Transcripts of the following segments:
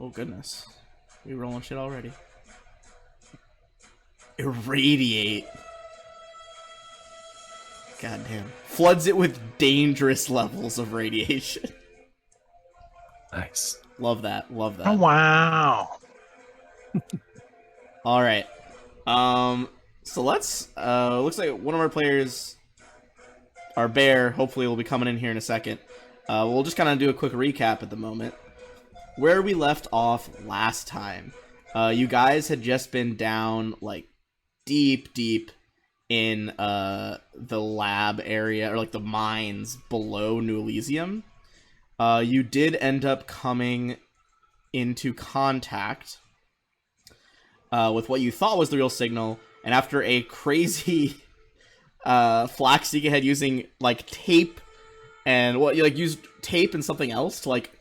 Oh goodness. We rolling shit already. Irradiate. Goddamn. Floods it with dangerous levels of radiation. Nice. Love that. Love that. Oh, wow. All right. So let's looks like one of our players, our bear, hopefully will be coming in here in a second. We'll just kind of do a quick recap at the moment. Where we left off last time. You guys had just been down like deep in the lab area, or like the mines below New Elysium. You did end up coming into contact with what you thought was the real signal, and after a crazy flak seek ahead using like tape and what you like used tape and something else to like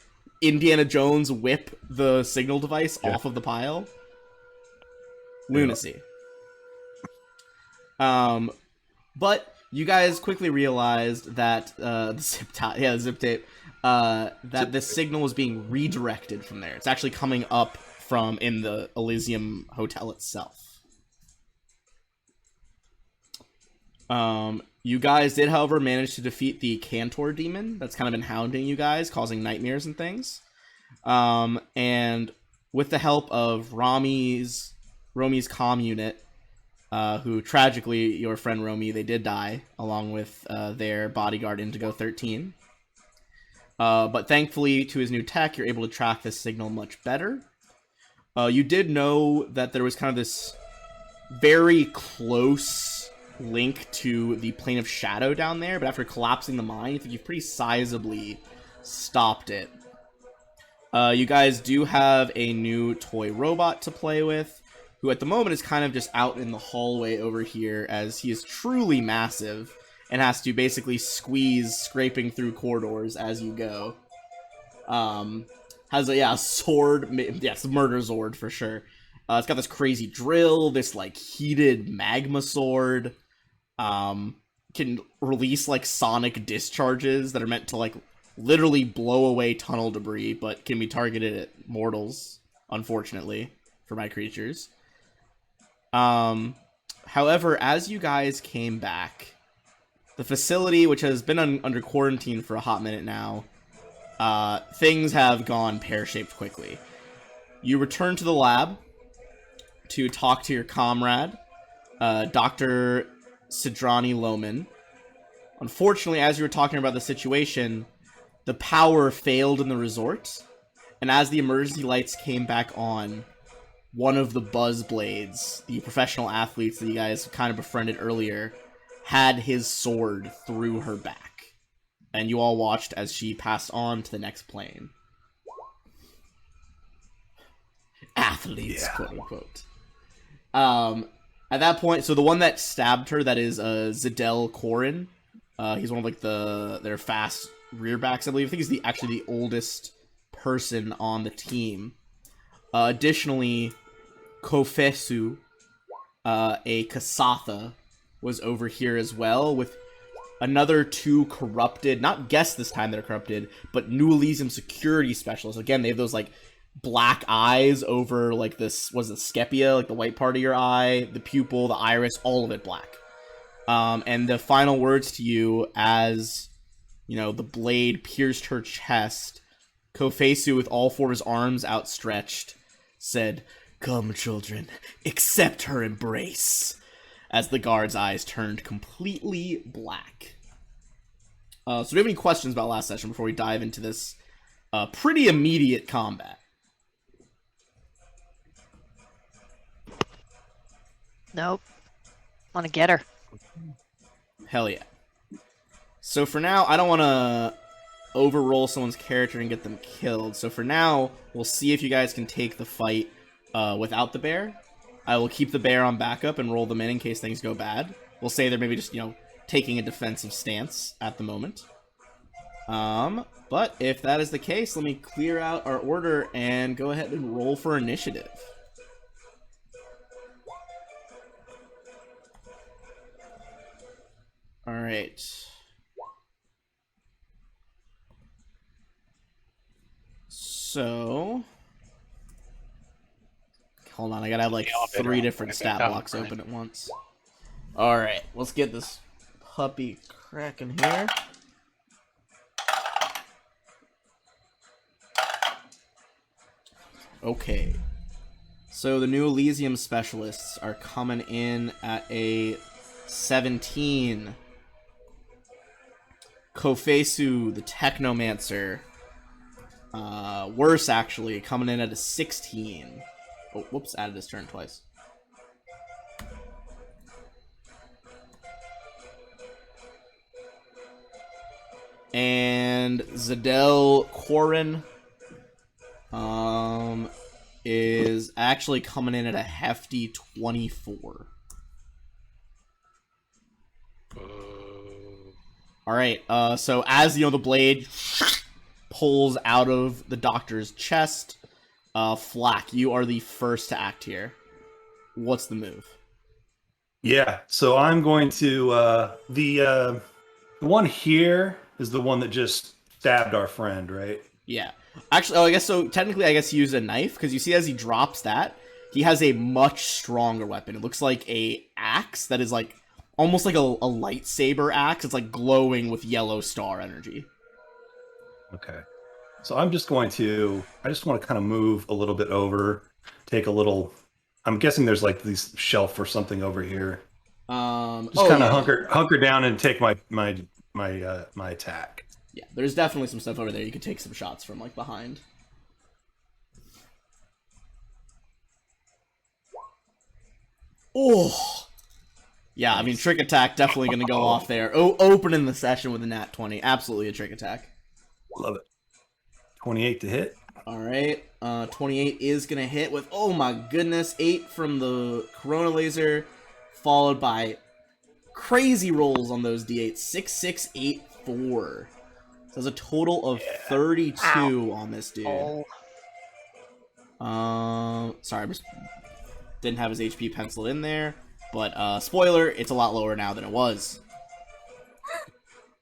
Indiana Jones whip the signal device off of the pile. Lunacy. But you guys quickly realized that the zip tape, that the signal was being redirected from there. It's actually coming up from in the Elysium Hotel itself. You guys did, however, manage to defeat the Cantor demon that's kind of been hounding you guys, causing nightmares and things. And with the help of Romi's comm unit, who tragically, your friend Romy, they did die, along with their bodyguard Indigo 13. But thankfully, to his new tech, you're able to track this signal much better. You did know that there was kind of this very close link to the plane of shadow down there, but after collapsing the mine, you think you've pretty sizably stopped it. You guys do have a new toy robot to play with, who at the moment is kind of just out in the hallway over here, as he is truly massive and has to basically squeeze, scraping through corridors as you go. Has a sword, yes, murder zord for sure. It's got this crazy drill, this like heated magma sword. Can release like sonic discharges that are meant to like literally blow away tunnel debris, but can be targeted at mortals, unfortunately, for my creatures. However, as you guys came back, the facility, which has been under quarantine for a hot minute now, things have gone pear-shaped quickly. You return to the lab to talk to your comrade, Dr. Sidrani Loman. Unfortunately, as you were talking about the situation, the power failed in the resort, and as the emergency lights came back on, one of the Buzz Blades, the professional athletes that you guys kind of befriended earlier, had his sword through her back. And you all watched as she passed on to the next plane. Athletes, quote unquote. At that point, so the one that stabbed her, that is Zidel Corin. He's one of like their fast rearbacks, I believe. I think he's actually the oldest person on the team. Additionally, Kofesu, a Kasatha, was over here as well, with another two corrupted, not guests this time that are corrupted, but New Elysium security specialists. Again, they have those like black eyes over like this, was it Scepia, like the white part of your eye, the pupil, the iris, all of it black. And the final words to you as, you know, the blade pierced her chest, Kofesu, with all four of his arms outstretched, said, "Come, children, accept her embrace," as the guard's eyes turned completely black. So do you have any questions about last session before we dive into this pretty immediate combat? Nope. Want to get her. Hell yeah. So for now, I don't want to overroll someone's character and get them killed. So for now, we'll see if you guys can take the fight without the bear. I will keep the bear on backup and roll them in case things go bad. We'll say they're maybe just, you know, taking a defensive stance at the moment. But if that is the case, let me clear out our order and go ahead and roll for initiative. Alright. So Hold on, I gotta have like The elevator 3 different operator. stat Oh, blocks right. open at once. Alright, let's get this puppy cracking here. Okay. So the new Elysium specialists are coming in at a 17. Kofesu, the Technomancer. Worse, actually, coming in at a 16. Oh, whoops, added his turn twice. And Zadel Quarren is actually coming in at a hefty 24. Alright, so as, the blade pulls out of the doctor's chest, Flack, you are the first to act here. What's the move? Yeah, so I'm going to the one here is the one that just stabbed our friend, right? Yeah. Actually, I guess so. Technically, I guess he used a knife, because you see as he drops that, he has a much stronger weapon. It looks like a axe that is like almost like a lightsaber axe. It's like glowing with yellow star energy. Okay. So I just want to kind of move a little bit over, take a little. I'm guessing there's like this shelf or something over here. Just kind of hunker down and take my attack. Yeah, there's definitely some stuff over there. You could take some shots from like behind. Oh, yeah. I mean, trick attack definitely going to go off there. Oh, opening the session with a nat 20. Absolutely a trick attack. Love it. 28 to hit. All right. 28 is going to hit with, oh my goodness, 8 from the Corona Laser, followed by crazy rolls on those d8s. 6, 6, 8, 4. So there's a total of 32 on this dude. Oh. Sorry, I just didn't have his HP penciled in there. But, spoiler, it's a lot lower now than it was.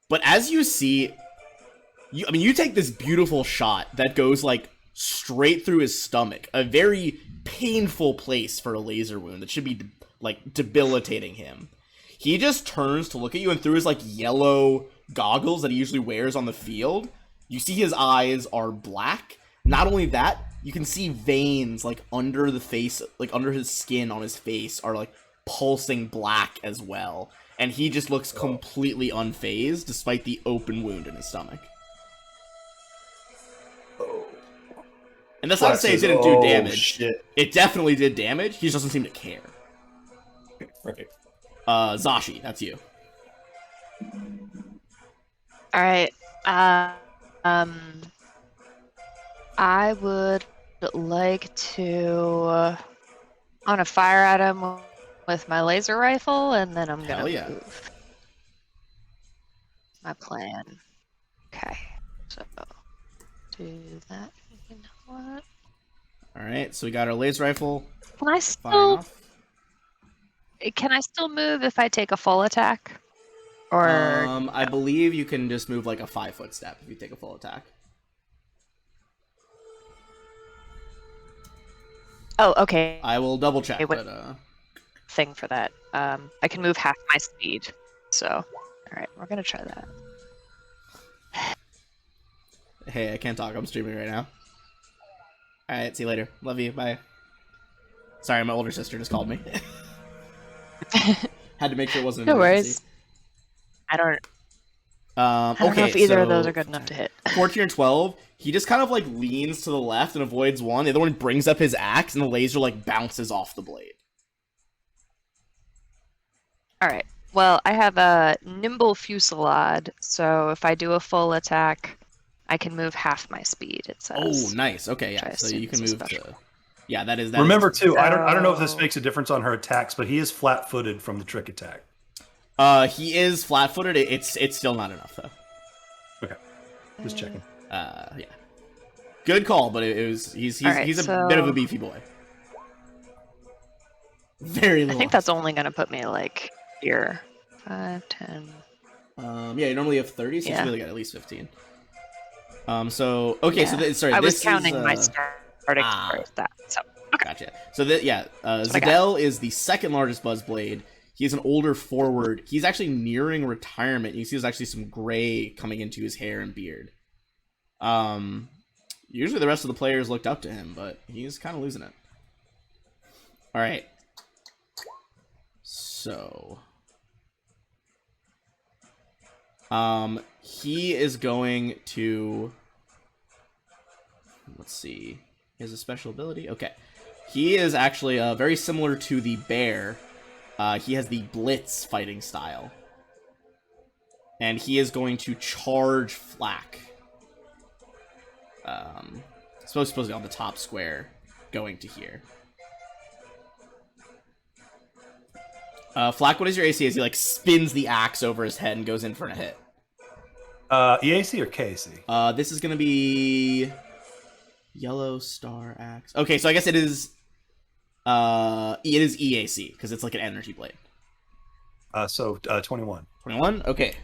But as you see, you take this beautiful shot that goes, like, straight through his stomach. A very painful place for a laser wound that should be, like, debilitating him. He just turns to look at you, and through his, like, yellow goggles that he usually wears on the field, you see his eyes are black. Not only that, you can see veins, like, under the face, like, under his skin on his face are, like, pulsing black as well. And he just looks completely unfazed, despite the open wound in his stomach. And that's not to say it didn't do damage. Shit. It definitely did damage, he just doesn't seem to care. Right. Zashi, that's you. All right. I would like to. I want to fire at him with my laser rifle, and then I'm gonna move. My plan. Okay. So do that. You know what? All right, so we got our laser rifle. Can I still move if I take a full attack? Or I believe you can just move like a 5-foot step if you take a full attack. oh, okay. I will double check, what- but Thing for that. I can move half my speed. So, all right, we're gonna try that. hey, I can't talk. I'm streaming right now. All right, see you later. Love you. Bye. Sorry, my older sister just called me. Had to make sure it wasn't an No emergency. worries. I don't know if either of those are good enough to hit. 14 or 12, he just kind of like leans to the left and avoids one. The other one brings up his axe, and the laser like bounces off the blade. All right. Well, I have a nimble fusillade, so if I do a full attack, I can move half my speed. It says. Oh, nice. Okay, yeah. I So assume you can is move special. to. Yeah, that is. Remember too, I don't know if this So- makes a difference on her attacks, but he is flat-footed from the trick attack. He is flat-footed. It's still not enough though. Okay, just checking. Yeah. Good call, but it was he's All right, he's a so- bit of a beefy boy. Very I little. think that's only gonna put me like here. 5, 10. Yeah, you normally have 30, so you Yeah. should really got at least 15. So okay, Yeah. so sorry, I was this counting is, my starting ah. score as that. So Gotcha. So that That's what I Zidell is the second largest Buzzblade. He's an older forward. He's actually nearing retirement. You see, there's actually some gray coming into his hair and beard. Usually the rest of the players looked up to him, but he's kind of losing it. All right. So, he is going to. Let's see. He has a special ability. Okay. He is actually very similar to the bear. He has the Blitz fighting style. And he is going to charge Flak. Supposed to be on the top square, going to here. Flak, what is your AC as he like spins the axe over his head and goes in for a hit? EAC or KC? This is gonna be Yellow Star Axe. Okay, so I guess it is EAC because it's like an energy blade. So 21. 21? Okay.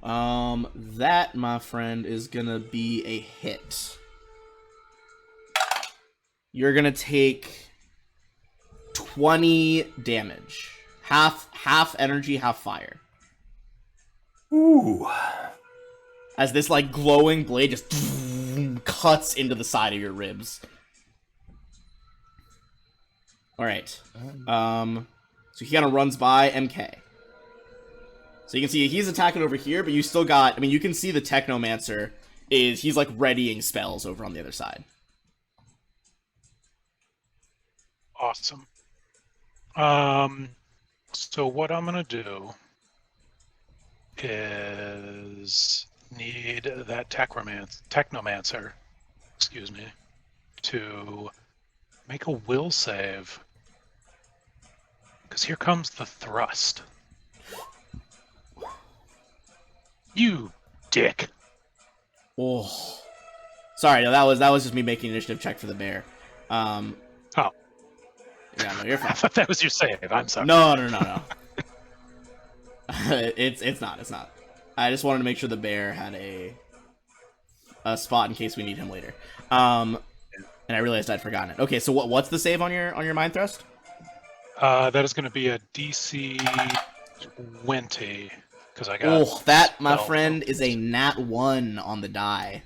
That, my friend, is gonna be a hit. You're gonna take 20 damage. Half energy, half fire. Ooh. As this like glowing blade just cuts into the side of your ribs. Alright. So he kind of runs by MK. So you can see he's attacking over here, but you still got, I mean, you can see the Technomancer he's like readying spells over on the other side. Awesome. So what I'm gonna do is need that Technomancer, excuse me, to make a will save. Because here comes the thrust. You dick. Oh. Sorry, no, that was just me making an initiative check for the bear. Oh. Yeah, no, you're I fine. thought that was your save. I'm sorry. No. It's not. I just wanted to make sure the bear had a spot in case we need him later. And I realized I'd forgotten it. Okay, so what's the save on your mind thrust? That is going to be a DC 20 because I got. Oh, that, my spell friend, is a focus. nat 1 on the die.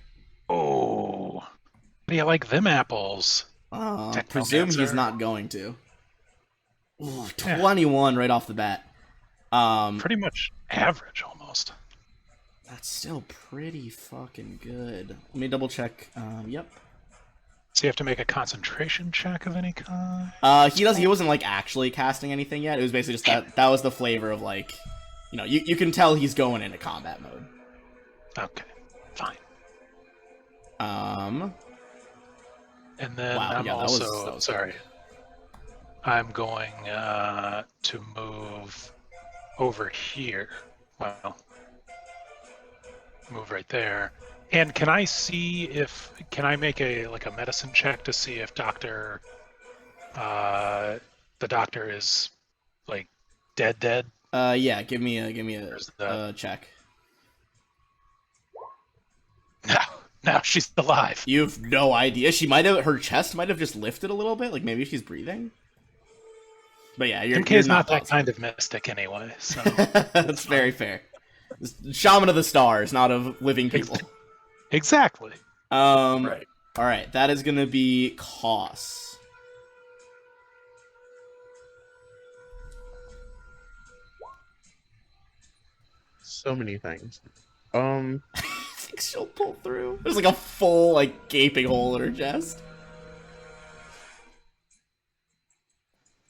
Oh, how do you like them apples? Presume he's Technomancer. not going to. Ooh, 21 right off the bat. Pretty much average almost. That's still pretty fucking good. Let me double check. Yep. So you have to make a concentration check of any kind. He wasn't like actually casting anything yet. It was basically just that was the flavor of like, you know, you can tell he's going into combat mode. Okay, fine. Um, And then Wow, I'm yeah, that was- also that was sorry. I'm going to move over here. Well, move right there. And can I see if I make a medicine check to see if the doctor is like dead? yeah, give me a There's the- check. No, she's alive. You've no idea. Her chest might have just lifted a little bit, like maybe she's breathing. But yeah, you're MK's not that positive. kind of mystic anyway, so That's very fair. Shaman of the stars, not of living people. exactly. Right. All right, that is gonna be Koss. So many things. Think she'll pull through. There's like a full, like, gaping hole in her chest.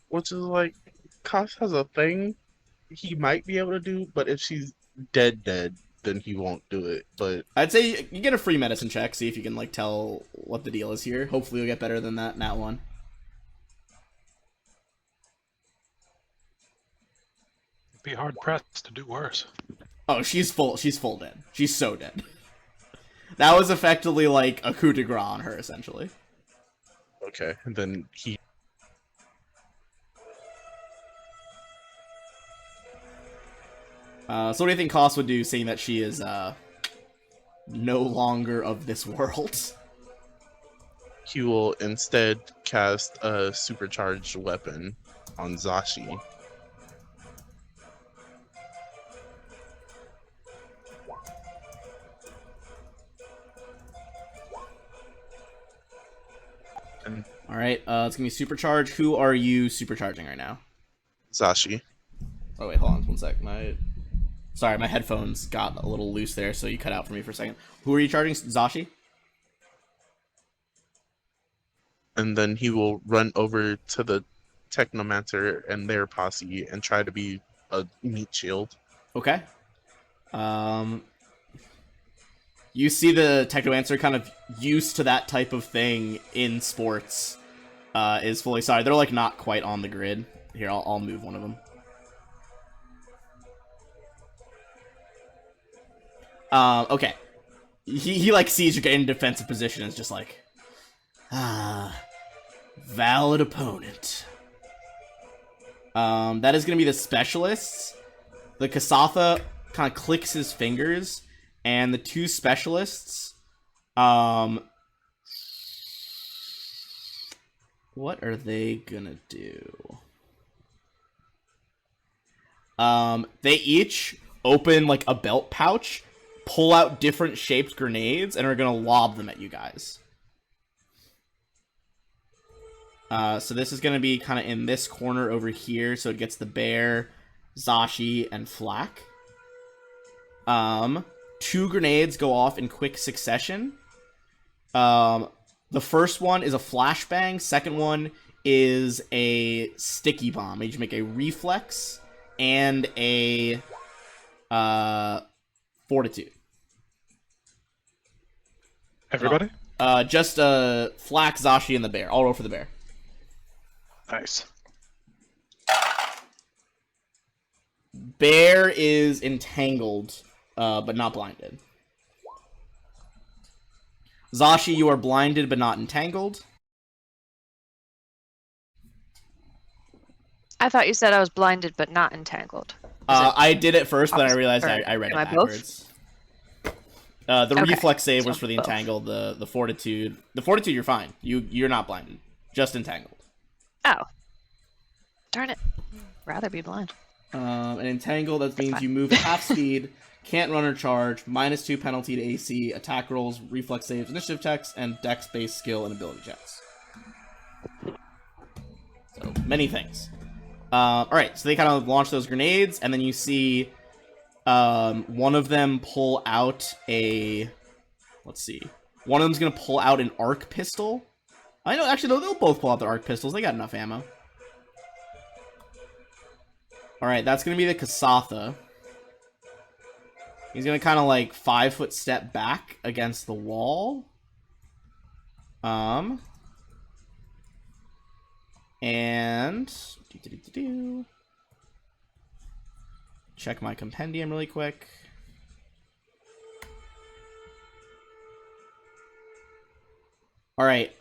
Which is like, Kosh has a thing he might be able to do, but if she's dead, then he won't do it. But I'd say you get a free medicine check, see if you can, like, tell what the deal is here. Hopefully you'll get better than that one. Be hard pressed to do worse. Oh, she's full dead. She's so dead. That was effectively like a coup de grace on her, essentially. okay, then he. So what do you think Koss would do, seeing that she is, no longer of this world? he will instead cast a supercharged weapon on Zashi. And All right, it's gonna be supercharge. Who are you supercharging right now? Zashi. Oh wait, hold on 1 sec. Sorry, my headphones got a little loose there, so you cut out for me for a second. Who are you charging? Zashi? And then he will run over to the Technomancer and their posse and try to be a meat shield. Okay. You see the Technomancer kind of used to that type of thing in sports. Is fully sorry. They're like not quite on the grid. Here, I'll move one of them. Okay. He like sees you get in defensive position and is just like, valid opponent. That is gonna be the specialists. The Kasatha kind of clicks his fingers, and the two specialists, what are they gonna do? They each open like a belt pouch, pull out different shaped grenades, and are gonna lob them at you guys. So this is gonna be kind of in this corner over here, so it gets the bear, Zashi, and Flak. 2 grenades go off in quick succession. The first one is a flashbang. Second one is a sticky bomb. You make a reflex and a fortitude. Everybody? Just Flak, Zashi, and the bear. I'll roll for the bear. Nice. Bear is entangled, but not blinded. Zashi, you are blinded but not entangled. I thought you said I was blinded but not entangled. I did it first, but then I opposite? realized Or I read it am I both? backwards. The Okay, reflex save was so for the both. entangled. The fortitude. The fortitude, you're fine. You're not blinded, just entangled. Oh. Darn it. Rather be blind. An entangled, that means fine. you move at half speed, can't run or charge, -2 penalty to AC, attack rolls, reflex saves, initiative checks, and dex-based skill and ability checks. So, many things. Alright, so they kind of launch those grenades, and then you see one of them pull out a... Let's see. One of them's going to pull out an arc pistol. I know, actually, they'll both pull out their arc pistols. They got enough ammo. Alright, that's going to be the Kasatha. He's going to kind of like 5-foot step back against the wall. And... check my compendium really quick. Alright,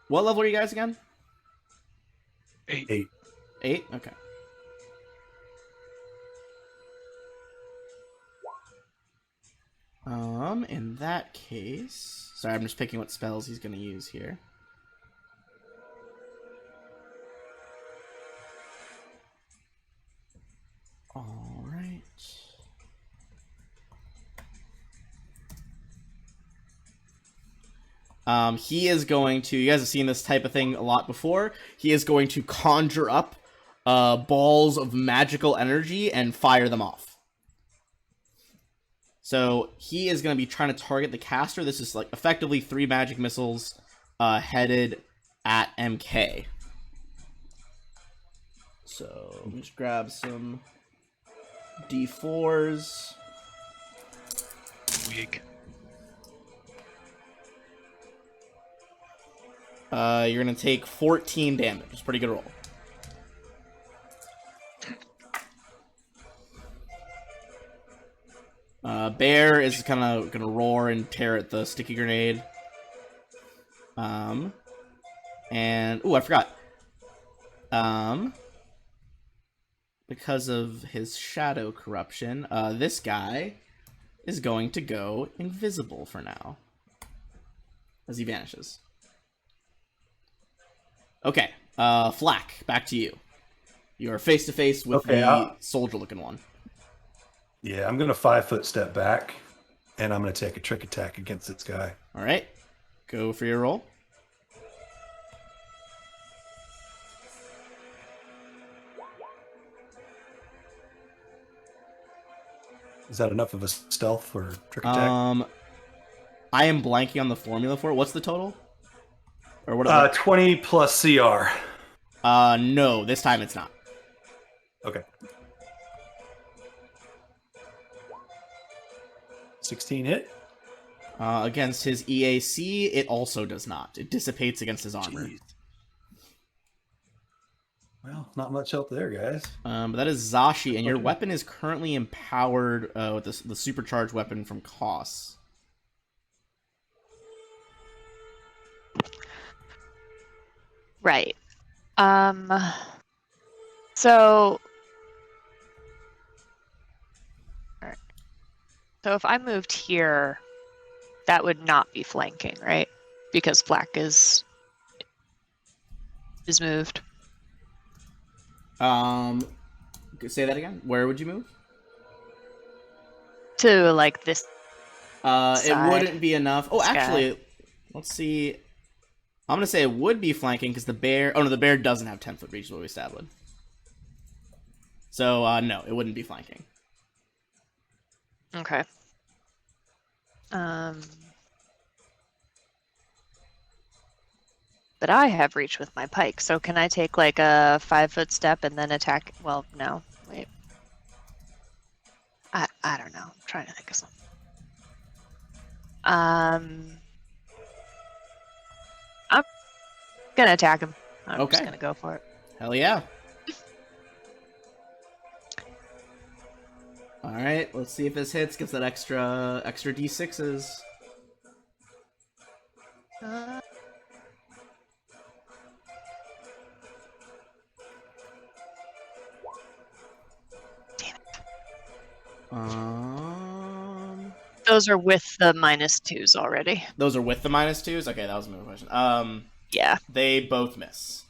what level are you guys again? 8. 8? Okay. In that case... Sorry, I'm just picking what spells he's gonna use here. Alright. He is going to... You guys have seen this type of thing a lot before. He is going to conjure up balls of magical energy and fire them off. So he is going to be trying to target the caster. This is like effectively 3 magic missiles headed at MK. So let me just grab some D4s. Weak. You're going to take 14 damage. It's a pretty good roll. Bear is kind of going to roar and tear at the sticky grenade. And... Ooh, I forgot. Because of his shadow corruption, this guy is going to go invisible for now. As he vanishes. Okay, Flack, back to you. You are face to face with the soldier-looking one. Yeah, I'm going to 5-foot step back, and I'm going to take a trick attack against this guy. All right, go for your roll. Is that enough of a stealth or trick attack? I am blanking on the formula for it. What's the total? Or what? 20 plus CR. No, this time it's not. Okay. 16 hit. Against his EAC, it also does not. It dissipates against his armor. Jeez. Well, not much help there, guys. But that is Zashi, and your weapon is currently empowered with the supercharged weapon from Koss. Right. So. Alright. So if I moved here, that would not be flanking, right? Because Flack is moved. Say that again. Where would you move? To like this. It side. wouldn't be enough. Oh, This guy. actually, let's see. I'm gonna say it would be flanking because the bear. Oh no, the bear doesn't have 10-foot reach, is what we established. So no, it wouldn't be flanking. Okay. But I have reach with my pike, so can I take like a 5-foot step and then attack? Well, no. Wait. I don't know. I'm trying to think of something. I'm gonna attack him. I'm Okay. just gonna go for it. Hell yeah. All right, let's see if this hits. Gives that extra d6s. Uh, damn it. Those are with the -2s already. Those are with the -2s. Okay, that was my question. Yeah. They both miss.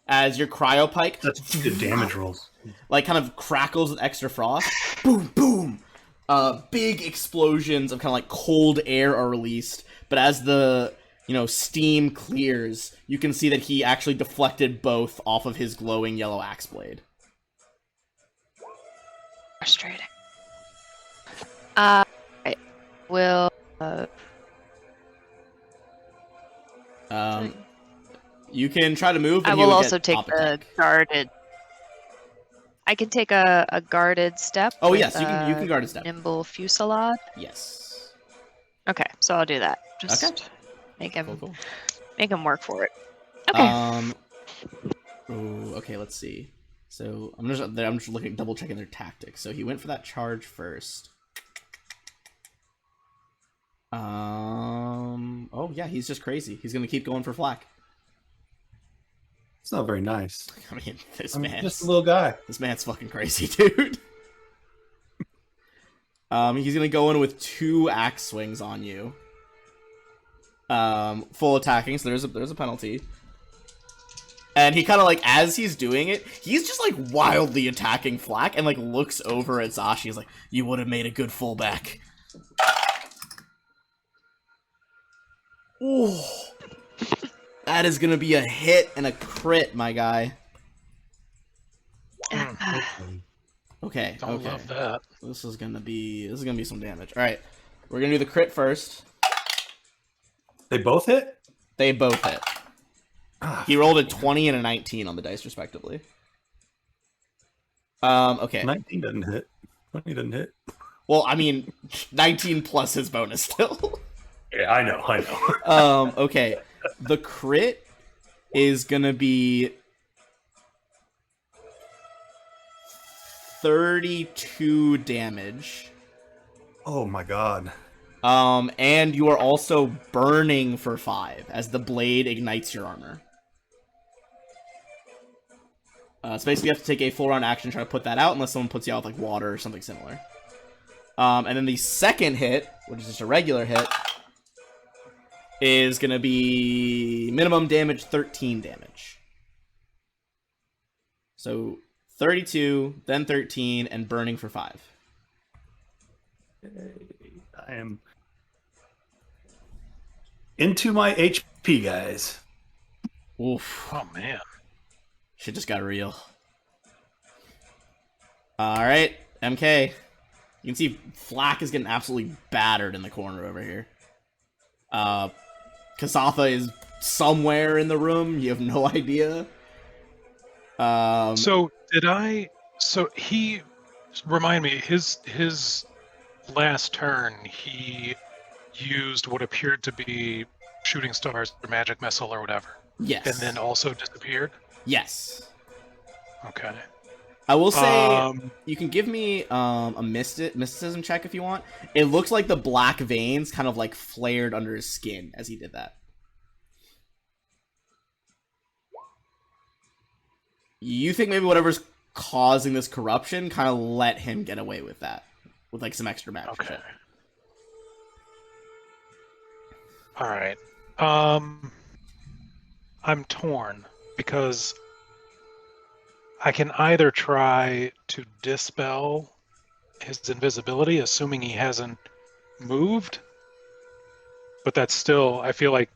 As your cryo pike, That's good damage rolls. like, kind of crackles with extra frost. Boom, boom. Big explosions of kind of like cold air are released. But as the steam clears, you can see that he actually deflected both off of his glowing yellow axe blade. Frustrating. I will. You can try to move. I and he will would also get take top the attack. guarded. I can take a guarded step. Oh with, yes, you can guard a step. Nimble fusillade. Yes. Okay, so I'll do that. Just Okay. make him Cool. make him work for it. Okay. Ooh, okay, let's see. So I'm just double checking their tactics. So he went for that charge first. Oh yeah, he's just crazy. He's gonna keep going for Flack. It's not very nice. I mean, this I'm man's just a little guy. this man's fucking crazy, dude. He's gonna go in with 2 axe swings on you. Full attacking, so there's a penalty. And he kind of like, as he's doing it, he's just like wildly attacking Flack and like looks over at Zashi. He's like, "You would have made a good fullback." Ooh. That is gonna be a hit and a crit, my guy. Okay, Don't okay. love that. This is gonna be some damage. All right, we're gonna do the crit first. They both hit? They both hit. Ah, He rolled a 20 and a 19 on the dice, respectively. Okay. 19 doesn't hit. 20 doesn't hit. Well, I mean, 19 plus his bonus still. Yeah, I know. Okay. The crit is gonna be 32 damage. Oh my god. And you are also burning for 5 as the blade ignites your armor. So basically you have to take a full round action to try to put that out unless someone puts you out with like water or something similar. And then the second hit, which is just a regular hit, is going to be minimum damage 13 damage. So 32, then 13, and burning for 5. I am into my HP, guys. Oof. Oh man. Shit just got real. Alright, MK. You can see Flack is getting absolutely battered in the corner over here. Kasatha is somewhere in the room. You have no idea. So he remind me, his last turn he used what appeared to be shooting stars or magic missile or whatever. Yes. And then also disappeared? Yes. Okay. I will say, you can give me a mysticism check if you want. It looks like the black veins kind of like flared under his skin as he did that. You think maybe whatever's causing this corruption kind of let him get away with that. With like some extra magic. Okay. shit. Alright. I'm torn because I can either try to dispel his invisibility, assuming he hasn't moved, but that's still, I feel like,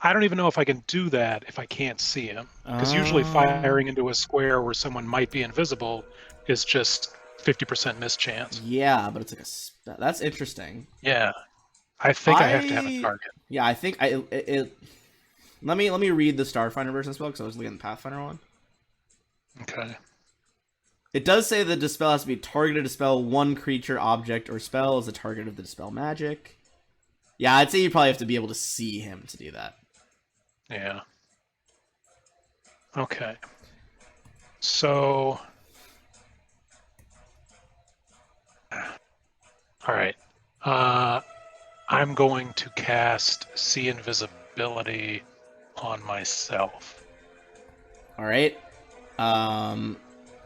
I don't even know if I can do that if I can't see him. Because usually firing into a square where someone might be invisible is just 50% miss chance. Yeah, but it's like that's interesting. Yeah. I think I have to have a target. Yeah, I think let me read the Starfinder version spell because I was looking at the Pathfinder one. Okay. It does say the dispel has to be targeted to dispel one creature, object, or spell as a target of the dispel magic. Yeah, I'd say you probably have to be able to see him to do that. Yeah. Okay. So. All right. I'm going to cast See Invisibility on myself. All right.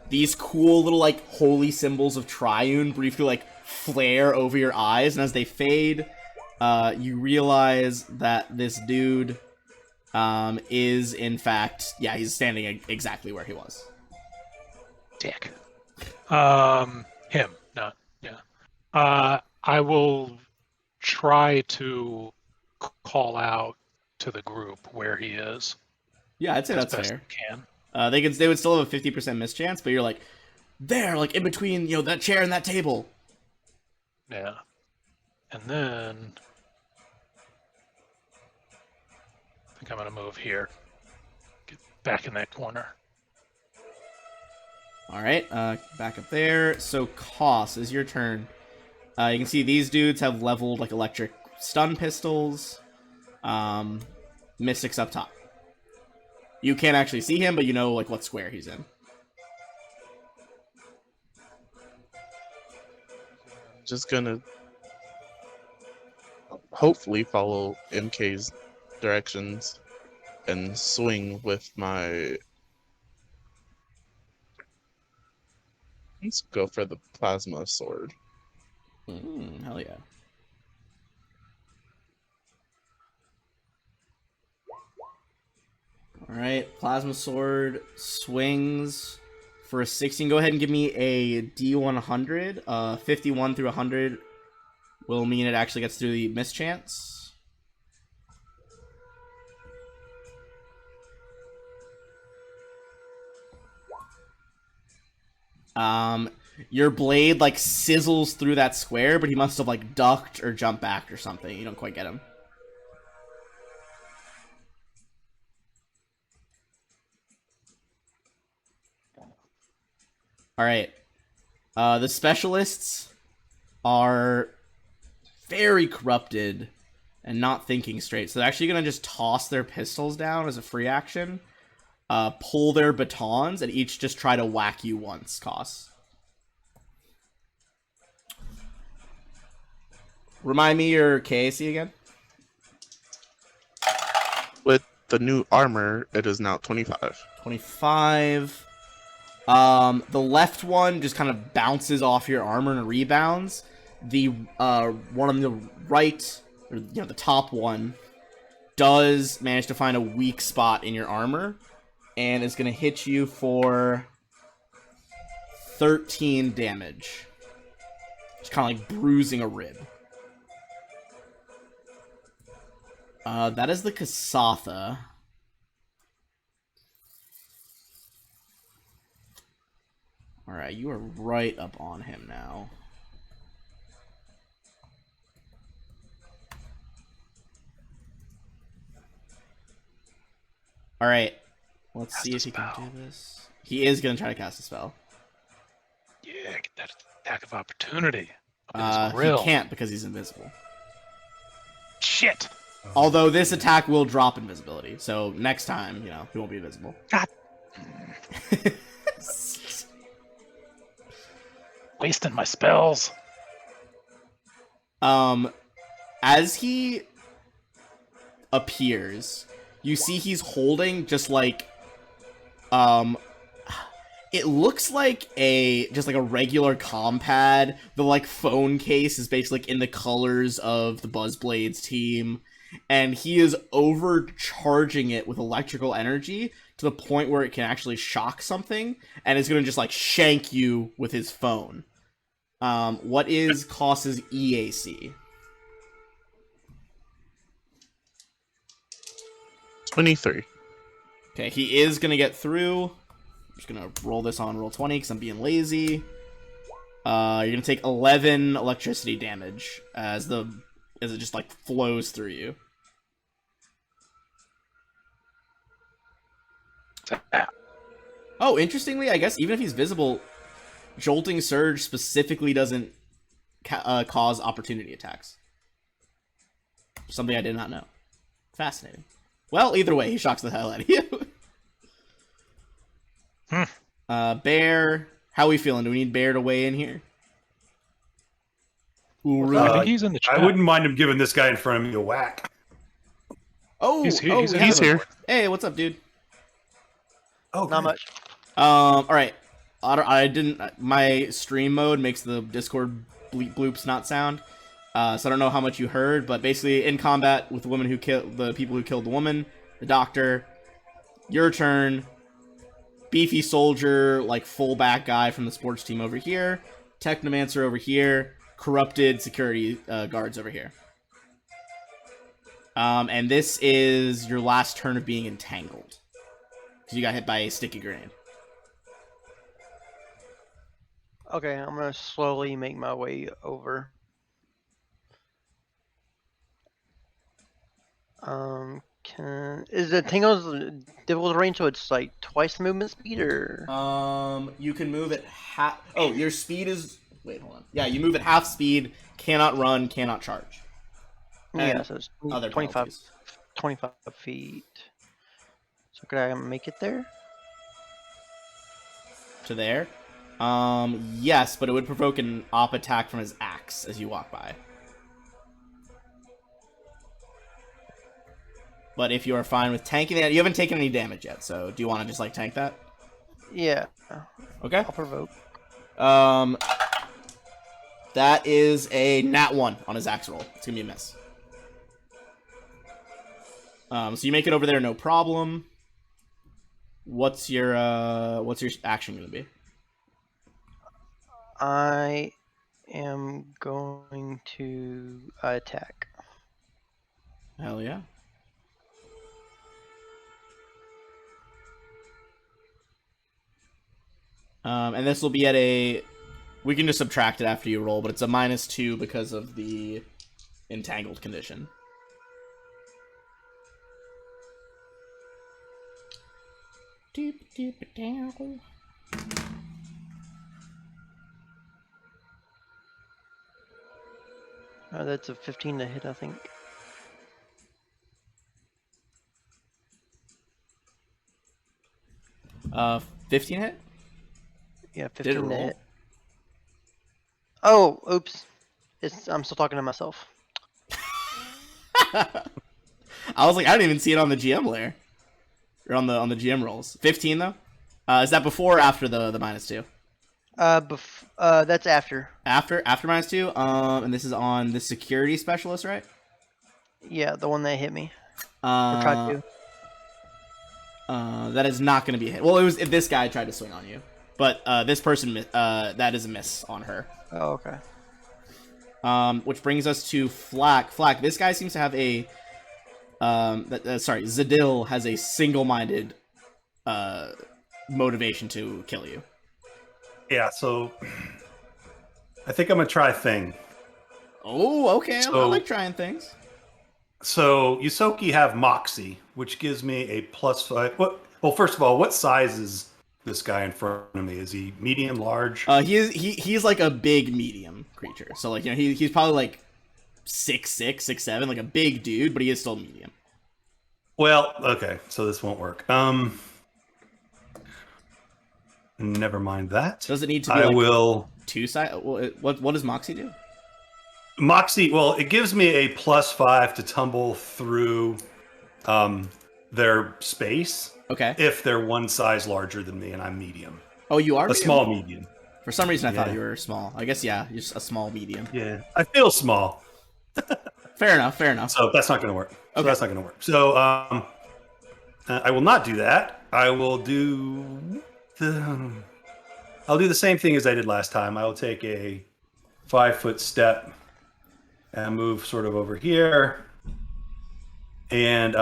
These cool little like holy symbols of Triune briefly like flare over your eyes, and as they fade, you realize that this dude is in fact, yeah, he's standing exactly where he was. Dick. Him, not yeah. I will try to call out to the group where he is. Yeah, I'd say as that's best fair. I can. They would still have a 50% miss chance, but you're like there, like in between, that chair and that table. Yeah. And then I think I'm gonna move here. Get back in that corner. All right, back up there. So Koss, is your turn. You can see these dudes have leveled like electric stun pistols. Mystic's up top. You can't actually see him, but you know like what square he's in. Just gonna hopefully follow MK's directions and swing with my. Let's go for the plasma sword. Hell yeah. Alright, Plasma Sword swings for a 16. Go ahead and give me a D100. 51 through 100 will mean it actually gets through the mischance. Your blade like sizzles through that square, but he must have like ducked or jumped back or something. You don't quite get him. Alright. The specialists are very corrupted and not thinking straight. So they're actually going to just toss their pistols down as a free action. Pull their batons and each just try to whack you once, Koss. Remind me your KAC again? With the new armor, it is now 25. 25. The left one just kind of bounces off your armor and rebounds. The one on the right, or the top one, does manage to find a weak spot in your armor, and is going to hit you for 13 damage. Just kind of like bruising a rib. That is the Kasatha. Alright, you are right up on him now. Alright, let's see if he can do this. He is going to try to cast a spell. Yeah, get that attack of opportunity. He can't because he's invisible. Shit. Although this attack will drop invisibility, so next time, he won't be invisible. God. Wasting my spells. As he appears, you see he's holding just like, it looks like just like a regular compad. The like phone case is basically like in the colors of the Buzzblades team, and he is overcharging it with electrical energy to the point where it can actually shock something, and is going to just like shank you with his phone. What is Koss's EAC? 23. Okay, he is going to get through. I'm just going to roll this on roll 20 because I'm being lazy. You're going to take 11 electricity damage as it just like flows through you. Oh, interestingly, I guess even if he's visible, Jolting Surge specifically doesn't cause opportunity attacks. Something I did not know. Fascinating. Well, either way, he shocks the hell out of you. Bear, how are we feeling? Do we need Bear to weigh in here? Ooh, I think he's in the chat. I wouldn't mind him giving this guy in front of me a whack. He's we have here. him. Hey, what's up, dude? Oh, Not much. All right. I didn't. My stream mode makes the Discord bloops not sound. So I don't know how much you heard, but basically in combat with the woman who killed the people who killed the woman, the doctor. Your turn. Beefy soldier, like fullback guy from the sports team over here. Technomancer over here. Corrupted security guards over here. And this is your last turn of being entangled. Because you got hit by a sticky grenade. Okay, I'm gonna slowly make my way over. Is the Tangle's difficult range, so it's like twice the movement speed, or? You can move at half. Oh, your speed is. Wait, hold on. Yeah, you move at half speed. Cannot run. Cannot charge. Yeah, so it's Other 25, penalties. 25 feet. So could I make it there? To there. Yes, but it would provoke an op attack from his axe as you walk by. But if you are fine with tanking that, you haven't taken any damage yet, so do you want to just, like, tank that? Yeah. Okay. I'll provoke. That is a nat 1 on his axe roll. It's gonna be a miss. So you make it over there, no problem. What's your action gonna be? I am going to attack. Hell yeah. And this will be at a... We can just subtract it after you roll, but it's a -2 because of the entangled condition. That's a 15 to hit, I think. Uh, 15 hit? Yeah, Did it 15 to roll? hit. Oh, oops. I'm still talking to myself. I was like, I didn't even see it on the GM layer. Or on the GM rolls. 15 though? Is that before or after the -2? That's after. After -2. And this is on the security specialist, right? Yeah, the one that hit me. Or tried to. That is not going to be a hit. Well, it was if this guy tried to swing on you, but this person that is a miss on her. Oh, okay. Which brings us to Flack. Flack, this guy seems to have a Zadil has a single-minded motivation to kill you. Yeah, so I think I'm gonna try Thing. Oh, okay. I like trying things. So Yusoki have Moxie, which gives me a +5. Well, first of all, what size is this guy in front of me? Is he medium, large? He's like a big medium creature. So like he's probably like 6'6", 6'7", like a big dude, but he is still medium. Well, okay, so this won't work. Never mind that. Does it need to be? I will. Two side. What does Moxie do? Moxie. Well, it gives me a +5 to tumble through their space. Okay. If they're one size larger than me and I'm medium. Oh, you are a medium? small medium. For some reason, I thought you were small. I guess just a small medium. Yeah, I feel small. Fair enough. Fair enough. So that's not going to work. So I will not do that. I will do I'll do the same thing as I did last time. I will take a 5-foot step and move sort of over here. And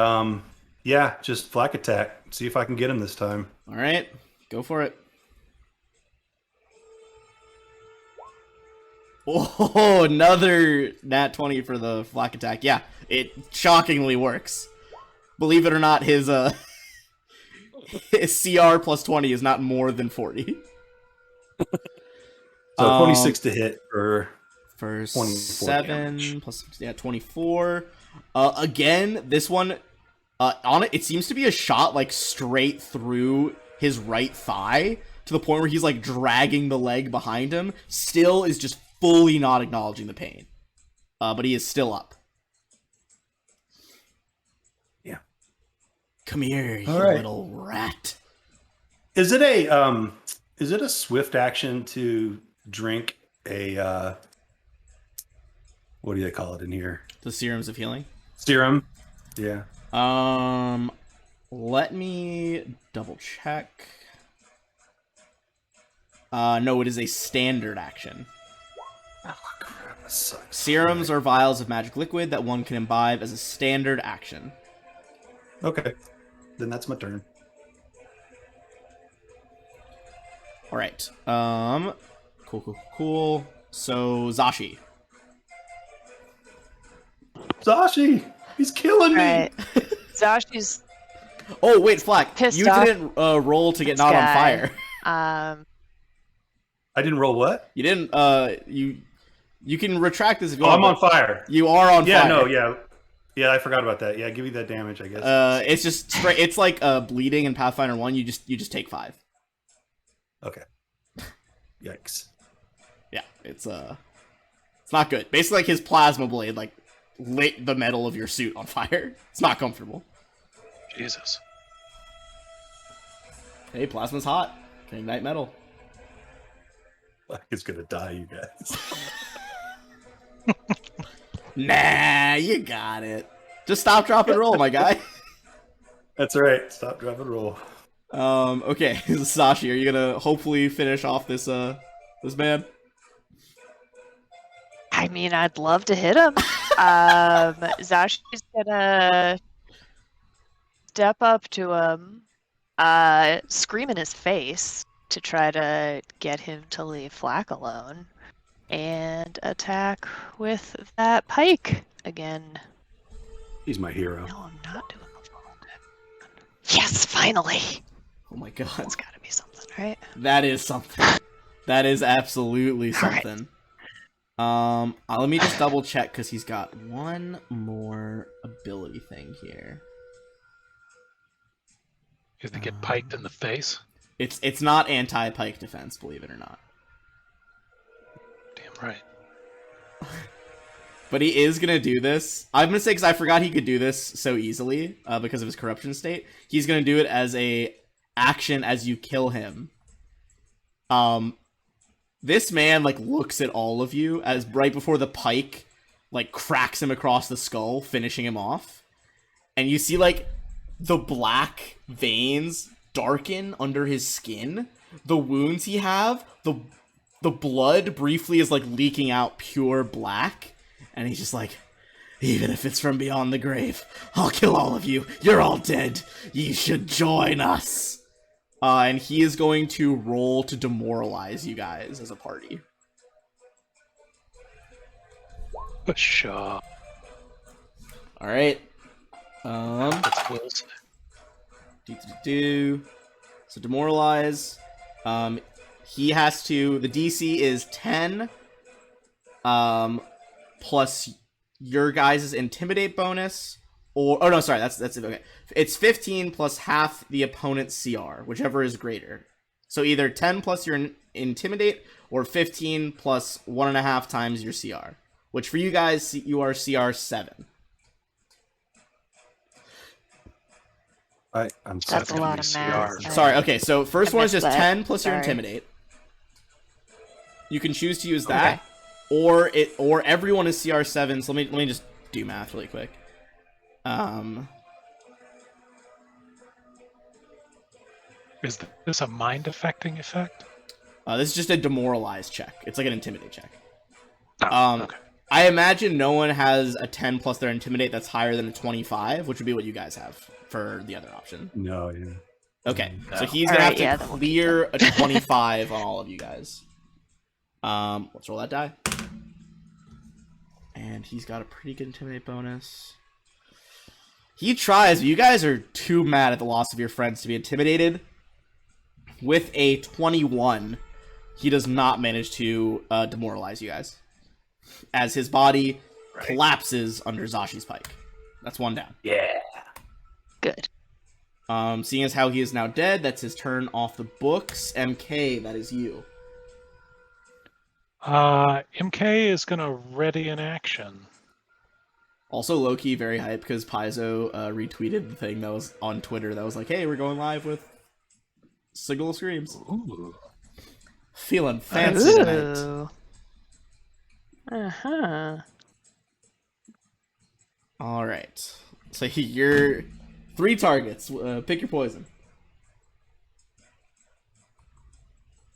yeah, just flak attack. See if I can get him this time. All right, go for it. Oh, another nat 20 for the flak attack. Yeah, it shockingly works. Believe it or not, his CR +20 is not more than 40. So 26 to hit for 7 damage. plus 24. Again, this one on it seems to be a shot like straight through his right thigh to the point where he's like dragging the leg behind him. Still is just fully not acknowledging the pain. But he is still up. Yeah. Come here, you right. little rat. Is it a swift action to drink a what do they call it in here? The serums of healing? Serum. Yeah. Let me double check. No, it is a standard action. Oh, crap, that sucks. Serums are vials of magic liquid that one can imbibe as a standard action. Okay. Then that's my turn. All right. Cool. So Zashi. Zashi, he's killing me. Right. Zashi's Oh wait, Flack. Pissed You off. didn't roll to get This not on guy. fire. I didn't roll what? You didn't. You can retract this if you Oh, want. I'm on but fire. You are on Yeah, fire. no, yeah. Yeah, I forgot about that. Yeah, give me that damage, I guess. It's just straight. It's like bleeding in Pathfinder 1. You just take 5. Okay. Yikes. Yeah, it's not good. Basically, like his plasma blade like lit the metal of your suit on fire. It's not comfortable. Jesus. Hey, plasma's hot. Can ignite metal. It's gonna die, you guys. Nah, you got it. Just stop, drop, and roll, my guy. That's right. Stop, drop, and roll. Okay, Sashi, are you gonna hopefully finish off this this man? I mean, I'd love to hit him. Zashi's gonna step up to him, scream in his face to try to get him to leave Flack alone, and attack with that pike again. He's my hero. No, I'm not doing the full attack. Yes, finally! Oh my god, That's gotta be something, right? that is something. That is absolutely Alright. something. Let me just double check because he's got one more ability thing here. You have to get piked in the face? It's not anti-pike defense, believe it or not. Damn right. But he is gonna do this. I'm gonna say because I forgot he could do this so easily because of his corruption state. He's gonna do it as a action as you kill him, this man like looks at all of you as right before the pike like cracks him across the skull, finishing him off. And you see like the black veins darken under his skin. The wounds he have, the blood briefly is like leaking out pure black. And he's just like, even if it's from beyond the grave, I'll kill all of you. You're all dead. You should join us. And he is going to roll to demoralize you guys as a party. Sure. All right. That's Will's. So demoralize. He has to. The DC is 10. Plus your guys' intimidate bonus. Oh no, sorry, that's it. Okay, it's 15 plus half the opponent's CR, whichever is greater. So either 10 plus your intimidate or 15 plus 1.5 times your CR. Which for you guys, you are CR 7. I'm That's a lot of math. Sorry. Okay, so first I one is missed just that. 10 plus your Sorry. intimidate. You can choose to use that, or everyone is CR 7. So let me just do math really quick. Is this a mind affecting effect? This is just a demoralize check. It's like an intimidate check. Oh, okay. I imagine no one has a 10 plus their intimidate that's higher than a 25, which would be what you guys have for the other option. No, yeah. Okay, No. so he's gonna have Alright, yeah, to then we'll keep clear a 25 on all of you guys. Let's roll that die. And he's got a pretty good intimidate bonus. He tries, but you guys are too mad at the loss of your friends to be intimidated. With a 21, he does not manage to demoralize you guys, as his body collapses under Zashi's pike. That's one down. Yeah. Good. Seeing as how he is now dead, that's his turn off the books. MK, that is you. MK is gonna ready an action. Also, low-key very hype because Paizo retweeted the thing that was on Twitter that was like, hey, we're going live with Signal of Screams. Ooh. Feeling fancy tonight. Ooh. Uh-huh. Alright. So you're 3 targets. Pick your poison.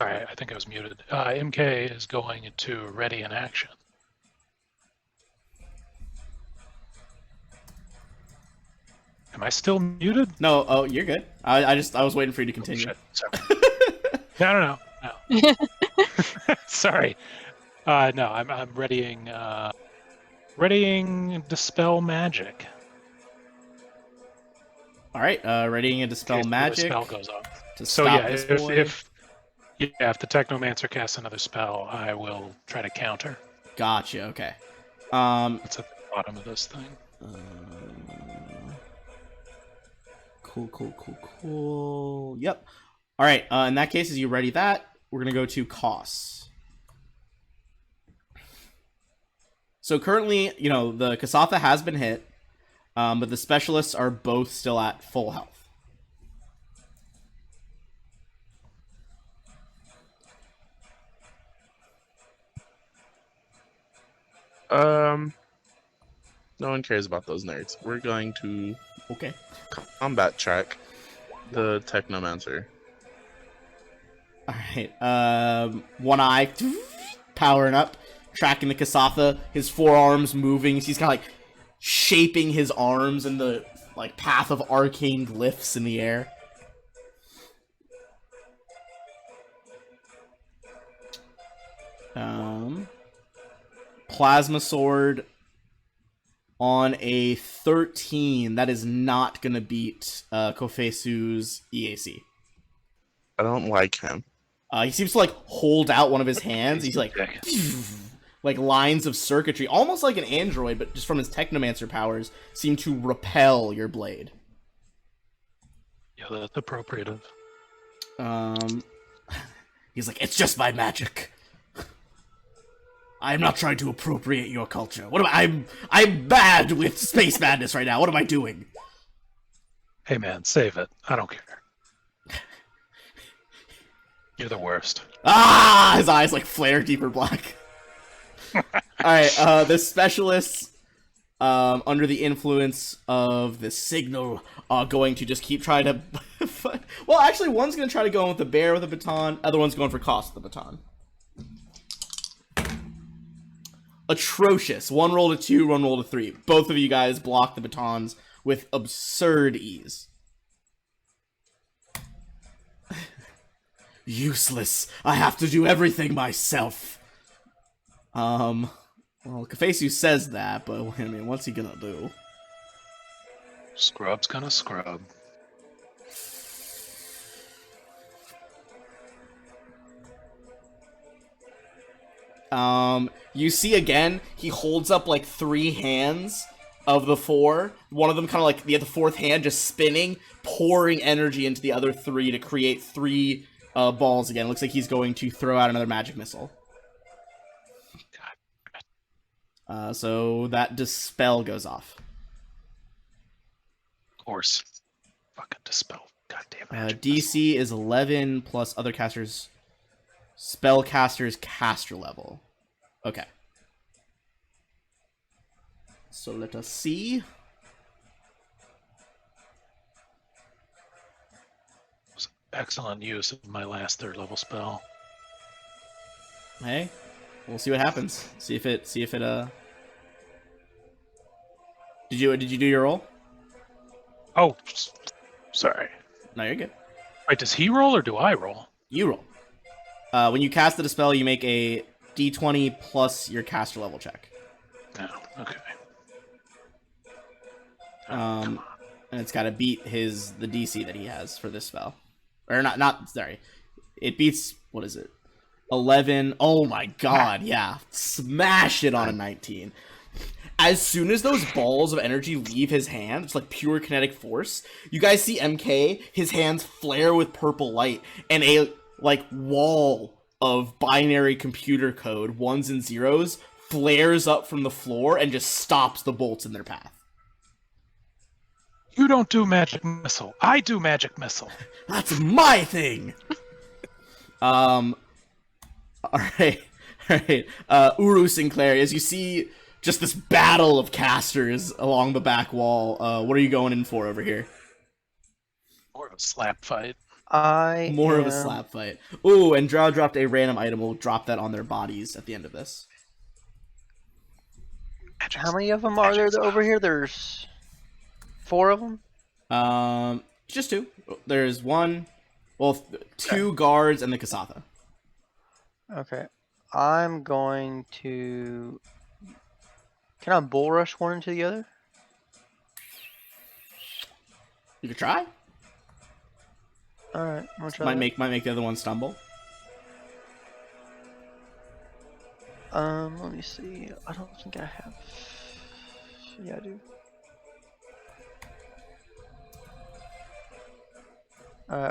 Alright, I think I was muted. MK is going to ready an action. Am I still muted? No, oh, you're good. I was waiting for you to continue. Shit, sorry. No. Sorry. No, I'm readying Dispel Magic. Alright, readying a Dispel In case Magic. The spell goes off. To So stop yeah, this boy. if the Technomancer casts another spell, I will try to counter. Gotcha, okay. It's at the bottom of this thing. Cool. Yep. Alright, in that case, as you ready that, we're going to go to costs. So currently, the Kasatha has been hit, but the specialists are both still at full health. No one cares about those nerds. We're going to Okay. combat track the Technomancer. Alright, one eye powering up, tracking the Kasatha, his forearms moving. He's kind of like shaping his arms in the path of arcane glyphs in the air. Plasma sword on a 13. That is not gonna beat Kofesu's EAC. I don't like him. He seems to hold out one of his hands. He's like lines of circuitry, almost like an android, but just from his Technomancer powers, seem to repel your blade. Yeah, that's appropriative. He's like, it's just my magic. I'm not trying to appropriate your culture. I'm bad with space madness right now. What am I doing? Hey man, save it. I don't care. You're the worst. Ah! His eyes like flare deeper black. Alright, the specialists, under the influence of the signal, are going to just keep trying to... well, actually, one's going to try to go in with the bear with a baton, other one's going for Koss with the baton. Atrocious. One rolled a 2, one rolled a 3. Both of you guys block the batons with absurd ease. Useless. I have to do everything myself. Well, Kafesu says that, but I mean, what's he gonna do? Scrub's gonna scrub. You see again, he holds up like 3 hands of the 4. One of them kind of like the 4th hand just spinning, pouring energy into the other 3 to create 3 balls again. It looks like he's going to throw out another magic missile. So that dispel goes off. Of course. Fucking dispel. Goddamn it. DC is 11 plus other casters. Spellcaster's caster level. Okay. So let us see. Excellent use of my last 3rd level spell. Hey, we'll see what happens. See if it Did you do your roll? Oh, sorry. No, you're good. Wait, does he roll or do I roll? You roll. When you cast the dispel, you make a D20 plus your caster level check. No, okay. And it's got to beat the DC that he has for this spell. Or not, sorry. It beats, what is it? 11. Oh my god, yeah. Smash it on a 19. As soon as those balls of energy leave his hand, it's like pure kinetic force. You guys see MK, his hands flare with purple light, and a like wall of binary computer code, 1s and 0s, flares up from the floor and just stops the bolts in their path. You don't do magic missile. I do magic missile. That's my thing. All right. Uru Sinclair, as you see just this battle of casters along the back wall, what are you going in for over here? More of a slap fight. More of a slap fight. Ooh, and Drow dropped a random item. We'll drop that on their bodies at the end of this. How many of them are there over here? There's 4 of them? Just 2. There's 2 guards and the Kasatha. Okay. I'm going to... Can I bull rush one into the other? You could try. Alright, I'm gonna try Might that. make the other one stumble. Let me see. I don't think I have... Yeah, I do.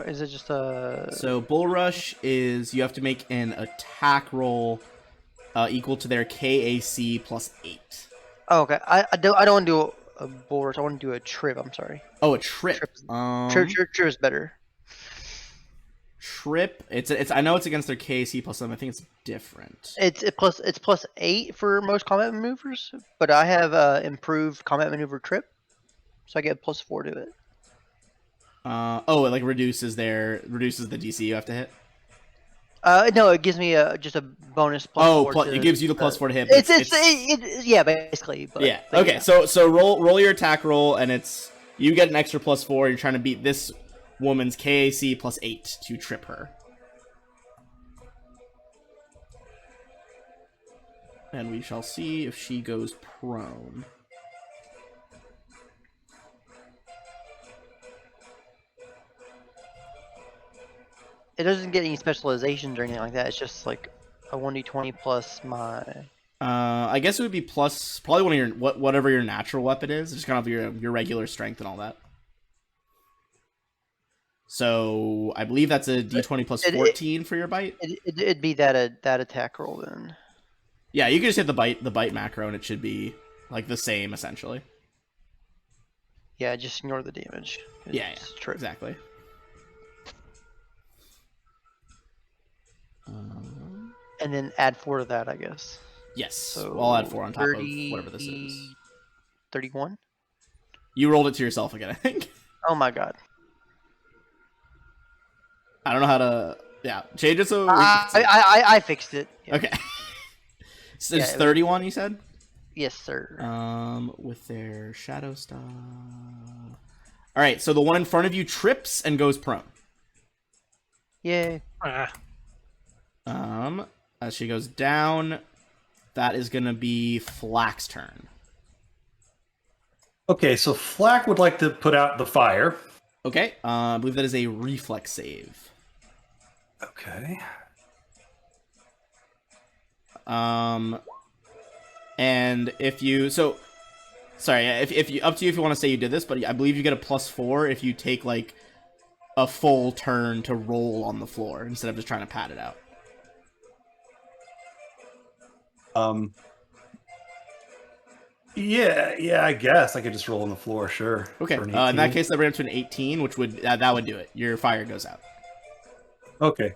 Is it just a... So Bull Rush is you have to make an attack roll equal to their KAC plus 8. Oh, okay. I don't want to do a bull rush. I want to do a trip. I'm sorry. Oh, a trip. Trip is better. Trip. It's. I know it's against their KAC plus 7. I think it's different. It's plus 8 for most combat maneuvers, but I have improved combat maneuver trip, so I get plus 4 to it. Oh, it like reduces the DC you have to hit. No, it gives me just a bonus plus 4. It gives you the plus 4 to hit. Yeah, basically. But, yeah. but Okay. Yeah. So roll your attack roll, and you get an extra plus 4. You're trying to beat this woman's KAC plus 8 to trip her. And we shall see if she goes prone. It doesn't get any specializations or anything like that. It's just like a 1d20 plus my... I guess it would be plus probably one of your whatever your natural weapon is. Just kind of your regular strength and all that. So I believe that's a D20 plus 14 for your bite. It'd be that attack roll then. Yeah, you can just hit the bite macro and it should be like the same essentially. Yeah, just ignore the damage. Yeah, exactly. And then add 4 to that, I guess. Yes. So I'll add 4 on top 30, of whatever this is. 31? You rolled it to yourself again, I think. Oh my god. I don't know how to. Yeah, change it so. We can see. I fixed it. Yeah. Okay. So Yeah, it's it was- 31, you said? Yes, sir. With their shadow stuff. All right, so the one in front of you trips and goes prone. Yay. As she goes down, that is gonna be Flack's turn. Okay, so Flack would like to put out the fire. Okay, I believe that is a reflex save. Okay. And if you sorry, if you up to you if you want to say you did this, but I believe you get a +4 if you take like a full turn to roll on the floor instead of just trying to pad it out. Yeah, I guess I could just roll on the floor, sure. Okay, for an in that 18. case, that brings up to an 18, which would that would do it. Your fire goes out. Okay.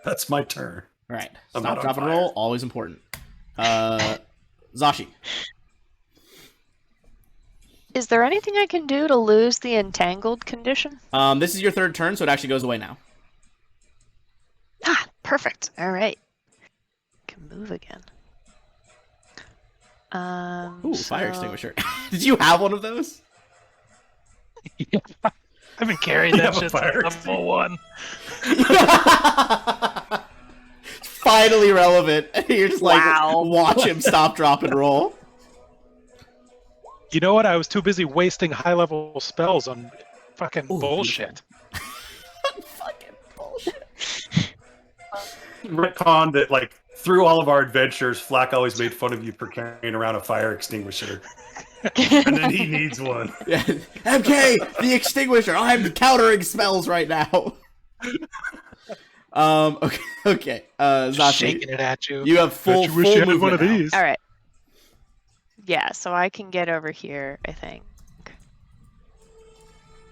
That's my turn. All right, I'm stop, not on drop, and fire. roll. Always important. Zashi. Is there anything I can do to lose the entangled condition? This is your third turn, so it actually goes away now. Ah, perfect. All right. Can move again. Ooh, fire so- extinguisher. Did you have one of those? I've been carrying You that have a shit fire since level 1. Finally relevant. You're just like, Wow. watch him stop, drop, and roll. You know what? I was too busy wasting high-level spells on fucking Ooh, bullshit. Fucking bullshit. Retcon that, like, through all of our adventures, Flack always made fun of you for carrying around a fire extinguisher. And then he needs one. Yeah. MK, the extinguisher. I'm countering spells right now. Okay. Zashi, Shaking it at you. you have full Bet you wish you had movement one of now. these. All right. Yeah, so I can get over here, I think.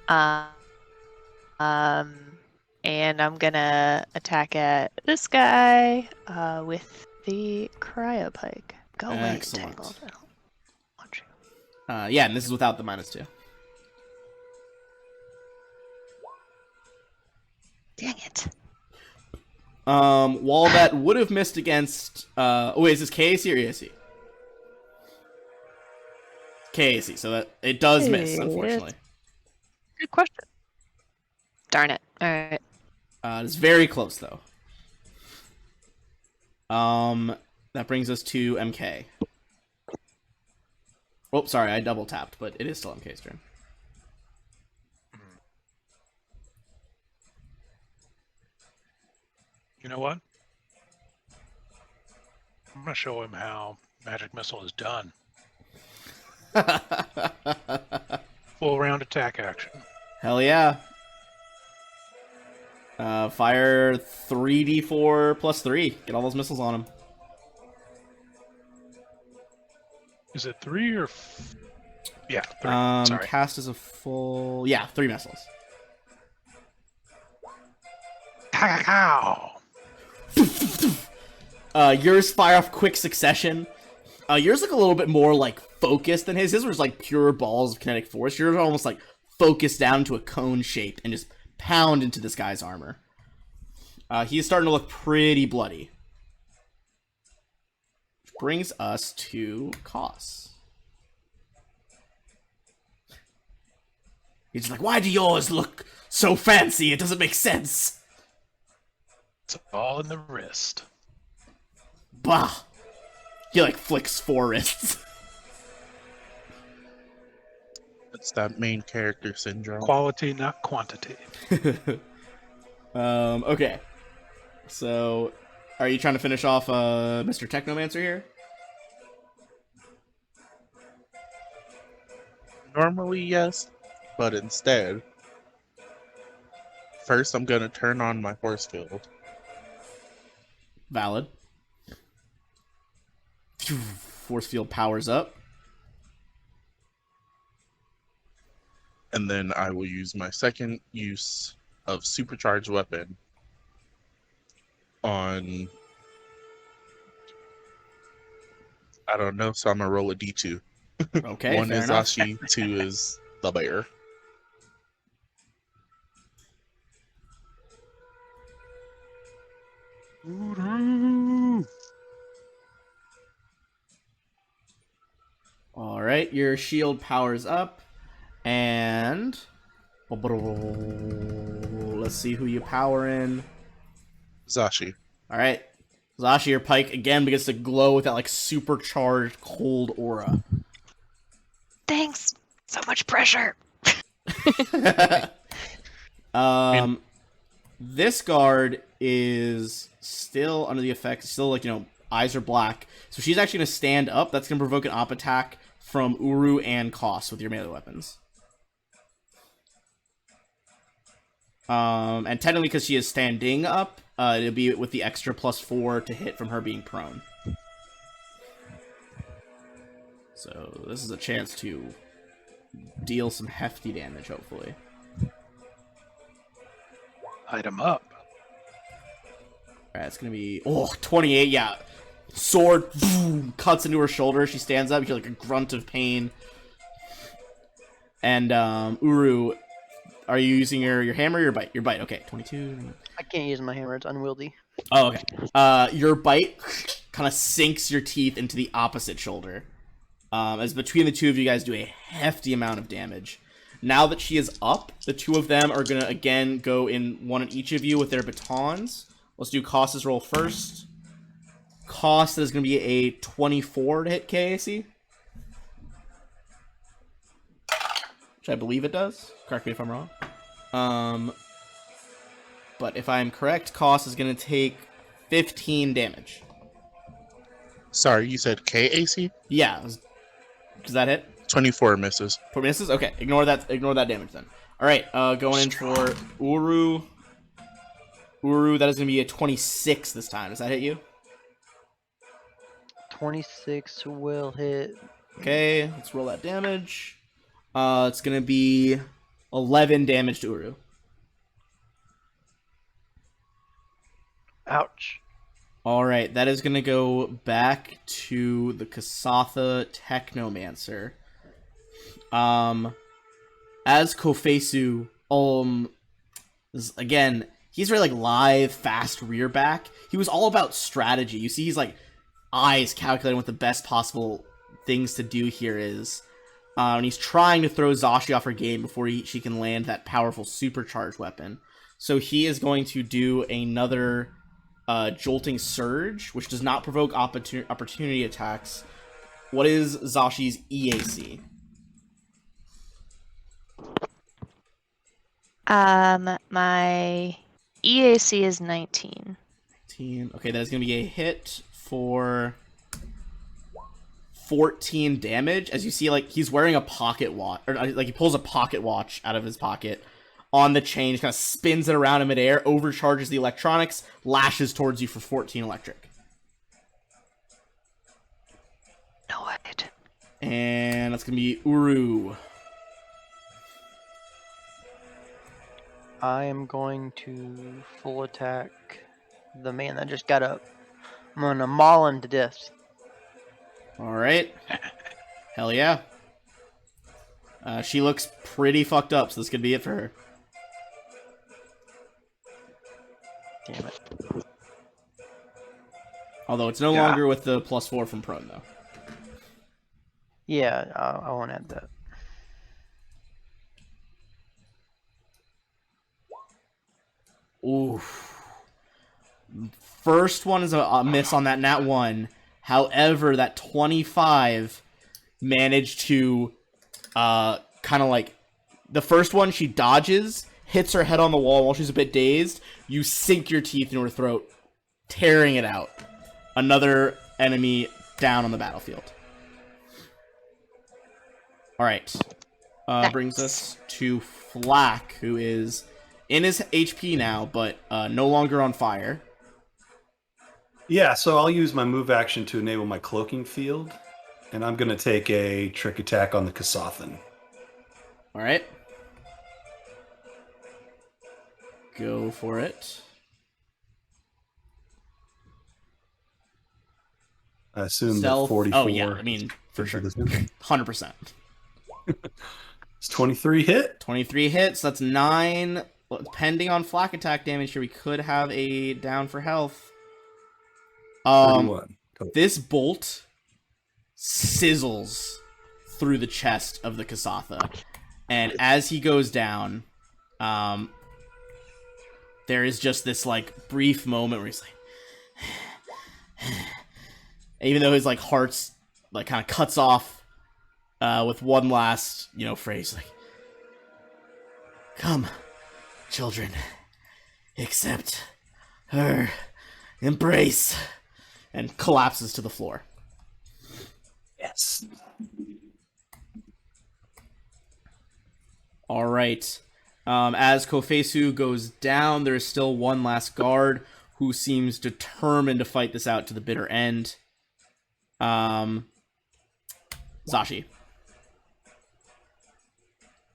And I'm gonna attack at this guy with the cryopike. Go away, Excellent. entangled. I don't want you. Yeah, and this is without the -2. Dang it. While that would have missed against wait, is this KAC or EAC? KAC, so that it does miss, Hey, unfortunately. Good question. Darn it. All right. It's very close though. That brings us to MK. Oh, sorry, I double tapped, but it is still MK's turn. You know what? I'm gonna show him how magic missile is done. Full round attack action. Hell yeah. Fire 3d4 plus 3. Get all those missiles on him. Is it 3 or? Yeah, 3. Sorry. Cast is a full. Yeah, 3 missiles. Ow! Yours fire off quick succession. Yours look a little bit more like focused than his. His was like pure balls of kinetic force. Yours are almost like focused down to a cone shape and just pound into this guy's armor. He's starting to look pretty bloody. Which brings us to Koss. He's like, why do yours look so fancy? It doesn't make sense. It's all in the wrist. Bah. He like flicks 4 wrists. It's that main character syndrome. Quality, not quantity. Okay. So, are you trying to finish off Mr. Technomancer here? Normally, yes, but instead, first I'm gonna turn on my force field. Valid. Phew, force field powers up. And then I will use my second use of supercharged weapon on. I don't know, so I'm gonna roll a d2. Okay, One fair is enough. Zashi, two is the bear. All right, your shield powers up, and let's see who you power in. Zashi. All right, Zashi, your pike again begins to glow with that like supercharged cold aura. Thanks. So much pressure. This guard is still under the effects, still like, eyes are black. So she's actually going to stand up. That's going to provoke an op attack from Uru and Koss with your melee weapons. And technically, because she is standing up, it'll be with the extra +4 to hit from her being prone. So this is a chance to deal some hefty damage, hopefully. Item up. Alright, it's gonna be 28, yeah. Sword boom, cuts into her shoulder. She stands up, you hear like a grunt of pain. And Uru, are you using your hammer or your bite? Your bite, okay. 22. I can't use my hammer, it's unwieldy. Oh, okay. Your bite kind of sinks your teeth into the opposite shoulder. As between the two of you guys do a hefty amount of damage. Now that she is up, the two of them are going to, again, go in one on each of you with their batons. Let's do Koss's roll first. Koss is going to be a 24 to hit KAC. Which I believe it does. Correct me if I'm wrong. But if I'm correct, Koss is going to take 15 damage. Sorry, you said KAC? Yeah. Does that hit? 24 misses. 4 misses? Okay, ignore that damage then. Alright, going in for Uru. Uru, that is going to be a 26 this time. Does that hit you? 26 will hit. Okay, let's roll that damage. It's going to be 11 damage to Uru. Ouch. Alright, that is going to go back to the Kasatha Technomancer. As Kofesu, again, he's very, like, lithe, fast rear back. He was all about strategy. You see he's, like, eyes calculating what the best possible things to do here is. And he's trying to throw Zashi off her game before she can land that powerful supercharged weapon. So he is going to do another Jolting Surge, which does not provoke opportunity attacks. What is Zashi's EAC? My EAC is 19. 19. Okay, that is going to be a hit for 14 damage. As you see, like, he's wearing a pocket watch, or like he pulls a pocket watch out of his pocket on the chain, kind of spins it around in midair, overcharges the electronics, lashes towards you for 14 electric. No, I didn't. And that's going to be Uru. I am going to full attack the man that just got up. I'm gonna maul him to death. Alright. Hell yeah. She looks pretty fucked up, so this could be it for her. Damn it. Although it's no longer with the +4 from prone, though. Yeah, I won't add that. Oof. First one is a miss on that nat 1. However, that 25 managed to kind of like... The first one, she dodges, hits her head on the wall while she's a bit dazed. You sink your teeth into her throat, tearing it out. Another enemy down on the battlefield. Alright. Brings us to Flack, who is in his HP now, but no longer on fire. Yeah, so I'll use my move action to enable my cloaking field, and I'm going to take a trick attack on the Kasathan. Alright. Go for it. I assume Stealth. that 44. Oh yeah, I mean for sure, It's 100%. 23 hit. 23 hits. That's 9. Well, depending on flak attack damage here, we could have a down for health. 31. This bolt sizzles through the chest of the Kasatha, and as he goes down, there is just this like brief moment where he's like, even though his like heart's like kind of cuts off with one last phrase like, "Come, children, accept her embrace," and collapses to the floor. Yes. All right. As Kofesu goes down, there is still one last guard who seems determined to fight this out to the bitter end. Zashi.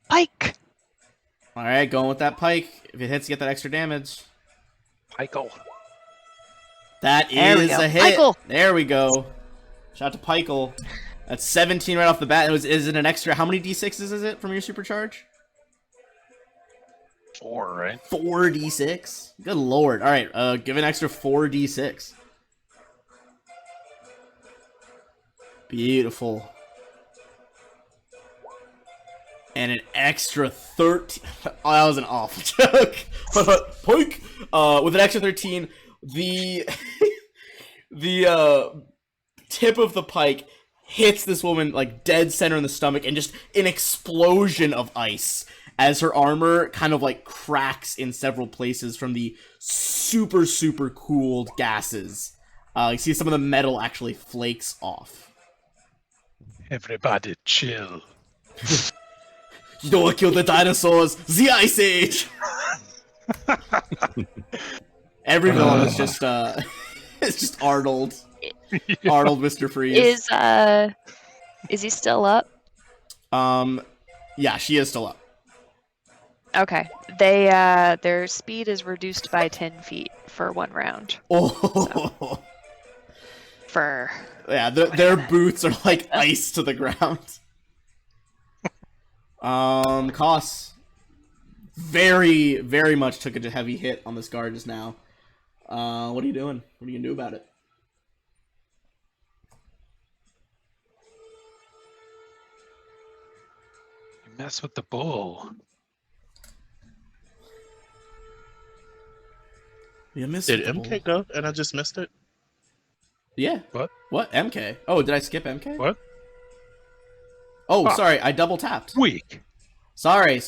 Pike. All right, going with that pike. If it hits, you get that extra damage. Michael. That There we is go. a hit. Pike'll. There we go. Shout out to Pike'll. That's 17 right off the bat. Is it an extra? How many d6s is it from your supercharge? 4, right? 4d6. Good lord. All right, give an extra 4d6. Beautiful. And an extra 13. Oh, that was an awful joke. Poink. With an extra 13, the the tip of the pike hits this woman like dead center in the stomach, and just an explosion of ice as her armor kind of like cracks in several places from the super cooled gases. You see some of the metal actually flakes off. Everybody chill. You don't want to kill the dinosaurs. The Ice Age. Every villain is just it's just Arnold. Arnold, Mr. Freeze. Is he still up? Yeah, she is still up. Okay. They their speed is reduced by 10 feet for 1 round. Oh, For yeah, their boots are like ice to the ground. Koss very much took a heavy hit on this guard just now. What are you doing? What are you gonna do about it? You mess with the bull. You missed Did it. MK go and I just missed it? Yeah. What? What? MK? Oh, did I skip MK? What? Oh, Ah. sorry, I double tapped. Weak. Sorry.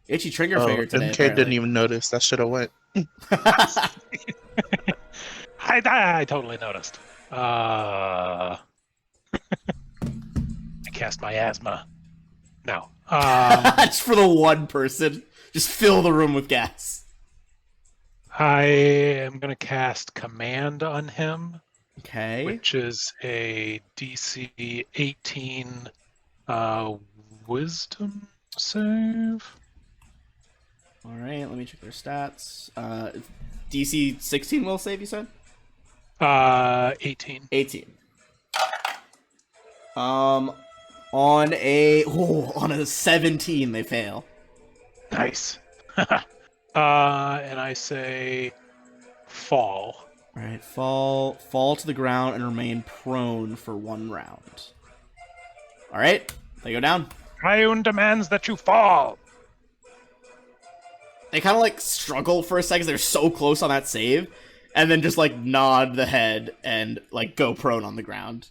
Itchy trigger finger today. MK didn't even notice. That should have went. I totally noticed. I cast my asthma. No. Just for the one person. Just fill the room with gas. I am going to cast Command on him, Okay. which is a DC 18 Wisdom save. All right, let me check their stats. DC 16 will save, you said? 18. 18. On a 17 they fail. Nice. And I say fall. All right, fall to the ground and remain prone for 1 round. All right, they go down. Triune demands that you fall. They kind of like struggle for a second. They're so close on that save, and then just like nod the head and like go prone on the ground,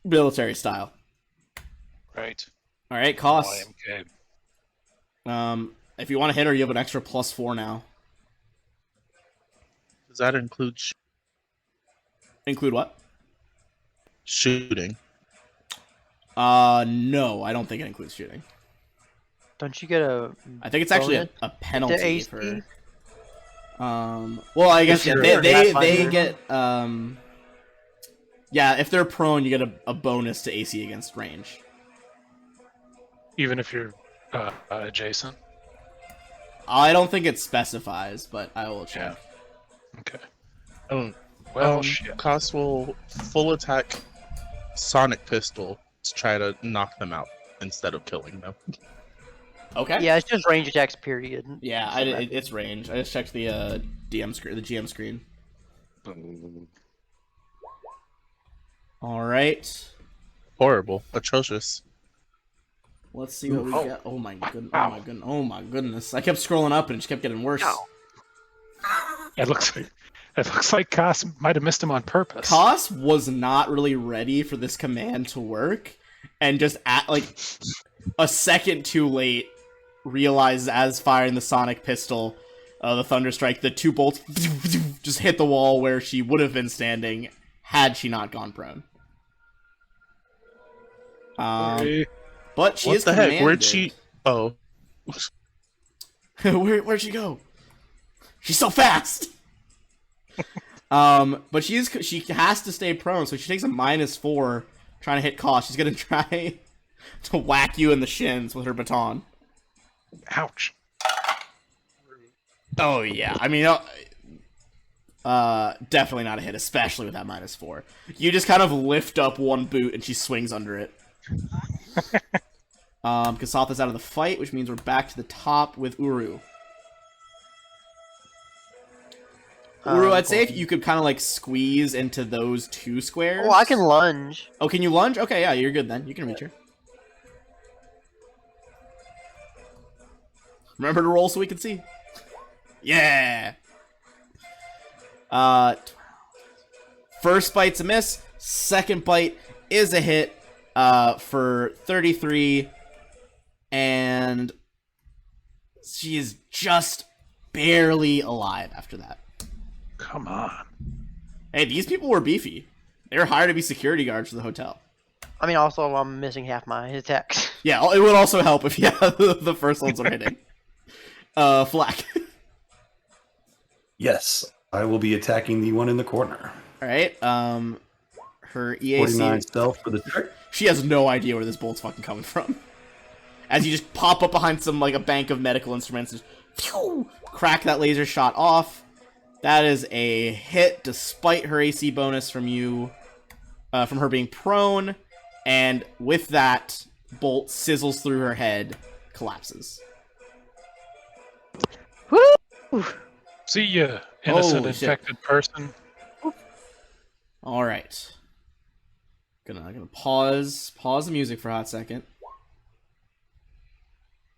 military style. Right. All right, Koss. YMK. If you want to hit her, you have an extra +4 now. Does that include Include what? shooting? No, I don't think it includes shooting. Don't you get a? I think it's actually bonus a penalty AC? for. Well, I guess If yeah, you're they Pathfinder. get yeah, if they're prone, you get a bonus to AC against range. Even if you're adjacent. I don't think it specifies, but I will check. Okay. I don't. Well, shit. Koss will full attack Sonic Pistol to try to knock them out instead of killing them. Okay. Yeah, it's just range attacks, period. Yeah, So that- it's range. I just checked the DM screen, the GM screen. All right. Horrible. Atrocious. Let's see what we got. Oh my goodness. Oh my goodness. Oh my goodness. I kept scrolling up and it just kept getting worse. It looks like Koss might have missed him on purpose. Koss was not really ready for this command to work, and just at like a second too late, realized as firing the sonic pistol, the thunder strike, the two bolts just hit the wall where she would have been standing had she not gone prone. But she What is the heck? commanded. Where'd she? Oh, Where'd she go? She's so fast. But she has to stay prone, so she takes a -4 trying to hit Koss. She's gonna try to whack you in the shins with her baton. Ouch. Oh yeah, I mean, definitely not a hit, especially with that -4. You just kind of lift up one boot and she swings under it. Kasatha's out of the fight, which means we're back to the top with Uru. Uru, I'd say if you could kind of like squeeze into those two squares. Oh, I can lunge. Oh, can you lunge? Okay, yeah, you're good then. You can reach her. Remember to roll so we can see. Yeah. First bite's a miss. Second bite is a hit. For 33, and she is just barely alive after that. Come on. Hey, these people were beefy. They were hired to be security guards for the hotel. I mean, also, I'm missing half my attacks. Yeah, it would also help if the first ones were hitting. Flack. Yes, I will be attacking the one in the corner. All right. Her 49 EAC. stealth for the trick. She has no idea where this bolt's fucking coming from. As you just pop up behind some like a bank of medical instruments, and phew, crack that laser shot off. That is a hit, despite her AC bonus from you, from her being prone, and with that, bolt sizzles through her head, collapses. Woo! See ya, innocent Holy shit. infected person. All right. Gonna pause the music for a hot second.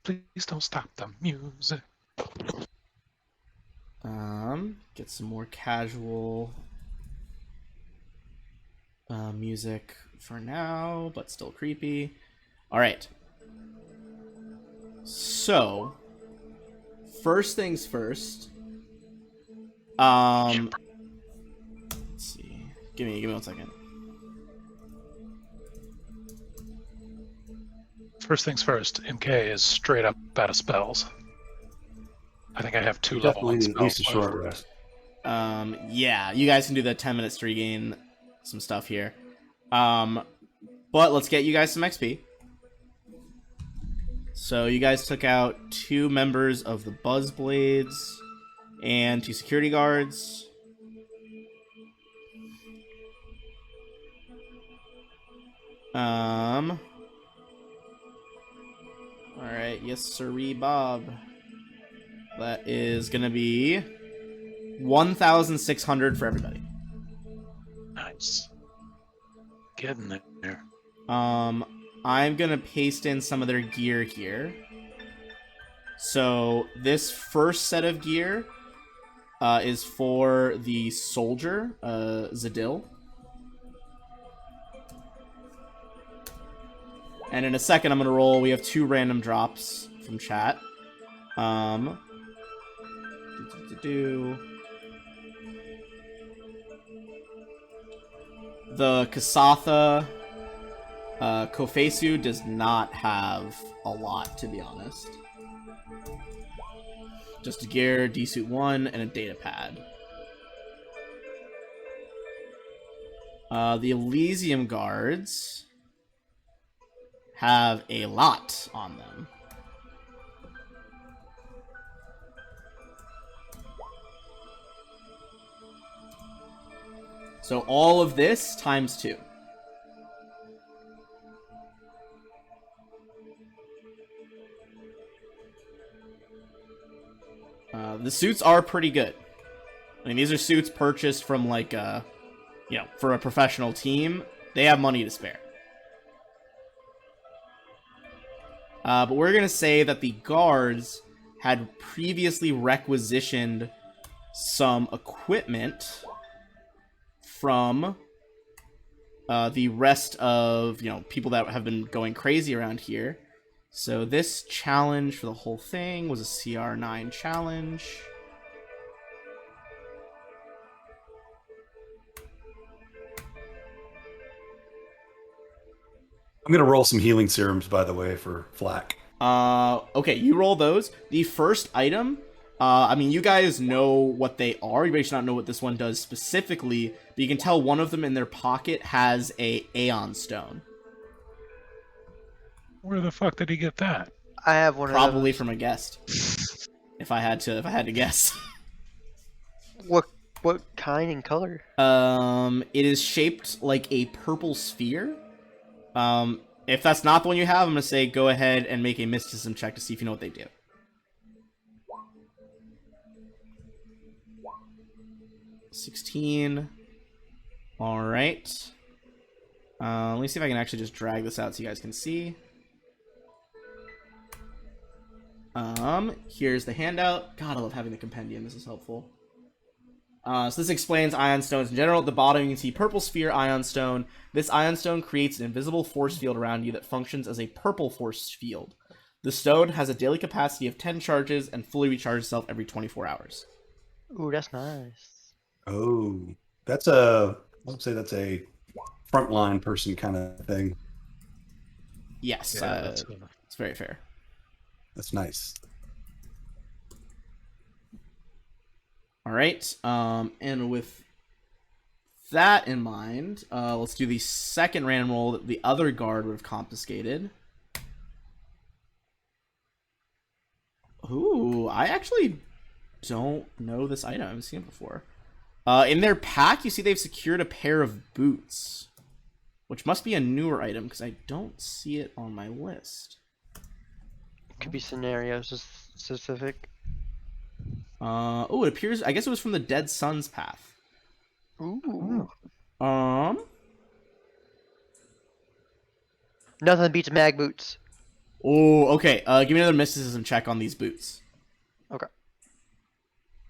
Please don't stop the music. Get some more casual music for now, but still creepy. All right. So, first things first. Let's see. Give me 1 second. First things first, MK is straight up out of spells. I think I have 2 level 1 Definitely needs spells. a short rest. Yeah, you guys can do the 10 minutes to regain some stuff here. But let's get you guys some XP. So you guys took out 2 members of the Buzzblades and 2 security guards. Alright, yes sirree, Bob. That is gonna be 1,600 for everybody. Nice. Getting there. I'm gonna paste in some of their gear here. So this first set of gear is for the soldier, Zadil. And in a second, I'm gonna roll. We have 2 random drops from chat. The Kasatha Kofesu does not have a lot, to be honest. Just a gear, D-Suit 1, and a data pad. The Elysium guards have a lot on them. So all of this times 2. The suits are pretty good. I mean, these are suits purchased from, like, for a professional team. They have money to spare. But we're going to say that the guards had previously requisitioned some equipment from the rest of, people that have been going crazy around here. So this challenge for the whole thing was a CR9 challenge. I'm gonna roll some healing serums, by the way, for Flack. Okay, you roll those. The first item, I mean, you guys know what they are. You may not know what this one does specifically, but you can tell one of them in their pocket has a Aeon Stone. Where the fuck did he get that? I have one Probably of those. from a guest. If I had to guess. What kind and color? It is shaped like a purple sphere. If that's not the one you have, I'm gonna say go ahead and make a mysticism check to see if you know what they do. $16. All right. Let me see if I can actually just drag this out so you guys can see. Here's the handout. God, I love having the compendium. This is helpful. So this explains ion stones in general. At the bottom, you can see purple sphere ion stone. This ion stone creates an invisible force field around you that functions as a purple force field. The stone has a daily capacity of 10 charges and fully recharges itself every 24 hours. Ooh, that's nice. Oh, I would say that's a frontline person kind of thing. Yes, That's it's very fair. That's nice. All right, and with that in mind, let's do the second random roll that the other guard would have confiscated. Ooh, I actually don't know this item. I haven't seen it before. In their pack, you see they've secured a pair of boots, which must be a newer item because I don't see it on my list. Could be scenarios specific. Oh, it appears. I guess it was from the Dead Sun's path. Ooh. Nothing beats mag boots. Oh, okay. Give me another mysticism check on these boots. Okay.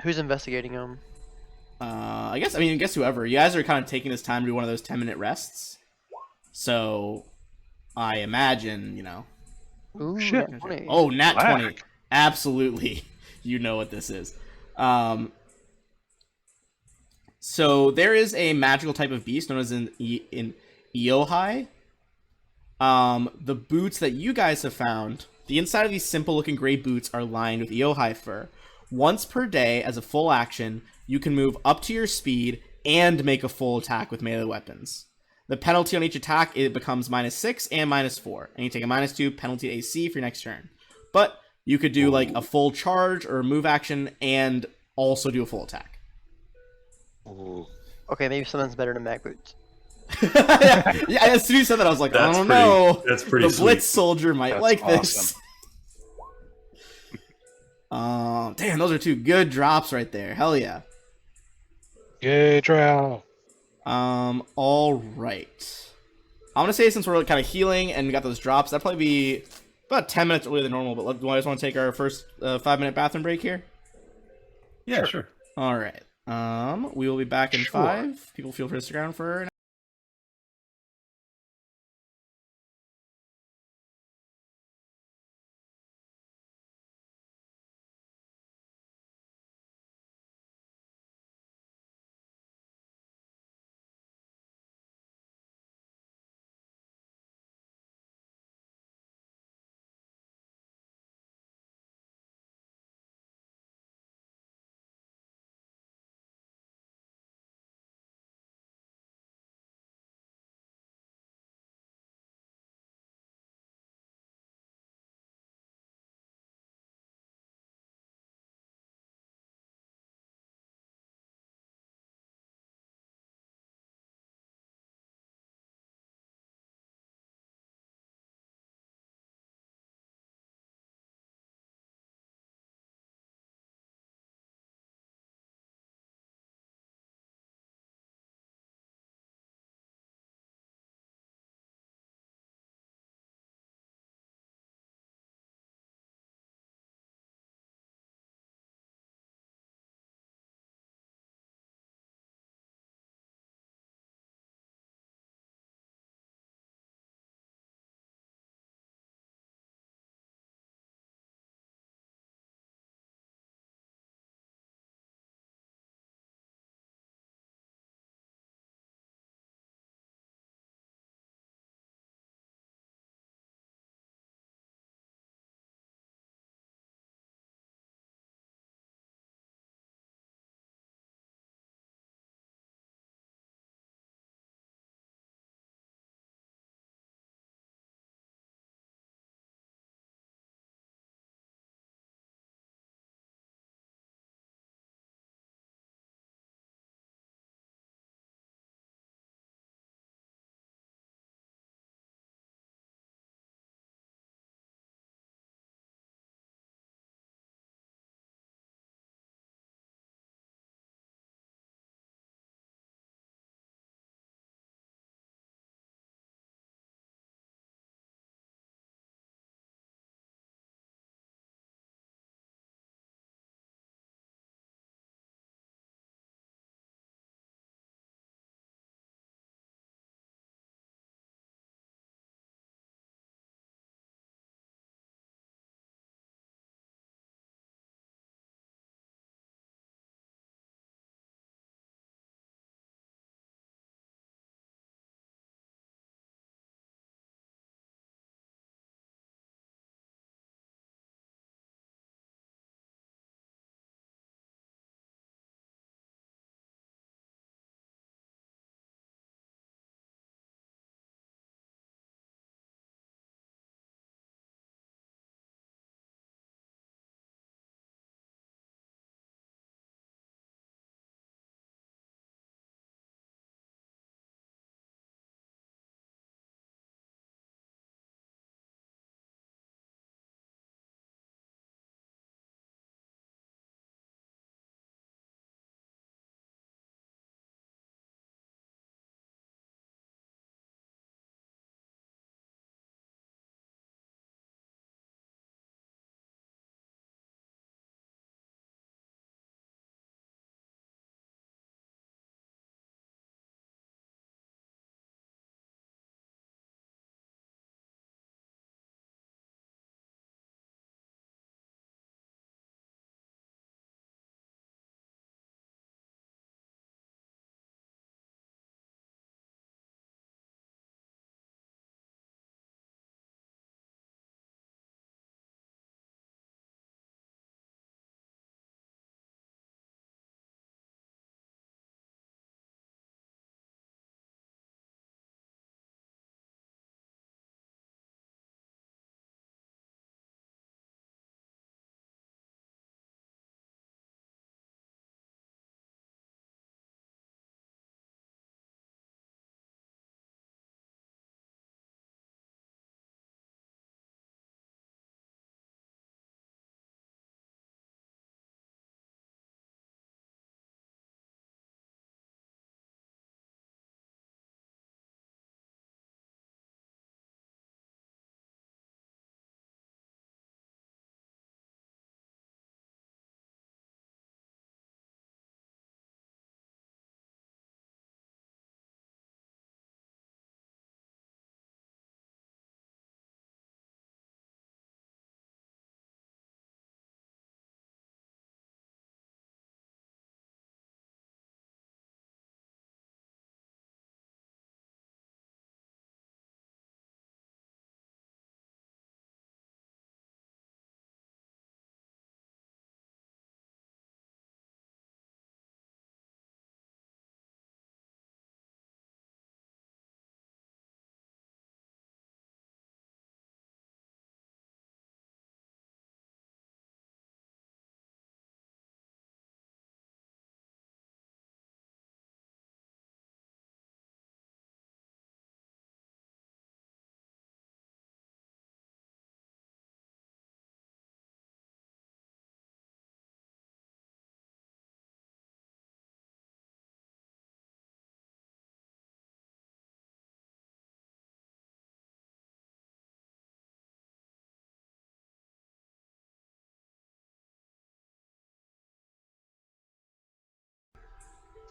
Who's investigating them? I guess whoever. You guys are kind of taking this time to do one of those 10-minute rests. So, I imagine, Ooh, shit. nat 20. Oh, nat Black. 20. Absolutely. You know what this is. So, there is a magical type of beast known as in Eohai. The boots that you guys have found, the inside of these simple-looking gray boots are lined with Eohai fur. Once per day, as a full action, you can move up to your speed and make a full attack with melee weapons. The penalty on each attack, it becomes -6 and -4, and you take a -2 penalty AC for your next turn. But you could do like a full charge or a move action and also do a full attack. Okay, maybe something's better than mag boots. yeah, as soon as you said that, I was like, I don't know. That's pretty The sweet. Blitz soldier might That's like awesome. this. Damn, those are 2 good drops right there. Hell yeah. Yay, Drow. All right. I'm gonna say since we're kind of healing and we got those drops, that'd probably be about 10 minutes earlier than normal. But do I just want to take our first 5-minute bathroom break here? Yeah, sure. All right. We will be back in Sure. 5. People feel free to stick around for an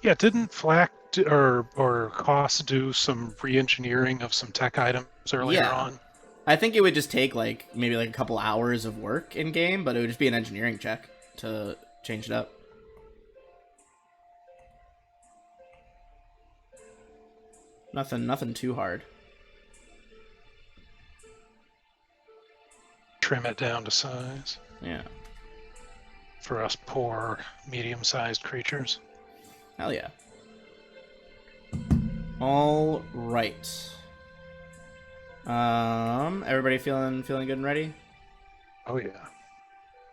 Yeah, didn't Flack or Koss do some re-engineering of some tech items earlier Yeah. on? I think it would just take like maybe like a couple hours of work in game, but it would just be an engineering check to change it up. Nothing too hard. Trim it down to size Yeah. for us poor medium-sized creatures. Hell yeah. All right. Everybody feeling good and ready? Oh yeah,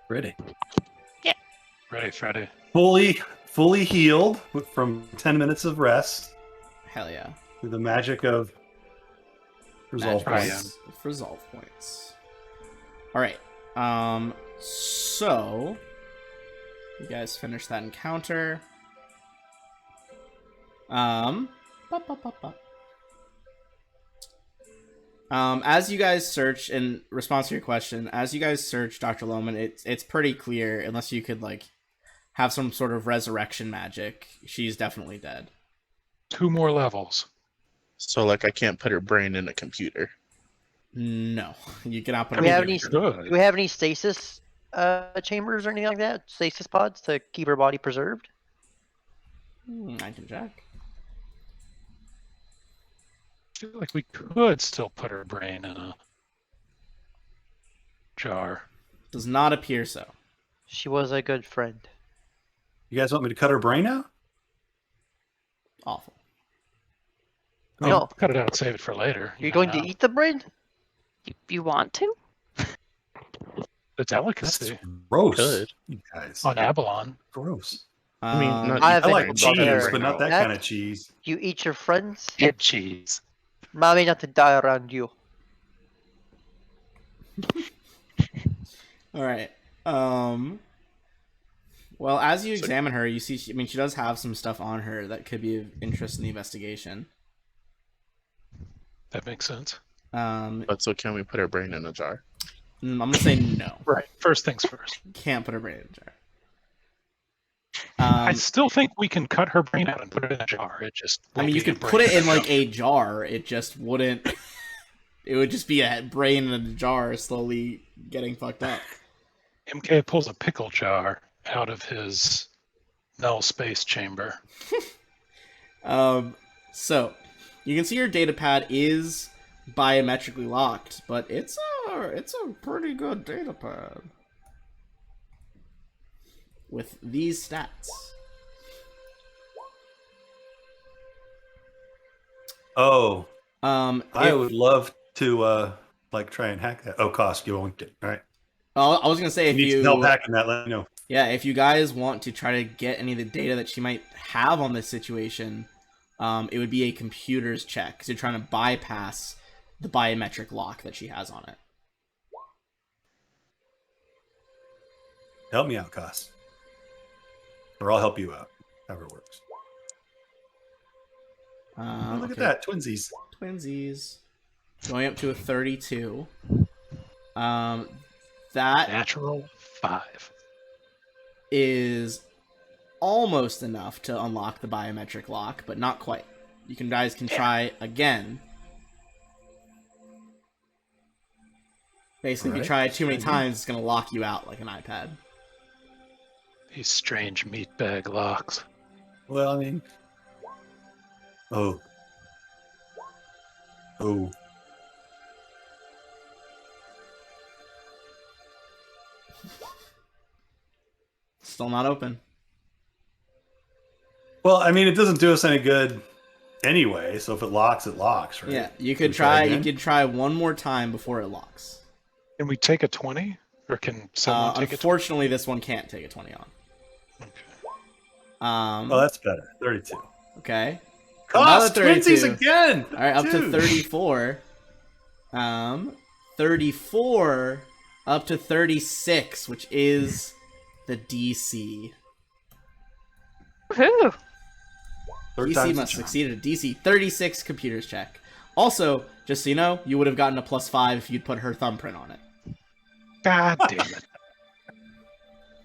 Ready. ready, Freddy. Fully healed from 10 minutes of rest Hell yeah. through the magic of resolve Magic points. Resolve points. All right. So you guys finish that encounter. As you guys search, in response to your question, as you guys search Dr. Lohman, it's pretty clear, unless you could like have some sort of resurrection magic, she's definitely dead. 2 more levels. So like I can't put her brain in a computer. No, you cannot put Do we her have in any- your- Good. Do we have any stasis chambers or anything like that? Stasis pods to keep her body preserved? I can check. I feel like we could still put her brain in a jar. Does not appear so. She was a good friend. You guys want me to cut her brain out? Awful. No. Cut it out and save it for later. You're going to know. eat the brain? You want to? The That's delicacy gross. Good. You guys. on Avalon. Gross. I mean, Um, not I I haven't like eating cheese, there. but not that That- kind of cheese. You eat your friends? Get cheese. Mommy not to die around you. all right. Well, as you examine her, you see, she does have some stuff on her that could be of interest in the investigation. That makes sense. But so can we put her brain in a jar? I'm gonna say no. Right. First things first. Can't put her brain in a jar. I still think we can cut her brain out and put it in a jar. It just. I won't mean, you be a could put it brain in a like jar. a jar. It just wouldn't. It would just be a brain in a jar, slowly getting fucked up. MK pulls a pickle jar out of his null space chamber. So you can see your data pad is biometrically locked, but it's a pretty good data pad with these stats. Oh, I I would love to like try and hack that. Oh, cost you won't get right. I was gonna say if If you need you some help hacking that, let me know. yeah, if you guys want to try to get any of the data that she might have on this situation, it would be a computer's check because you're trying to bypass the biometric lock that she has on it. Help me out, cost. Or I'll help you out. However it works. Oh, look Okay. at that, twinsies. Twinsies. Going up to a 32. That Natural 5. is almost enough to unlock the biometric lock, but not quite. You guys can try again. Basically, if you Alright. try it too many times, it's going to lock you out like an iPad. These strange meatbag locks. Well, I mean, oh, Still not open. well, I mean, it doesn't do us any good anyway. So if it locks, it locks, right? Yeah, you could We try try. You again? could try one more time before it locks. Can we take a 20? Or can someone take a 20? Unfortunately, this one can't take a 20 on. Oh, that's better. 32. Okay. Cost Another 32. twinsies again. All right, up to Dude. 34. 34 up to 36, which is the DC. Woohoo! Third DC time's the must charm. succeed at a DC 36 computers check. Also, just so you know, you would have gotten a +5 if you'd put her thumbprint on it. God damn it.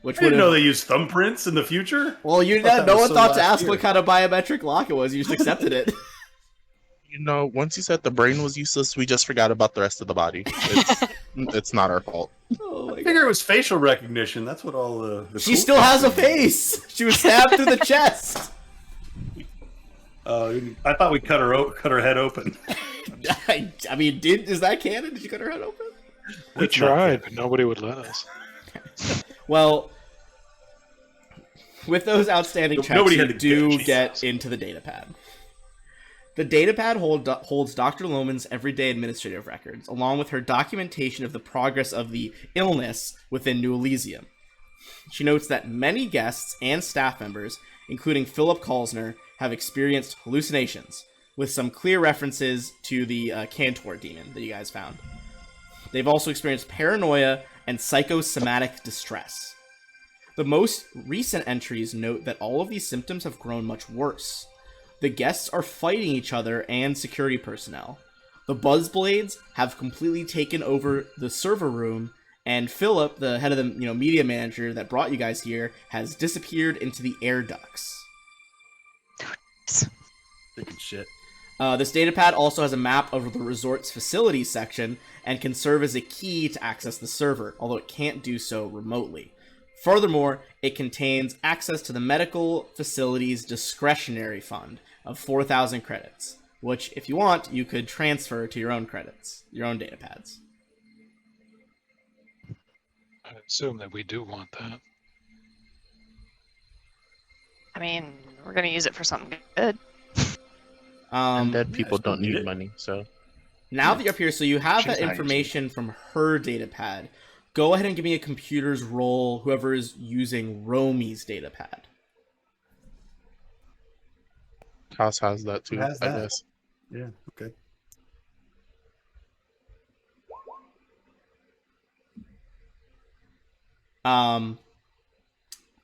which I didn't would know have. they use thumbprints in the future. Well, you thought that no was one so thought to last ask year. what kind of biometric lock it was. You just accepted it. You know, once you said the brain was useless, we just forgot about the rest of the body. It's not our fault. Oh my I god. figure it was facial recognition. That's what all the She cool still has a kids do. face. She was stabbed through the chest. I thought we cut her head open. I mean, is that canon? Did you cut her head open? We That's not tried, fair. but nobody would let us. Well, with those outstanding checks, Nobody you had to do get get into the datapad. The datapad holds Dr. Lohman's everyday administrative records, along with her documentation of the progress of the illness within New Elysium. She notes that many guests and staff members, including Philip Kalsner, have experienced hallucinations, with some clear references to the Cantor demon that you guys found. They've also experienced paranoia and psychosomatic distress. The most recent entries note that all of these symptoms have grown much worse. The guests are fighting each other and security personnel. The Buzzblades have completely taken over the server room, and Philip, the head of the media manager that brought you guys here, has disappeared into the air ducts. Thinking shit. This datapad also has a map of the resort's facilities section and can serve as a key to access the server, although it can't do so remotely. Furthermore, it contains access to the medical facilities discretionary fund of 4,000 credits, which, if you want, you could transfer to your own credits, your own datapads. I assume that we do want that. I mean, we're gonna use it for something good. And dead people I don't need need it. money, so Now that you're up here, so you have She's that not information from her datapad. Go ahead and give me a computer's roll, whoever is using Romy's datapad. House has that too, Who has I that? guess. Yeah. Okay.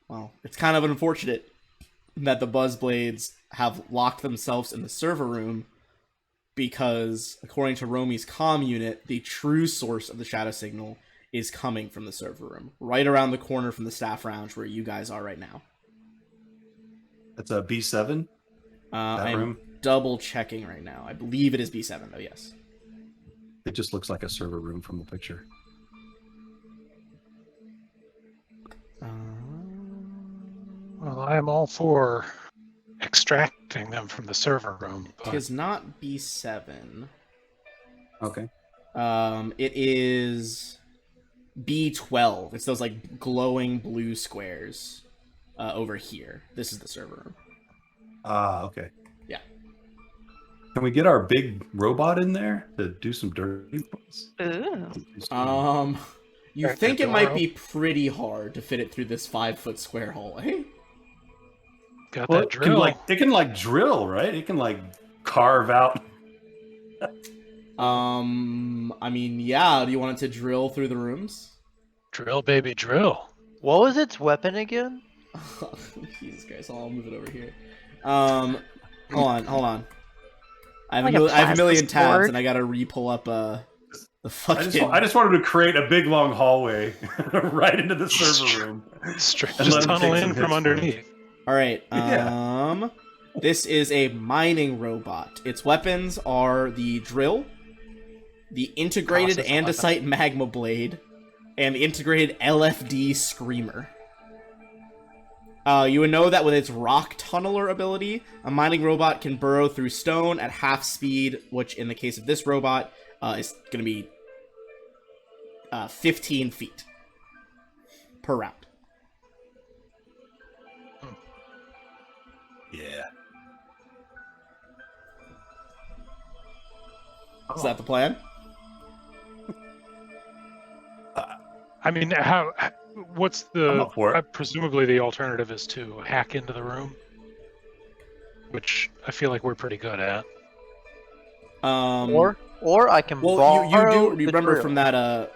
Well, it's kind of unfortunate that the Buzzblades have locked themselves in the server room because, according to Romy's comm unit, the true source of the shadow signal is coming from the server room, right around the corner from the staff lounge where you guys are right now. That's a B7. That I'm room. double checking right now. I believe it is B7, though, yes. It just looks like a server room from the picture. Well, I am all for extracting them from the server room, It but is not B7. Okay. It is B12. It's those like glowing blue squares over here. This is the server room. Ah, okay. Yeah. Can we get our big robot in there to do some dirty things? Ooh. You Crack think the it might door be pretty hard to fit it through this 5-foot square hallway? got Well, that it can drill. it can like drill, right? It can like carve out. I mean, yeah. Do you want it to drill through the rooms? Drill, baby, drill. What was its weapon again? Jesus Christ! I'll move it over here. Hold on. I have, Like a, a I have a million plastic tabs, sword? and I gotta re-pull up the I fucking. just wanted to create a big long hallway right into the server room. Straight, And just let 'em tunnel take some in hits from for it. underneath. All right. Yeah. This is a mining robot. Its weapons are the drill, the integrated Process weapon. andesite magma blade, and the integrated LFD screamer. You would know that with its rock tunneler ability, a mining robot can burrow through stone at half speed, which in the case of this robot is going to be 15 feet per round. Yeah. Is that the plan? I mean, what's I'm the? up for it. Presumably, the alternative is to hack into the room, which I feel like we're pretty good at. Or I can Well, borrow you do the remember drill.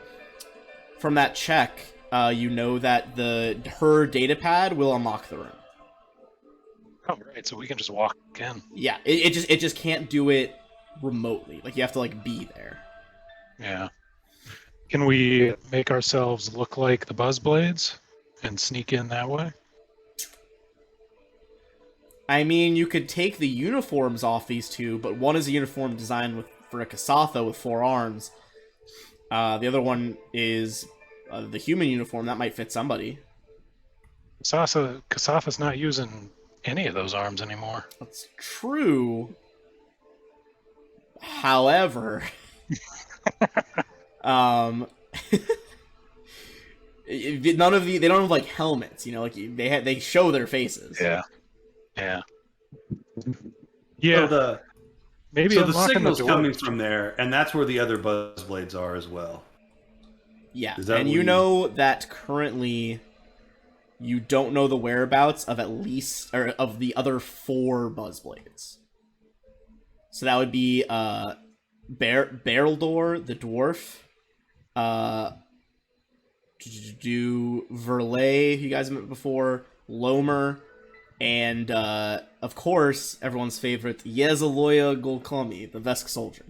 from that check, you know that her datapad will unlock the room. Oh, right. So we can just walk in. Yeah, it just can't do it remotely. Like you have to like be there. Yeah. Can we make ourselves look like the Buzzblades? and sneak in that way? I mean, you could take the uniforms off these two, but one is a uniform designed for a Kasatha with 4 arms. The other one is the human uniform. That might fit somebody. Kasatha's not using any of those arms anymore. That's true. However, none of they don't have like helmets. You know, like they show their faces. Yeah. So Maybe the unlocking signal's door. coming from there, and that's where the other buzz blades are as well. Yeah, Is that and what you you- know that currently you don't know the whereabouts of at least or of the other 4 Buzzblades. So that would be Barreldor, the dwarf, Verlay, who you guys met before, Lomer, and of course everyone's favorite Yezaloya Golkomi, the Vesk soldier.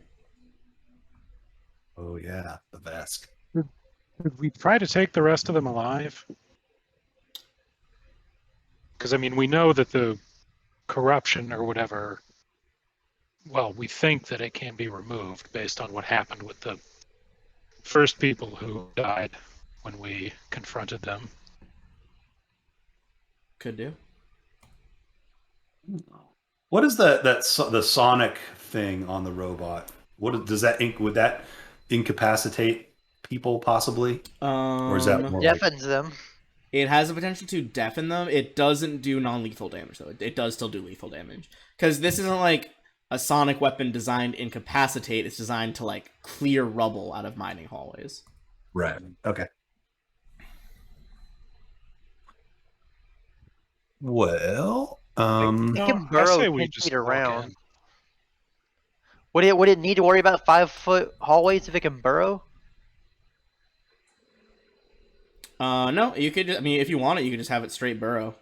Oh yeah, the Vesk. Could we try to take the rest of them alive? Because, I mean, we know that the corruption or whatever, well, we think that it can be removed based on what happened with the first people who died when we confronted them. Could do. What is the sonic thing on the robot? Does that would that incapacitate people possibly, or is that more like, Deafens them. It has the potential to deafen them. It doesn't do non-lethal damage, though. It does still do lethal damage. Because this isn't like a sonic weapon designed to incapacitate. It's designed to, like, clear rubble out of mining hallways. right? Okay. Well, It No, can I burrow say we 10 just feet walk around. in. Would it need to worry about 5-foot hallways if it can burrow? No, you could. I mean, if you want it, you could just have it straight burrow.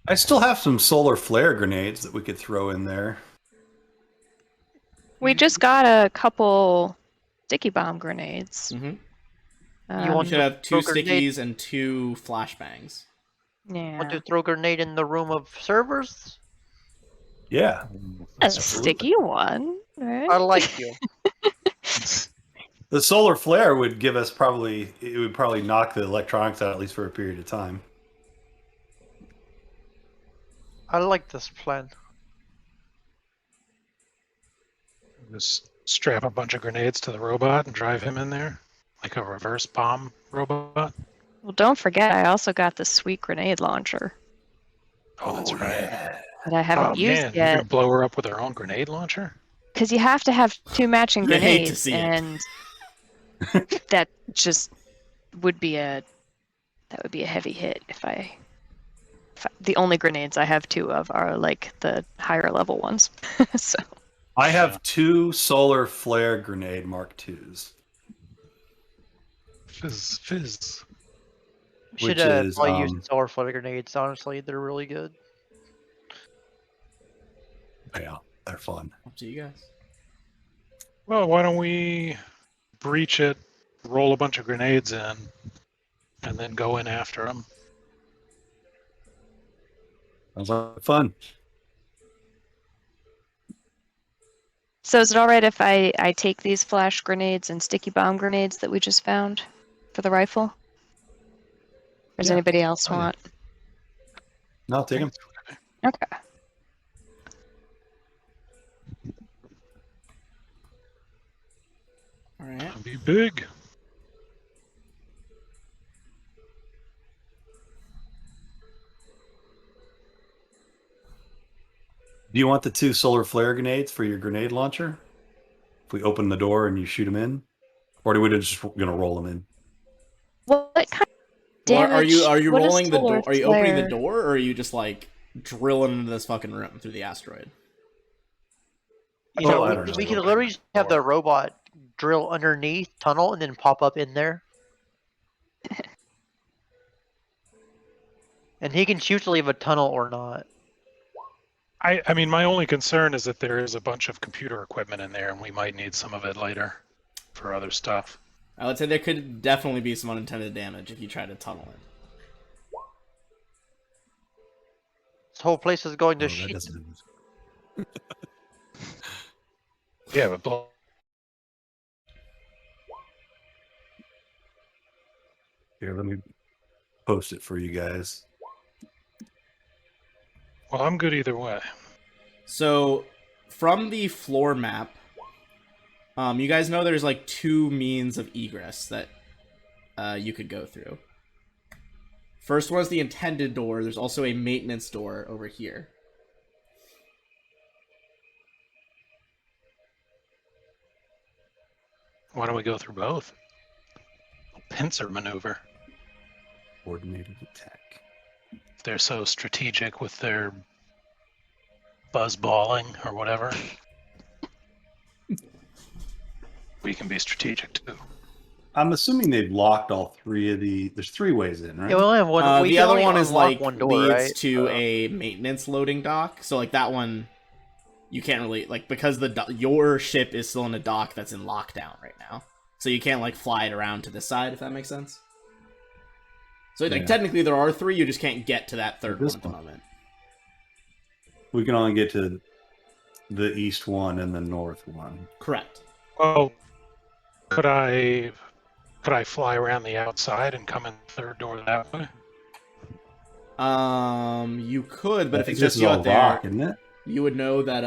I still have some solar flare grenades that we could throw in there. We just got a couple sticky bomb grenades. Mm-hmm. You You want should have 2 throw grenade- stickies and 2 flashbangs. Yeah. Want to throw a grenade in the room of servers? Yeah, A sticky one, right? I like you. the solar flare would give us it would probably knock the electronics out at least for a period of time. I like this plan. Just strap a bunch of grenades to the robot and drive him in there, like a reverse bomb robot. Well, don't forget, I also got the sweet grenade launcher Oh, that's right. that I haven't Oh used man, you're gonna yet. blow her up with her own grenade launcher? Because you have to have 2 matching You hate to grenades, see it. and that just would be a heavy hit if the only grenades I have 2 of are like the higher level ones. So I have 2 solar flare grenade Mark IIs. Fizz, fizz. We should Which is, probably use solar flare grenades. Honestly, they're really good. Yeah, they're fun. Up to you guys. Well, why don't we breach it, roll a bunch of grenades in, and then go in after them? Sounds like fun. So is it all right if I take these flash grenades and sticky bomb grenades that we just found for the rifle? Or does Yeah. anybody else Oh, yeah. want? No, I'll take them. Okay. All right. That'd be big. Do you want the 2 solar flare grenades for your grenade launcher? If we open the door and you shoot them in, or do we just gonna roll them in? What kind of Or damage? are you what does rolling the door? solar Are you opening the flare- door, or are you just like drilling into this fucking room through the asteroid? You Oh, know, I don't know. we could literally just have the robot drill underneath tunnel and then pop up in there. And he can choose to leave a tunnel or not. I mean, my only concern is that there is a bunch of computer equipment in there, and we might need some of it later for other stuff. I would say there could definitely be some unintended damage if you try to tunnel it. This whole place is going to Oh, that shit. doesn't. Yeah, but Here, let me post it for you guys. well, I'm good either way. So, from the floor map, you guys know there's like 2 means of egress that you could go through. First one is the intended door. There's also a maintenance door over here. Why don't we go through both? Pincer maneuver. Coordinated attack. They're so strategic with their buzzballing or whatever. We can be strategic too. I'm assuming they've locked all 3 of the. There's 3 ways in, right? Yeah, we only have one. We The can other only one is unlock like one door, leads right? to a maintenance loading dock. So like that one, you can't really like because your ship is still in a dock that's in lockdown right now. So you can't like fly it around to this side if that makes sense. So like Yeah. technically there are 3, you just can't get to that third one This at the one. moment. We can only get to the east one and the north one. Correct. Well, could I fly around the outside and come in the third door that way? You could, but I if think it's this just is you all out there, rock, isn't it? you would know that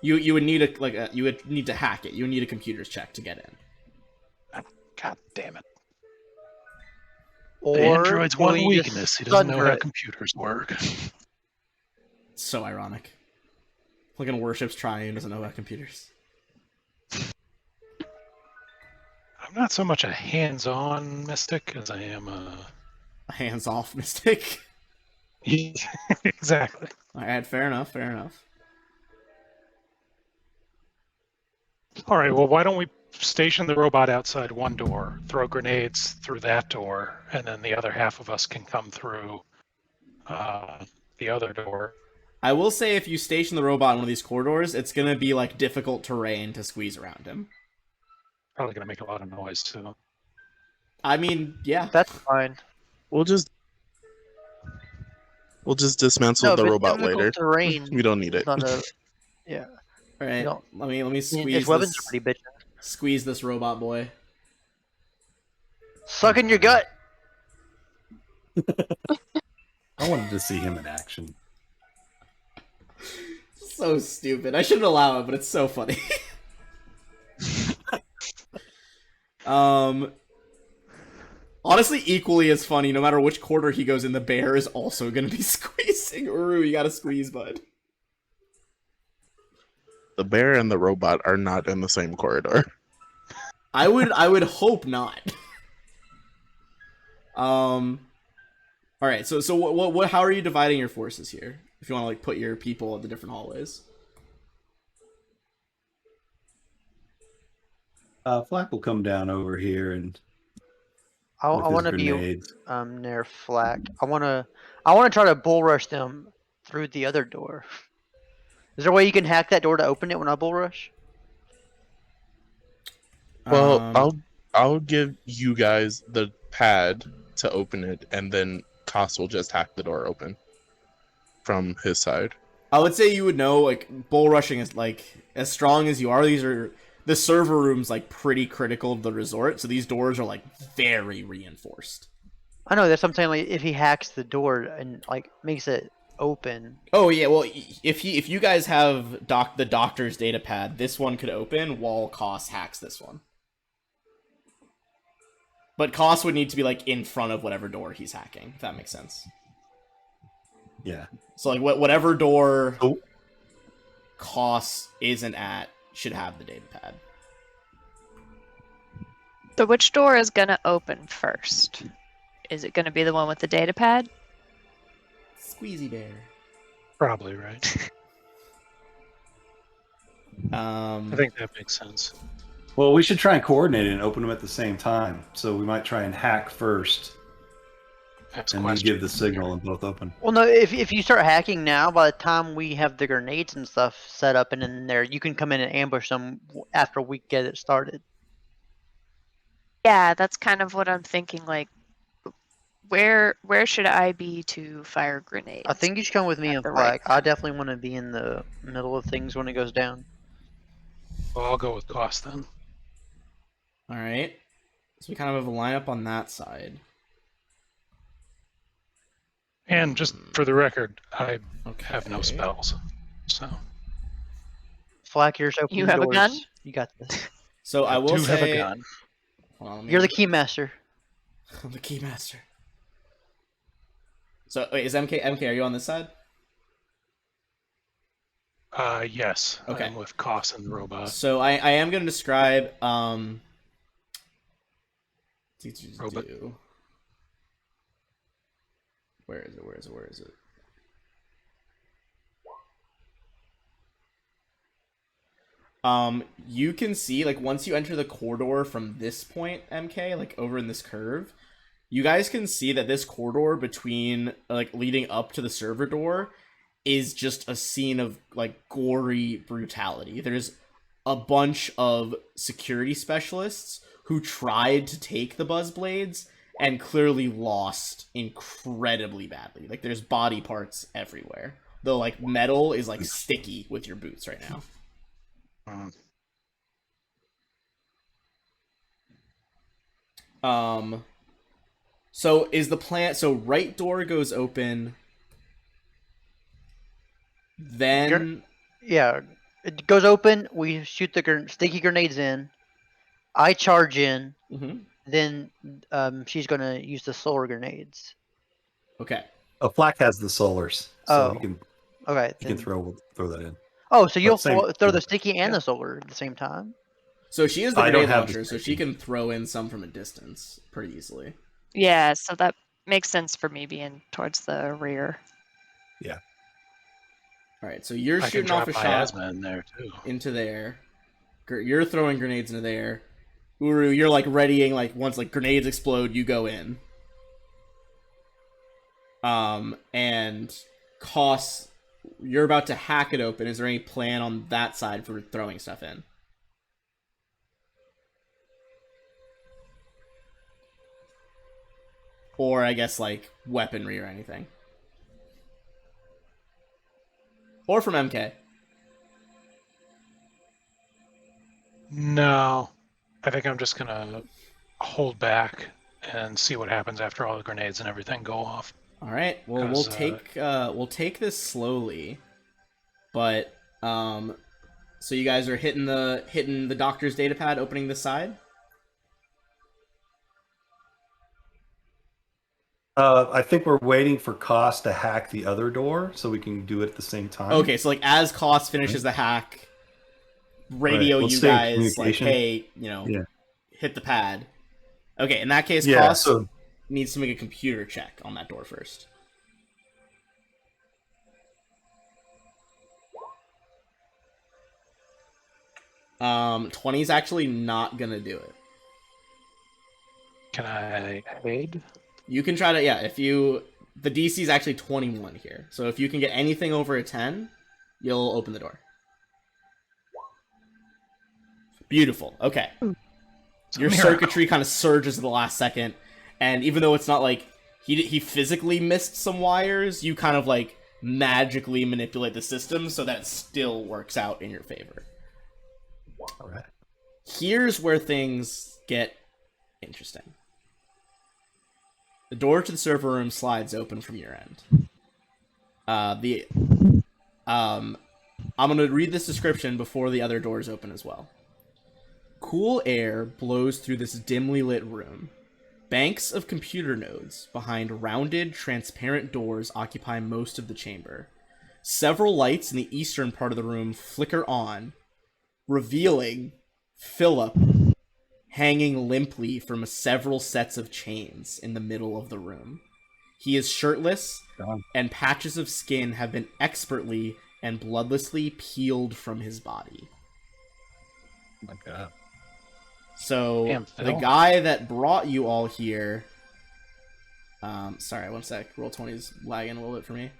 you would need you would need to hack it. You would need a computer's check to get in. God damn it. Or The android's one we just weakness. He doesn't know thunder how it. computers work. So ironic. Fucking worships Triune, doesn't know about computers. I'm not so much a hands-on mystic as I am a... A hands-off mystic. Exactly. Alright, fair enough, fair enough. All right, well, why don't we station the robot outside one door, throw grenades through that door, and then the other half of us can come through the other door. I will say if you station the robot in one of these corridors, it's gonna be like difficult terrain to squeeze around him. Probably going to make a lot of noise, too. I mean, yeah. That's fine. We'll just dismantle No, the but robot difficult later. terrain. We don't need it. It's not a, yeah. Alright, don't- let me squeeze His weapons this, are pretty bitchin'. squeeze this robot boy. Suck in your gut. I wanted to see him in action. So stupid. I shouldn't allow it, but it's so funny. Honestly, equally as funny, no matter which quarter he goes in, the bear is also gonna be squeezing. Uru, you gotta squeeze, bud. The bear and the robot are not in the same corridor. I would hope not. Alright, so what how are you dividing your forces here? If you want to like put your people in the different hallways. Flak will come down over here and I with his want to be grenades. near Flak. I want to try to bull rush them through the other door. Is there a way you can hack that door to open it when I bull rush? Well, Um, I'll give you guys the pad to open it, and then Koss will just hack the door open from his side. I would say you would know, like, bull rushing is, like, as strong as you are, the server room's, like, pretty critical of the resort, so these doors are, like, very reinforced. I know that's what I'm saying. Like, if he hacks the door and like makes it open, Oh, yeah, well, if you guys have the doctor's data pad, this one could open while Koss hacks this one. But Koss would need to be, like, in front of whatever door he's hacking, if that makes sense. Yeah. So, like, whatever door Oh. Koss isn't at should have the data pad. So which door is gonna open first? Is it gonna be the one with the data pad? Squeezy bear. Probably, right? I think that makes sense. Well, we should try and coordinate it and open them at the same time. So we might try and hack first, That's and then give the signal and both open. well, no. If you start hacking now, by the time we have the grenades and stuff set up and in there, you can come in and ambush them after we get it started. Yeah, that's kind of what I'm thinking. Like, where should I be to fire grenades? I think you should come with me At and the right Flag. I definitely want to be in the middle of things when it goes down. Well, I'll go with cost then. All right. So we kind of have a lineup on that side. And just for the record, I Okay. have no spells. So Flag, yours open You have a doors. gun? You got this. So I will do say, have a gun. Hold on, let me- You're the key master. I'm the keymaster. So wait, is MK? Are you on this side? Yes. Okay. I'm with Koss and the robot. So I am going to describe Robot. Where is it? You can see, like, once you enter the corridor from this point, MK, like over in this curve, you guys can see that this corridor between, like, leading up to the server door is just a scene of, like, gory brutality. There's a bunch of security specialists who tried to take the Buzzblades and clearly lost incredibly badly. Like, there's body parts everywhere. Though, like, metal is, like, sticky with your boots right now. So is the plan, so right door goes open, then Yeah, it goes open. We shoot the sticky grenades in. I charge in. Mhm. Then she's gonna use the solar grenades. Okay. Oh, Flack has the solars, so Oh, he can Okay. he can throw that in. Oh, so you'll same- throw the sticky and the solar at the same time? So she is the I don't grenade have the launcher, so she sticky. can throw in some from a distance pretty easily. Yeah, so that makes sense for me being towards the rear. All right, so you're I can shooting off drop a shot miasma in there too. into there. You're throwing grenades into there. Uru, you're like readying, like once like grenades explode, you go in. And Koss, you're about to hack it open. Is there any plan on that side for throwing stuff in? Or I guess like weaponry or anything. Or from MK. No, I think I'm just gonna hold back and see what happens after all the grenades and everything go off. All right. Well, 'Cause, we'll take this slowly, but so you guys are hitting the doctor's data pad, opening the side. I think we're waiting for Koss to hack the other door so we can do it at the same time. Okay, so like as Koss finishes the hack, radio Right, let's you stay in guys like, communication. hey, Yeah. hit the pad. Okay, in that case, Yeah. Koss So needs to make a computer check on that door first. Um, 20's actually not gonna do it. Can I aid? You can try to, yeah, the DC is actually 21 here. So if you can get anything over a 10, you'll open the door. Beautiful. Okay. Your circuitry kind of surges at the last second, and even though it's not like he physically missed some wires, you kind of like magically manipulate the system so that it still works out in your favor. all right. Here's where things get interesting. The door to the server room slides open from your end. I'm gonna read this description before the other doors open as well. Cool air blows through this dimly lit room. Banks of computer nodes behind rounded, transparent doors occupy most of the chamber. Several lights in the eastern part of the room flicker on, revealing Philip hanging limply from several sets of chains in the middle of the room. He is shirtless, and patches of skin have been expertly and bloodlessly peeled from his body. Oh my god. So, Damn, the Phil. guy that brought you all here... sorry, one sec. Roll20's lagging a little bit for me.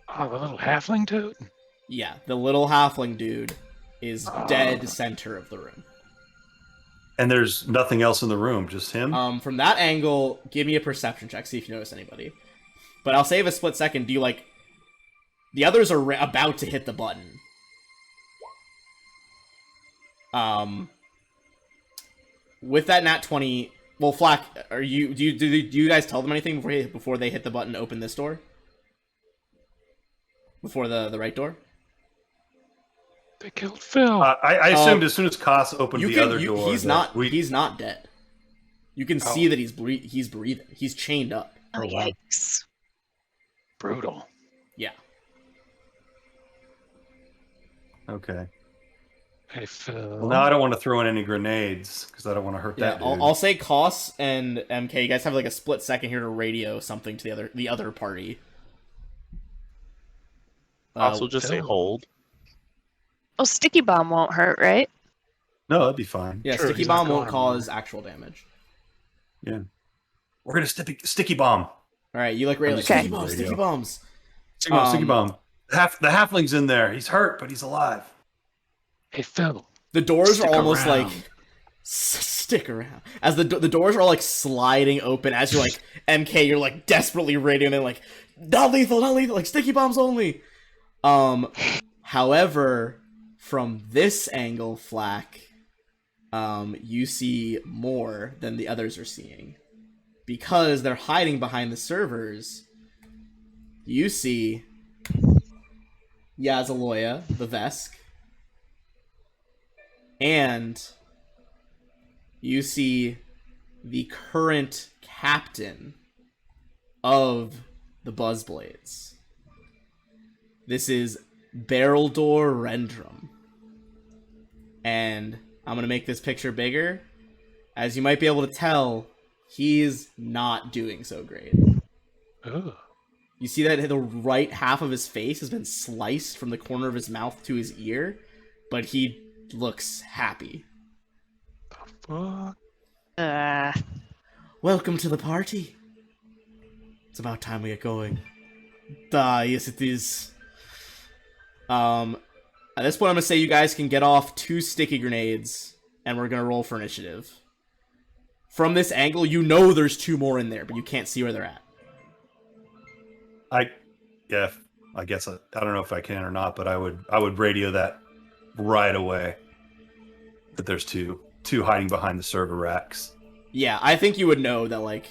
Oh, the little halfling dude? Yeah, the little halfling dude is dead center of the room. And there's nothing else in the room, just him. From that angle, give me a perception check. See if you notice anybody. But I'll save a split second. Do you like? The others are about to hit the button. With that nat 20, well, Flack, do you guys tell them anything before they hit the button to open this door? Before the right door? They killed Phil. I assumed as soon as Koss opened the other door, he's not dead. You can see that he's breathing. He's chained up. Oh, wow. yikes. Brutal. Yeah. Okay. Hey, Phil. Well, now I don't want to throw in any grenades because I don't want to hurt Yeah, that dude. I'll say Koss and MK. You guys have like a split second here to radio something to the other party. Also, just say Phil. hold. Oh, sticky bomb won't hurt, right? No, that'd be fine. Yeah, Sure, sticky he's not bomb won't going cause actual damage. Yeah. We're gonna sticky bomb. All right, you like I'm like just sticky gonna bombs, radio. sticky bombs. Sticky bomb. The halfling's in there. He's hurt, but he's alive. Hey, Phil. The doors Stick are almost around. like stick around as the doors are like sliding open as you're like MK. You're like desperately radioing and like not lethal, like sticky bombs only. However, from this angle, Flack, you see more than the others are seeing because they're hiding behind the servers. You see Yazaloya, the Vesk. And you see the current captain of the Buzzblades. This is Barrildor Rendrum. And I'm going to make this picture bigger. As you might be able to tell, he's not doing so great. Ugh. You see that the right half of his face has been sliced from the corner of his mouth to his ear, but he looks happy. Fuck. Welcome to the party. It's about time we get going. Yes it is. At this point I'm gonna say you guys can get off 2 sticky grenades, and we're gonna roll for initiative. From this angle, you know there's 2 more in there, but you can't see where they're at. I guess I don't know if I can or not, but I would radio that right away. That there's two hiding behind the server racks. Yeah, I think you would know that, like,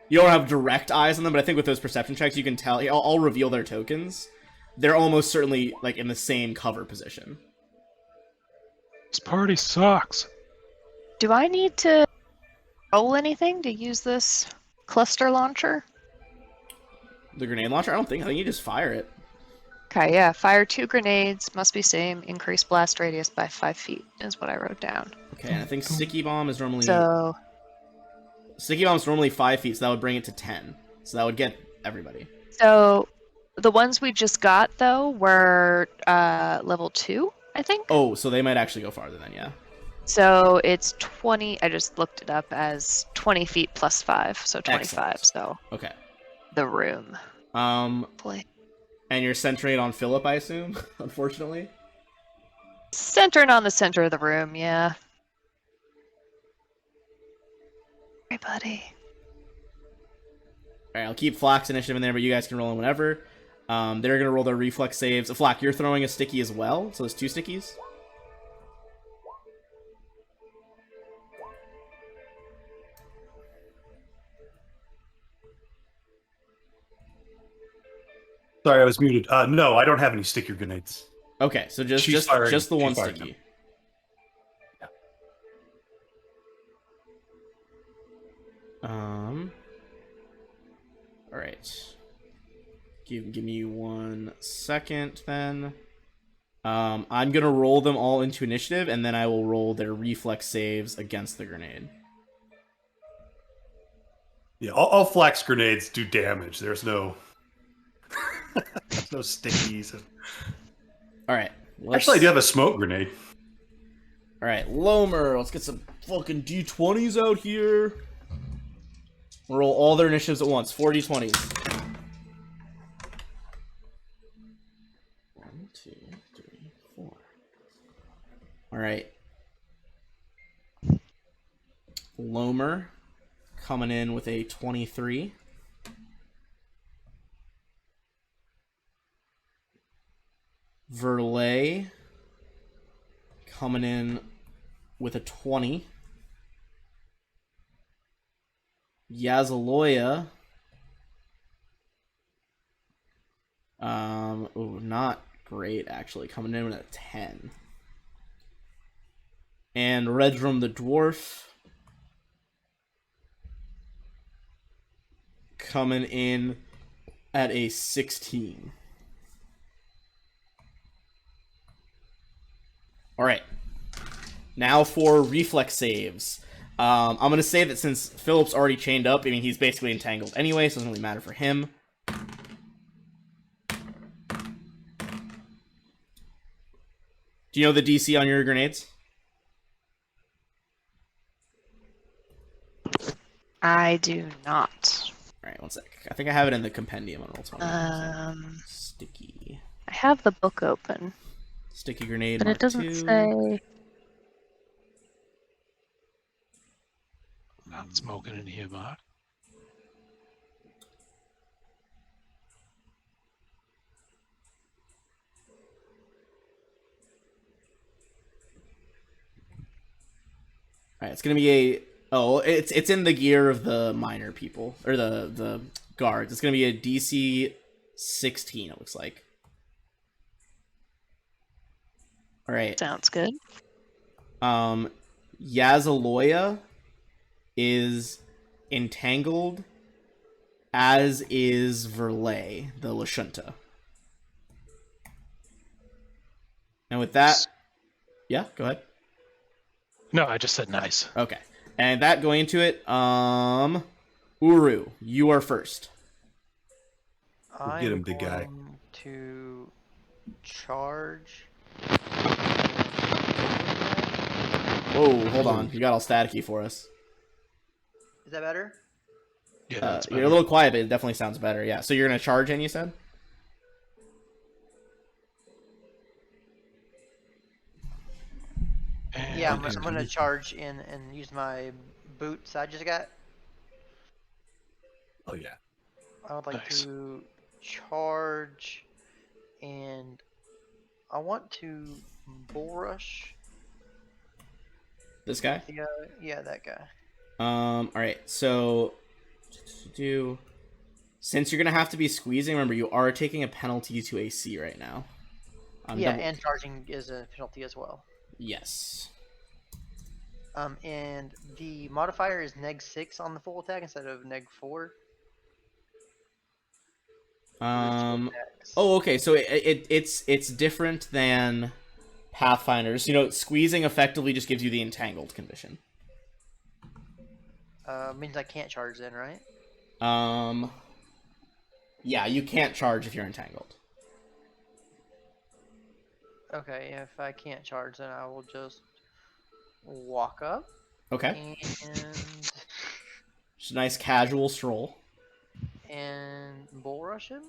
you don't have direct eyes on them, but I think with those perception checks, you can tell. I'll reveal their tokens. They're almost certainly, like, in the same cover position. This party sucks. Do I need to roll anything to use this cluster launcher? The grenade launcher? I think you just fire it. Okay, yeah. Fire 2 grenades, must be same. Increase blast radius by 5 feet is what I wrote down. Okay, and I think sticky bomb is normally... So, Sticky bomb's normally 5 feet, so that would bring it to 10. So that would get everybody. so the ones we just got, though, were level 2, I think? Oh, so they might actually go farther then, yeah. So it's 20, I just looked it up as 20 feet plus 5, so 25, Excellent. so Okay. the room. Play. And you're centering it on Philip, I assume, unfortunately? Centering on the center of the room, yeah. Hey, buddy. Alright, I'll keep Flack's initiative in there, but you guys can roll in whenever. They're going to roll their reflex saves. Flack, you're throwing a sticky as well, so there's 2 stickies. Sorry, I was muted. No, I don't have any sticky grenades. Okay, so just She's just firing- just the she's one firing sticky. All right. Give me 1 second then. I'm gonna roll them all into initiative, and then I will roll their reflex saves against the grenade. Yeah, all flax grenades do damage. There's no, there's no stickies. All right. Actually, I do have a smoke grenade. All right, Lomer. Let's get some fucking d20s out here. We'll roll all their initiatives at once. 4 d20s. 1, 2, 3, 4. All right. Lomer coming in with a 23. Verlay coming in with a 20. Yazaloya. Not great actually. Coming in with a 10. And Redrum the Dwarf coming in at a 16. All right. Now for reflex saves. I'm going to say that since Philip's already chained up, I mean, he's basically entangled anyway, so it doesn't really matter for him. Do you know the DC on your grenades? I do not. All right, one sec. I think I have it in the compendium on Roll20. Sticky. I have the book open, Sticky grenade. but Mark it doesn't 2. say. Not smoking in here, Mark. All right, it's gonna be a. Oh, it's in the gear of the minor people or the guards. It's gonna be a DC 16. It looks like. All right. Sounds good. Yazaloya is entangled, as is Verlay, the Lashunta. And with that, yeah, go ahead. No, I just said nice. Okay. And that going into it, Uru, you are first. Get him, big guy. going to charge. Whoa, hold on. You got all staticky for us. Is that better? Yeah, that's You're a better. little quiet, but it definitely sounds better. Yeah. So you're gonna charge in, you said? And Yeah, I'm gonna charge in and use my boots I just got. Oh yeah. I would like Nice. to charge, and I want to bull rush. This guy? Yeah, that guy. All right. So, since you're gonna have to be squeezing, remember you are taking a penalty to AC right now. Yeah, and charging is a penalty as well. Yes. And the modifier is -6 on the full attack instead of -4. Oh, okay. So it's different than Pathfinders. You know, squeezing effectively just gives you the entangled condition. Means I can't charge then, right? Yeah, you can't charge if you're entangled. Okay, if I can't charge, then I will just walk up Okay. and Just a nice casual stroll. bull rush him.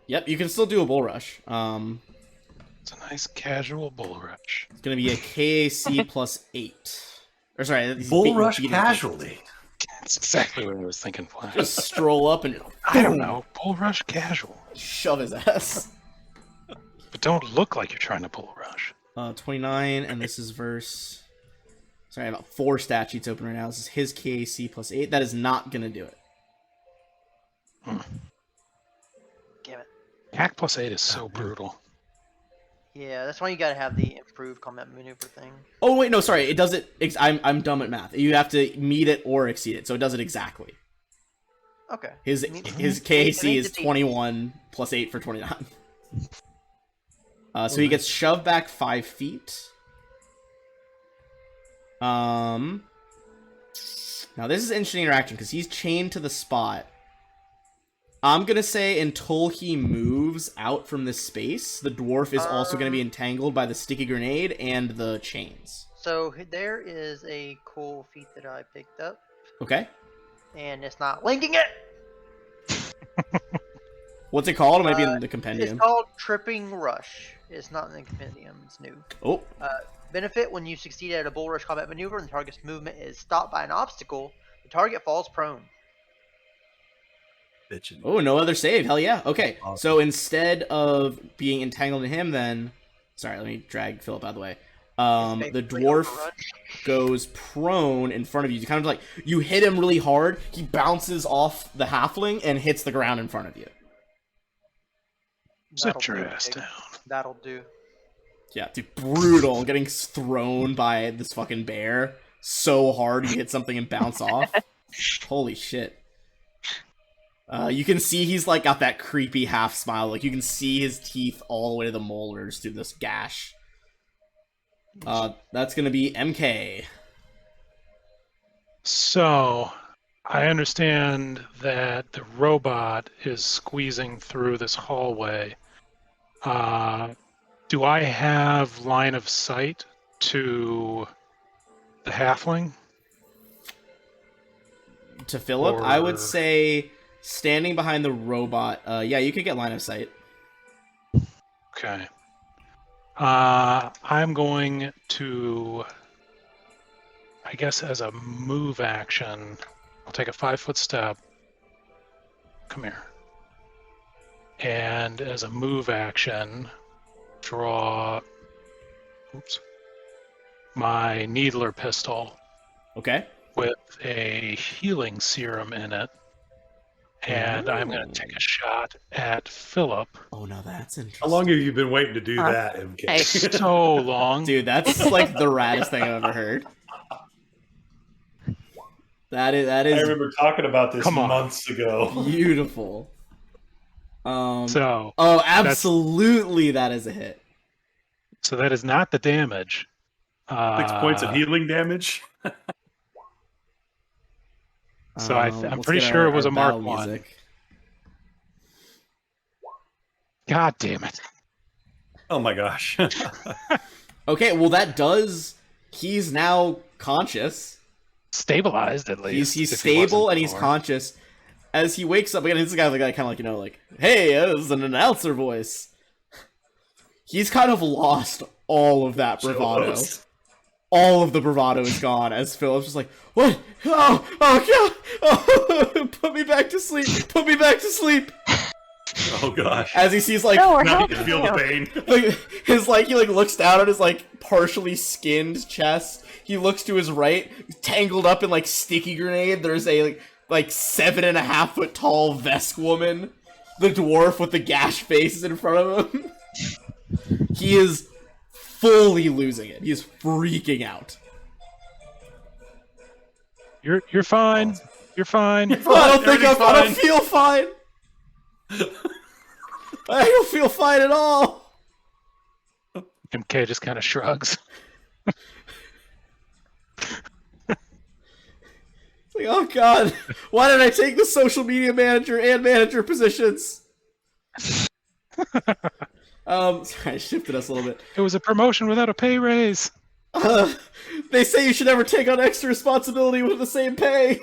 Yep, you can still do a bull rush. It's a nice casual bull rush. It's gonna be a KAC plus 8. Or sorry, he's Bull beating- rush beating- casually. That's exactly what I was thinking, Flash. Just stroll up and I don't know. Bull rush casual. shove his ass. But don't look like you're trying to bull rush. 29, and this is verse. Sorry, I have about 4 stat sheets open right now. This is his KAC plus 8. That is not gonna do it. Damn it. Hack plus 8 is so brutal. Yeah, that's why you gotta have the improved combat maneuver thing. Oh wait, no, sorry. It does it. I'm dumb at math. You have to meet it or exceed it, so it does it exactly. Okay. His Meet- his it KAC means is it's 21 plus 8 for 29. So he gets shoved back 5 feet. Now this is an interesting interaction because he's chained to the spot. I'm gonna say until he moves out from this space, the dwarf is also gonna be entangled by the sticky grenade and the chains. So there is a cool feat that I picked up, Okay. and it's not linking it. What's it called? It might be in the It's compendium. called Tripping Rush. It's not in the compendium. It's new. Oh, Benefit: when you succeed at a bull rush combat maneuver and the target's movement is stopped by an obstacle, the target falls prone. Bitchin'. Oh, no other save. Hell yeah. Okay, Awesome. so instead of being entangled in him, then... Sorry, let me drag Philip out of the way. The Basically dwarf overrun. goes prone in front of you. You kind of like, you hit him really hard, he bounces off the halfling and hits the ground in front of you. Sit That'll your do, ass Jake. down. That'll do. Yeah, dude, brutal. Getting thrown by this fucking bear so hard you hit something and bounce off. Holy shit. You can see he's like got that creepy half smile. Like you can see his teeth all the way to the molars through this gash. That's gonna be MK. So, I understand that the robot is squeezing through this hallway. Do I have line of sight to the halfling? To Philip, I would Or- say standing behind the robot. Yeah, you could get line of sight. Okay. I'm going to, I guess, as a move action, I'll take a 5-foot step. Come here. And as a move action, draw, my needler pistol Okay. with a healing serum in it. And I'm going to take a shot at Philip. Oh no, that's interesting. How long have you been waiting to do Huh? that, MK? Hey. So long. Dude, that's like the raddest thing I've ever heard. That I is remember talking about this Come on. months ago. beautiful. So, Oh, absolutely, that is a hit. so that is not the damage. 6 points of healing damage. So I'm Let's pretty get sure our- it was our a Mark battle 1. music. God damn it. Oh my gosh. Okay, well that does. He's now conscious. Stabilized at least. He's if he wasn't stable and he's before. conscious. As he wakes up again, this guy like kind of like like, hey, this is an announcer voice. He's kind of lost all of that bravado. Shows. All of the bravado is gone as Philip's just like, what? Oh god! Oh, put me back to sleep! Put me back to sleep! Oh gosh. As he sees like, No, we're Now you helping can feel you. the pain. like his like he like looks down at his like partially skinned chest. He looks to his right, tangled up in like sticky grenade. There's a like 7.5 foot tall Vesk woman. The dwarf with the gash face is in front of him. He is fully losing it. He is freaking out. You're fine. You're fine. I don't think Everything's I don't fine. feel fine. I don't feel fine at all. MK just kind of shrugs. It's like, oh god, why did I take the social media manager and manager positions? Sorry, I shifted us a little bit. It was a promotion without a pay raise. They say you should never take on extra responsibility with the same pay.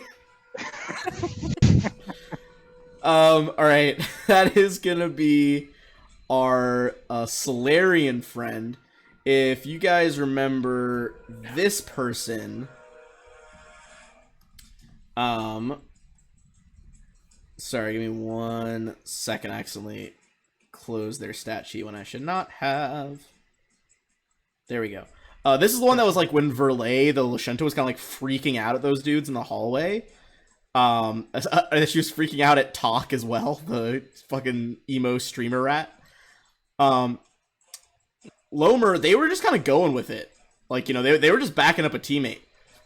Alright, that is gonna be our Solarian friend. If you guys remember this person, sorry, give me 1 second. I accidentally closed their stat sheet when I should not have. There we go. This is the one that was like when Verlay, the Lashunta, was kind of like freaking out at those dudes in the hallway. She was freaking out at Talk as well, the fucking emo streamer rat. Lomer, they were just kind of going with it. Like, you know, they were just backing up a teammate.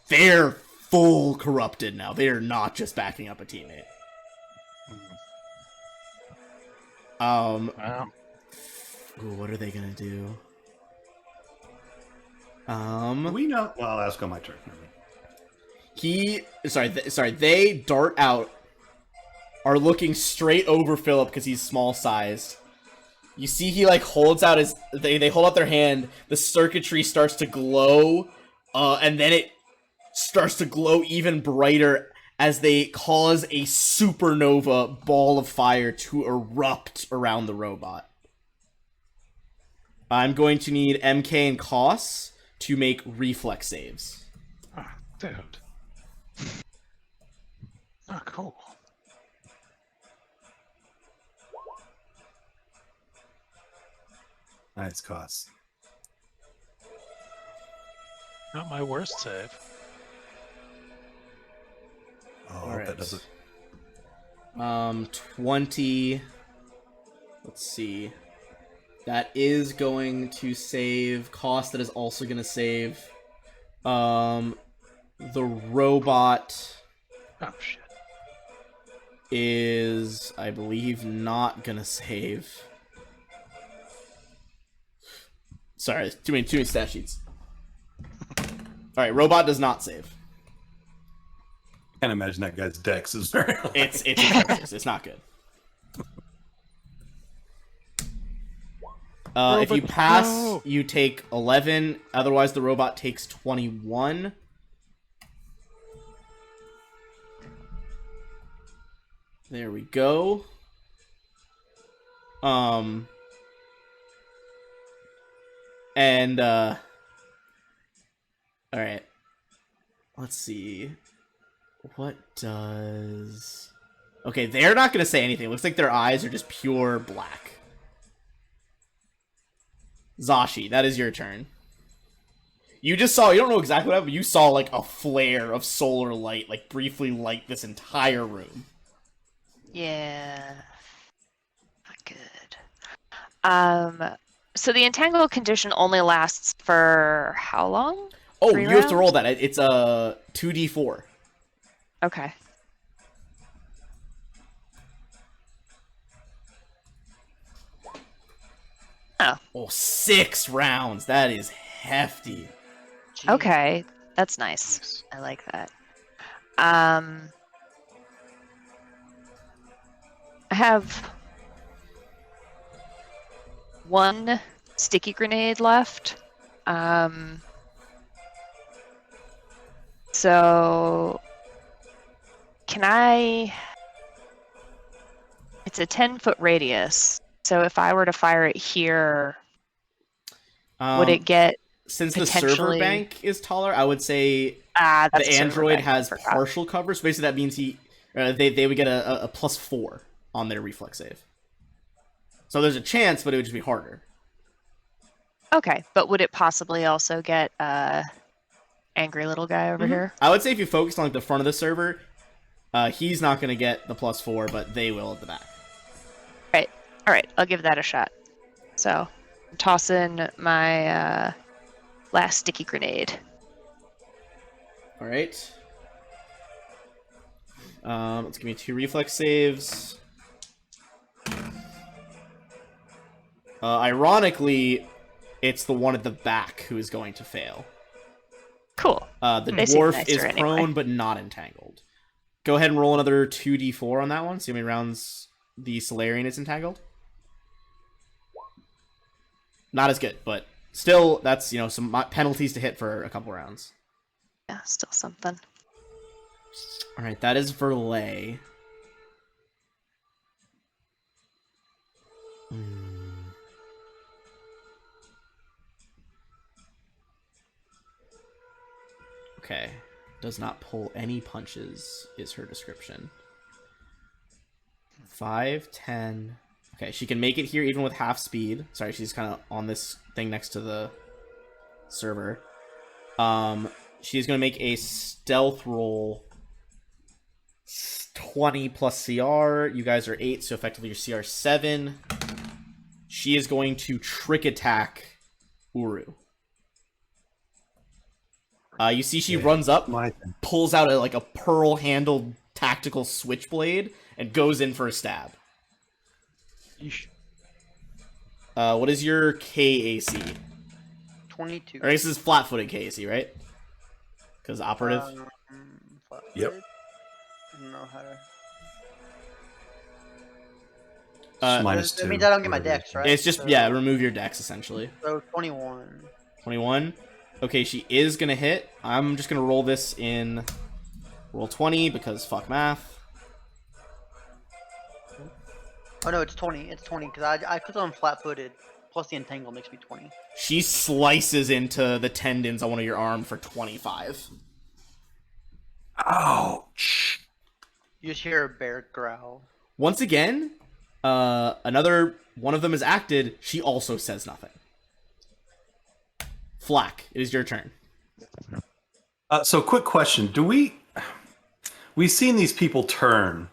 They're full corrupted now. They are not just backing up a teammate. Wow. Ooh, what are they gonna do? We know. Well, I'll ask on my turn. They dart out, are looking straight over Philip because he's small sized. You see he like holds out his, they hold out their hand, the circuitry starts to glow, and then it starts to glow even brighter as they cause a supernova ball of fire to erupt around the robot. I'm going to need MK and Koss to make reflex saves. Oh, dude. Oh, cool. Nice cost. Not my worst save. Oh, All right. that doesn't. 20. Let's see. That is going to save. Cost that is also going to save. The robot Oh, shit. is, I believe, not going to save. Sorry, too many stat sheets. Alright, robot does not save. Can't imagine that guy's dex is very. It's atrocious. It's not good. If you Robot, pass, no. you take 11. Otherwise, the robot takes 21. There we go. And all right. Let's see. What does... Okay, they're not going to say anything. It looks like their eyes are just pure black. Zashi, that is your turn. You just saw, you don't know exactly what happened, but you saw like a flare of solar light, like briefly light this entire room. Yeah. Not good. So the entangle condition only lasts for how long? Oh, 3 you have to roll rounds? that. It's a 2d4. Okay. Oh, 6 rounds. That is hefty. Gee. Okay. That's nice. Nice. I like that. I have 1 sticky grenade left. So can I... It's a 10-foot radius. So if I were to fire it here, would it get... Since the server potentially- bank is taller, I would say That's the a server android bank, has forgot. partial cover. So basically that means they would get a +4 on their reflex save. So there's a chance, but it would just be harder. Okay, but would it possibly also get angry little guy over here? I would say if you focused on like the front of the server, he's not going to get the +4, but they will at the back. All right, I'll give that a shot. So, toss in my last sticky grenade. All right. Let's give me 2 reflex saves. Ironically, it's the one at the back who is going to fail. Cool. The They seem dwarf nicer is anyway. prone but not entangled. Go ahead and roll another 2d4 on that one. See how many rounds the Solarian is entangled. Not as good, but still, that's, you know, some penalties to hit for a couple rounds. Yeah, still something. All right, that is Verlay. Okay. Does not pull any punches is her description. 5, 10. Okay, she can make it here even with half speed. Sorry, she's kind of on this thing next to the server. She's going to make a stealth roll. 20 plus CR. You guys are 8, so effectively your CR 7. She is going to trick attack Uru. You see she runs up, My turn. pulls out a pearl-handled tactical switchblade, and goes in for a stab. Yeesh. What is your KAC? 22. Or I guess this is flat-footed KAC, right? Because operative. Flat-footed? Yep. I don't know how to... Minus That 2. means I don't get my whatever. dex, right? It's just, So- yeah, remove your dex, essentially. So 21. 21. Okay, she is going to hit. I'm just going to roll this in roll 20, because fuck math. Oh no, it's 20. It's 20 because I clicked on flat-footed. plus the entangle makes me 20. She slices into the tendons on one of your arm for 25. Ouch. You just hear a bear growl. Once again, another one of them is acted. She also says nothing. Flack, it is your turn. So, quick question: we've seen these people turn?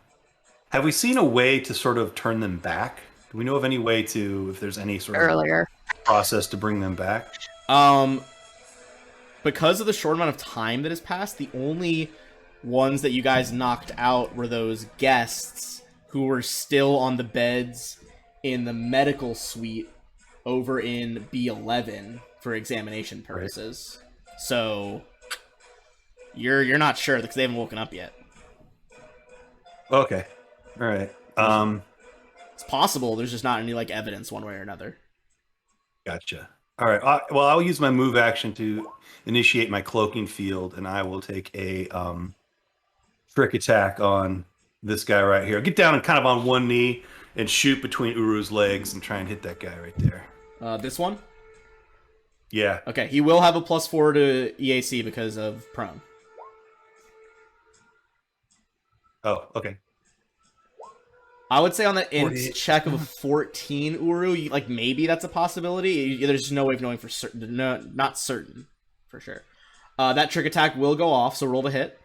Have we seen a way to sort of turn them back? Do we know of any way to, if there's any sort of Earlier. process to bring them back? Because of the short amount of time that has passed, the only ones that you guys knocked out were those guests who were still on the beds in the medical suite over in B11 for examination purposes. Right. So you're not sure because they haven't woken up yet. Okay. All right. It's possible. There's just not any like evidence one way or another. Gotcha. All right. Well, I'll use my move action to initiate my cloaking field, and I will take a trick attack on this guy right here. I'll get down and kind of on one knee and shoot between Uru's legs and try and hit that guy right there. This one? Yeah. Okay. He will have a +4 to EAC because of prone. Oh, okay. I would say on the int 48. check of a 14, Uru, like maybe that's a possibility. There's just no way of knowing for certain. No, not certain for sure. That trick attack will go off, so roll to hit.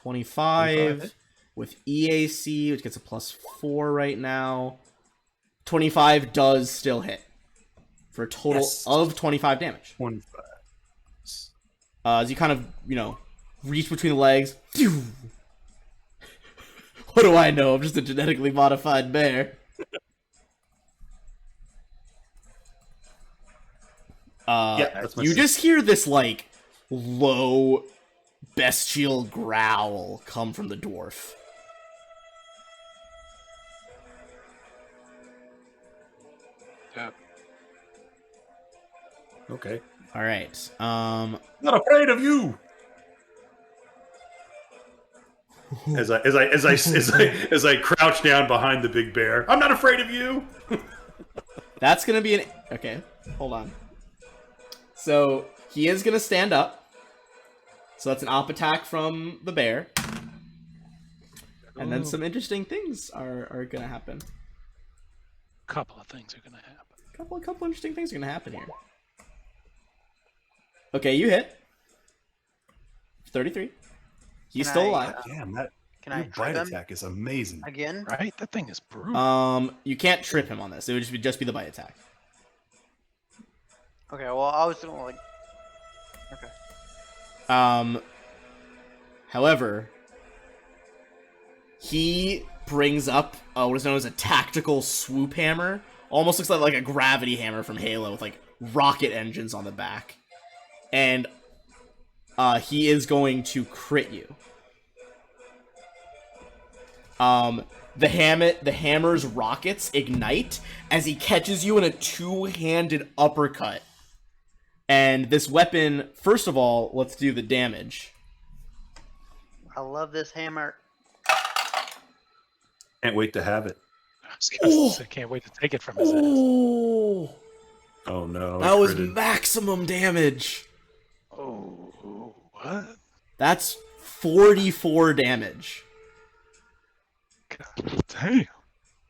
$25 with EAC, which gets a +4 right now. 25 does still hit for a total of 25 damage. 25. As you kind of, reach between the legs. What do I know? I'm just a genetically modified bear. That's my You sense. just hear this, like, low bestial growl come from the dwarf. Yeah. Okay. All right. Not afraid of you. As I crouch down behind the big bear, I'm not afraid of you. That's gonna be an... Okay, hold on. So, he is gonna stand up. So that's an op attack from the bear. And then some interesting things are gonna happen. A couple of things are gonna happen. Couple interesting things are gonna happen here. Okay, you hit. 33. He's Can still I, alive. Damn, that Can I your trip bite him attack is amazing. again? Right? That thing is brutal. You can't trip him on this. It would just be the bite attack. Okay, well, I was gonna like. Okay. However, he brings up what is known as a tactical swoop hammer. Almost looks like a gravity hammer from Halo with like rocket engines on the back. And he is going to crit you. The hammer's rockets ignite as he catches you in a two-handed uppercut. And this weapon, first of all, let's do the damage. I love this hammer. Can't wait to have it. I can't wait to take it from his ass. Oh, Oh no. that was critted. maximum damage. Oh, what? That's 44 damage. God damn.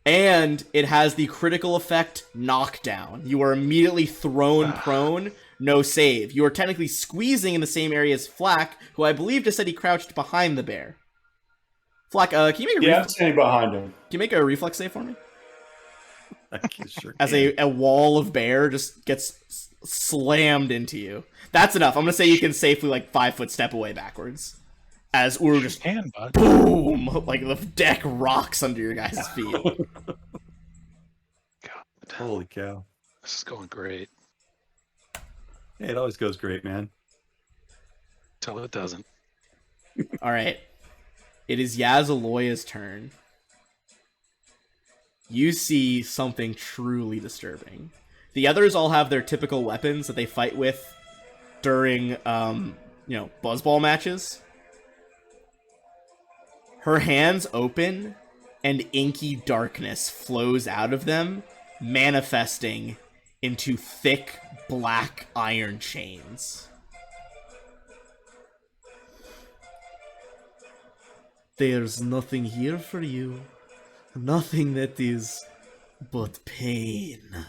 And it has the critical effect knockdown. You are immediately thrown prone, no save. You are technically squeezing in the same area as Flack, who I believe just said he crouched behind the bear. Flack, can you make a I'm standing behind him. can you make a reflex save for me? I sure As can. a wall of bear just gets slammed into you. That's enough. I'm gonna say you can safely 5-foot step away backwards. As Uru just Can, bud. boom, like the deck rocks under your guys' feet. God. Holy cow. This is going great. Hey, it always goes great, man. Till it doesn't. All right, it is Yazaloya's turn. You see something truly disturbing. The others all have their typical weapons that they fight with during, buzzball matches. Her hands open, and inky darkness flows out of them, manifesting into thick black iron chains. There's nothing here for you. Nothing that is but pain.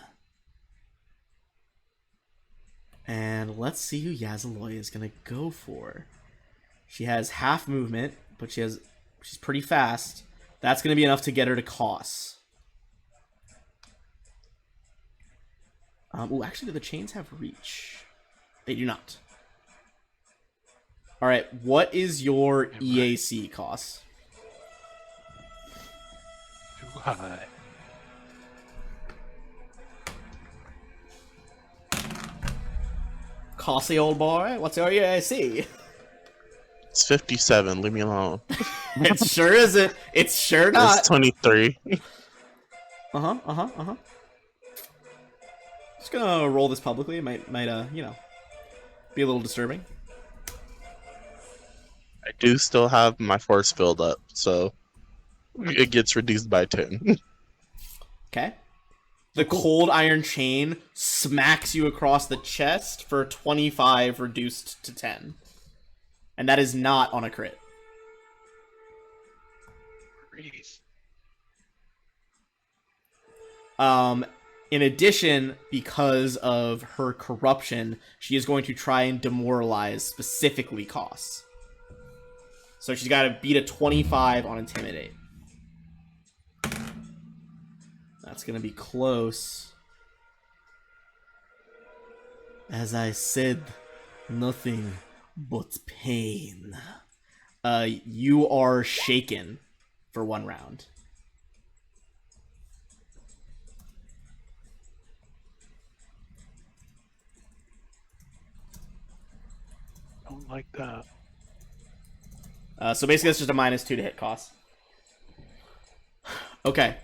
And let's see who Yasaloya is gonna go for. She has half movement, but she's pretty fast. That's gonna be enough to get her to Koss. Actually, do the chains have reach? They do not. Alright, what is your EAC, Koss? Too high. Kossy, old boy, what's your EAC? It's 57. Leave me alone. It sure isn't. It's sure not. It's 23. Just gonna roll this publicly. It might, you know, be a little disturbing. I do still have my force filled up, so it gets reduced by 10. Okay. The cold iron chain smacks you across the chest for 25 reduced to 10. And that is not on a crit. In addition, because of her corruption, she is going to try and demoralize specifically Koss. So she's got to beat a 25 on Intimidate. That's going to be close. As I said, nothing but pain. You are shaken for 1 round. Don't like that. So basically, it's just a -2 to hit Koss. Okay.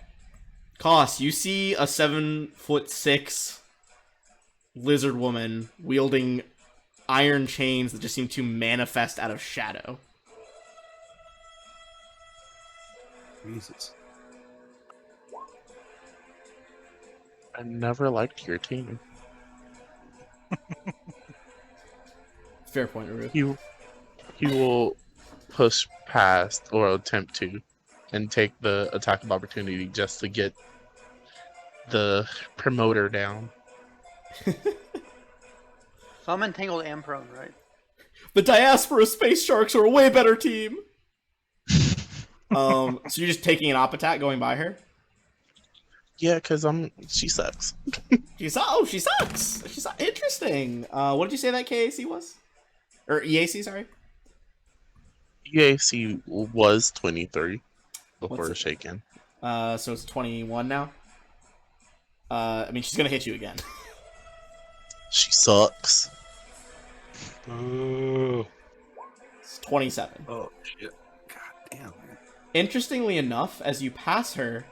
Koss, you see a 7'6" lizard woman wielding iron chains that just seem to manifest out of shadow. Jesus. I never liked your team. Fair point, Aru. He will push past or attempt to and take the attack of opportunity just to get the promoter down. So I'm entangled and prone, right? The Diaspora Space Sharks are a way better team! So you're just taking an op attack going by her? Yeah, because she sucks. She sucks! She's interesting! What did you say that KAC was? Or EAC, sorry? EAC was 23 before What's it? shaken. So it's 21 now? I mean, she's gonna hit you again. She sucks. Ooh. It's 27. Oh shit! God damn, man. Interestingly enough, as you pass her,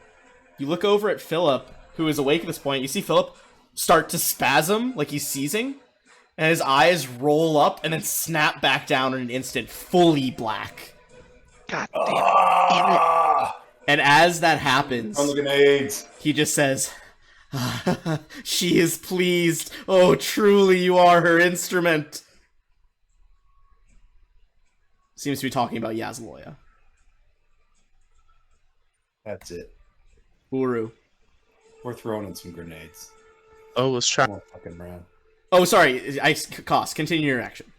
you look over at Philip, who is awake at this point. You see Philip start to spasm, like he's seizing, and his eyes roll up and then snap back down in an instant, fully black. God And as that happens, On the grenades. he just says, "She is pleased. Oh, truly you are her instrument." Seems to be talking about Yasaloya. That's it. Uru. We're throwing in some grenades. Oh, let's try. More fucking round. Oh, sorry. Koss, continue your action.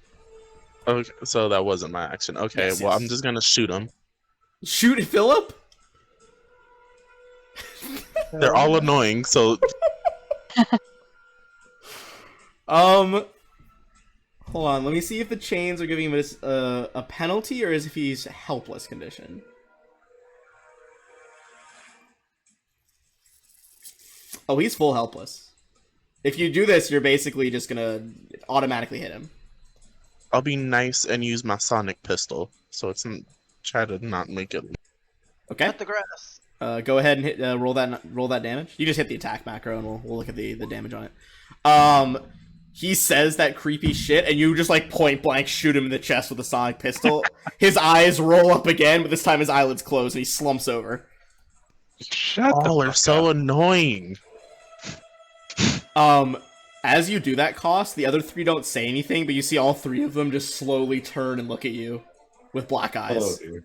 Okay, so that wasn't my action. Okay, Yes, well, yes. I'm just gonna shoot him. Shoot Philip? They're all annoying, so Hold on. Let me see if the chains are giving him a penalty or if he's helpless condition. Oh, he's full helpless. If you do this, you're basically just gonna automatically hit him. I'll be nice and use my sonic pistol. So it's try to not make it. Okay. Cut the grass. Go ahead and hit, roll that damage. You just hit the attack macro, and we'll look at the damage on it. He says that creepy shit, and you just like point blank shoot him in the chest with a sonic pistol. His eyes roll up again, but this time his eyelids close, and he slumps over. Shut All the are fuck so up. annoying. As you do that cost, the other three don't say anything, but you see all three of them just slowly turn and look at you with black Oh, eyes. dear.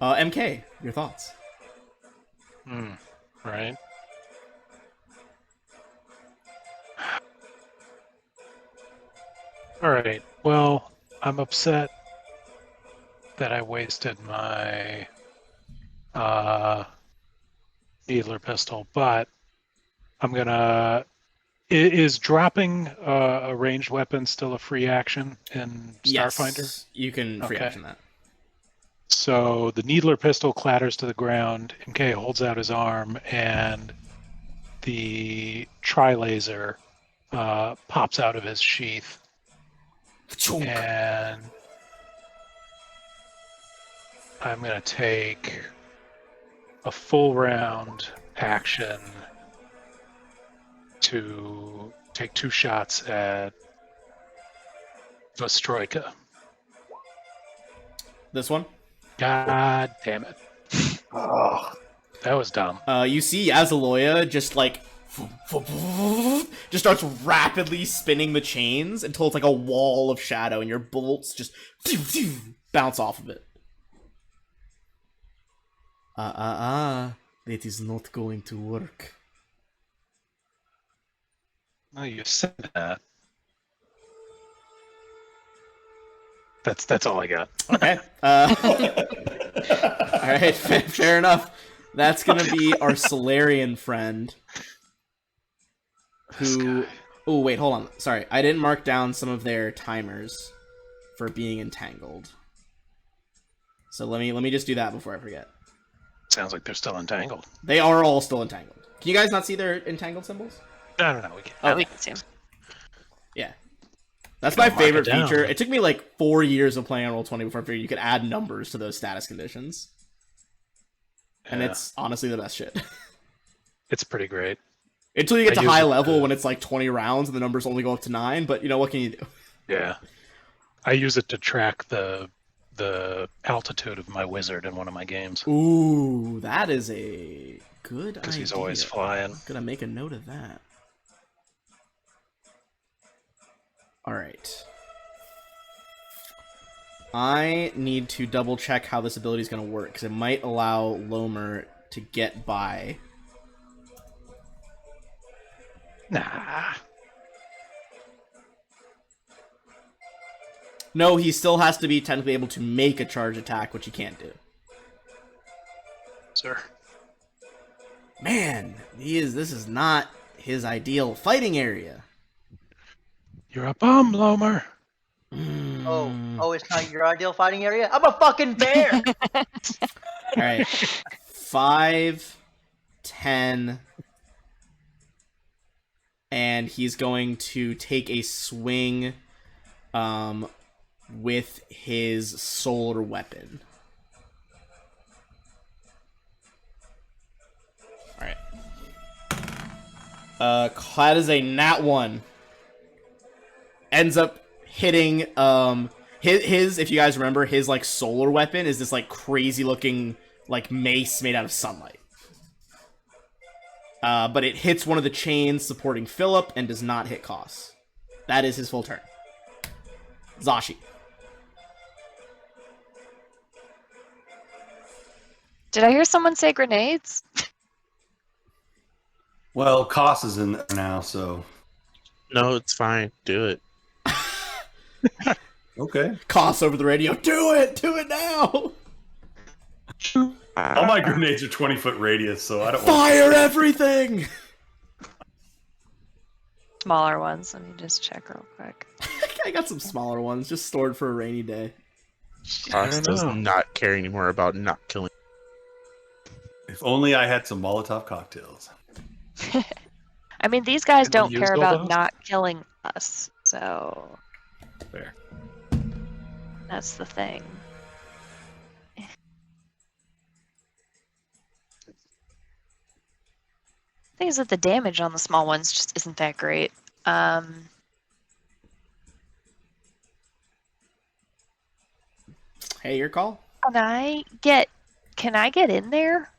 MK, your thoughts? Right. All right. Well, I'm upset that I wasted my needler pistol, but I'm gonna. Is dropping a ranged weapon still a free action in Starfinder? Yes, you can free Okay. action that. So the needler pistol clatters to the ground. MK holds out his arm, and the tri-laser pops out of his sheath. And I'm going to take a full round action to take 2 shots at Vostroika. This one? God damn it. Oh, That was dumb. You see Azaloya just like just starts rapidly spinning the chains until it's like a wall of shadow, and your bolts just bounce off of it. It is not going to work. Oh, you said that. That's all I got. Okay. Alright, fair enough. That's gonna be our Solarian friend. Who... Oh, wait, hold on. Sorry, I didn't mark down some of their timers for being entangled. So let me just do that before I forget. Sounds like they're still entangled. They are all still entangled. Can you guys not see their entangled symbols? No, we can't. Oh, We can see 'em. yeah. That's Gotta my mark it favorite down. feature. It took me like 4 years of playing on Roll20 before I figured you could add numbers to those status conditions. And Yeah, it's honestly the best shit. it's pretty great. Until you get I to use high it level to- when it's like 20 rounds and the numbers only go up to 9, but you know, what can you do? Yeah, I use it to track the altitude of my wizard in one of my games Ooh, that is a good idea. because he's always flying. Gonna make a note of that. Alright. I need to double check how this ability is gonna work, because it might allow Lomer to get by. Nah, No, he still has to be technically able to make a charge attack, which he can't do. sir. Man, this is not his ideal fighting area. You're a bum, Lomer. Oh, it's not your ideal fighting area? I'm a fucking bear! Alright. 5, 10, and he's going to take a swing with his solar weapon. Alright. That is a nat 1. Ends up hitting his if you guys remember, his like solar weapon is this like crazy looking like mace made out of sunlight. But it hits one of the chains supporting Philip and does not hit Koss. That is his full turn. Zashi. Did I hear someone say grenades? well, Koss is in there now, so No, it's fine. Do it. okay. Koss over the radio. Do it now. All my grenades are 20-foot radius, so I don't. Fire everything. Smaller ones. Let me just check real quick. I got some smaller ones just stored for a rainy day. Ross don't does know. not care anymore about not killing. If only I had some Molotov cocktails. I mean, these guys Didn't don't we care use all about those? not killing us, so Fair. that's the thing. Thing is that the damage on the small ones just isn't that great. Hey, your call. Can I get Can I get in there?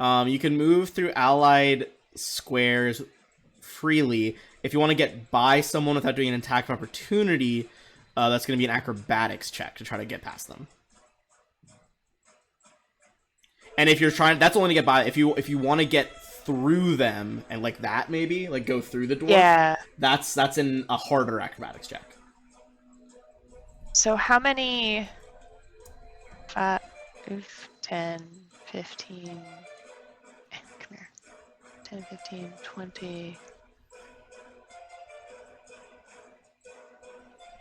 You can move through allied squares freely. If you want to get by someone without doing an attack of opportunity, that's going to be an acrobatics check to try to get past them. And if you're trying, that's only to get by. If you want to get through them and like that, maybe like go through the door. Yeah. That's in a harder acrobatics check. So how many? 5, 10, 15. Come here. 10, 15, 20.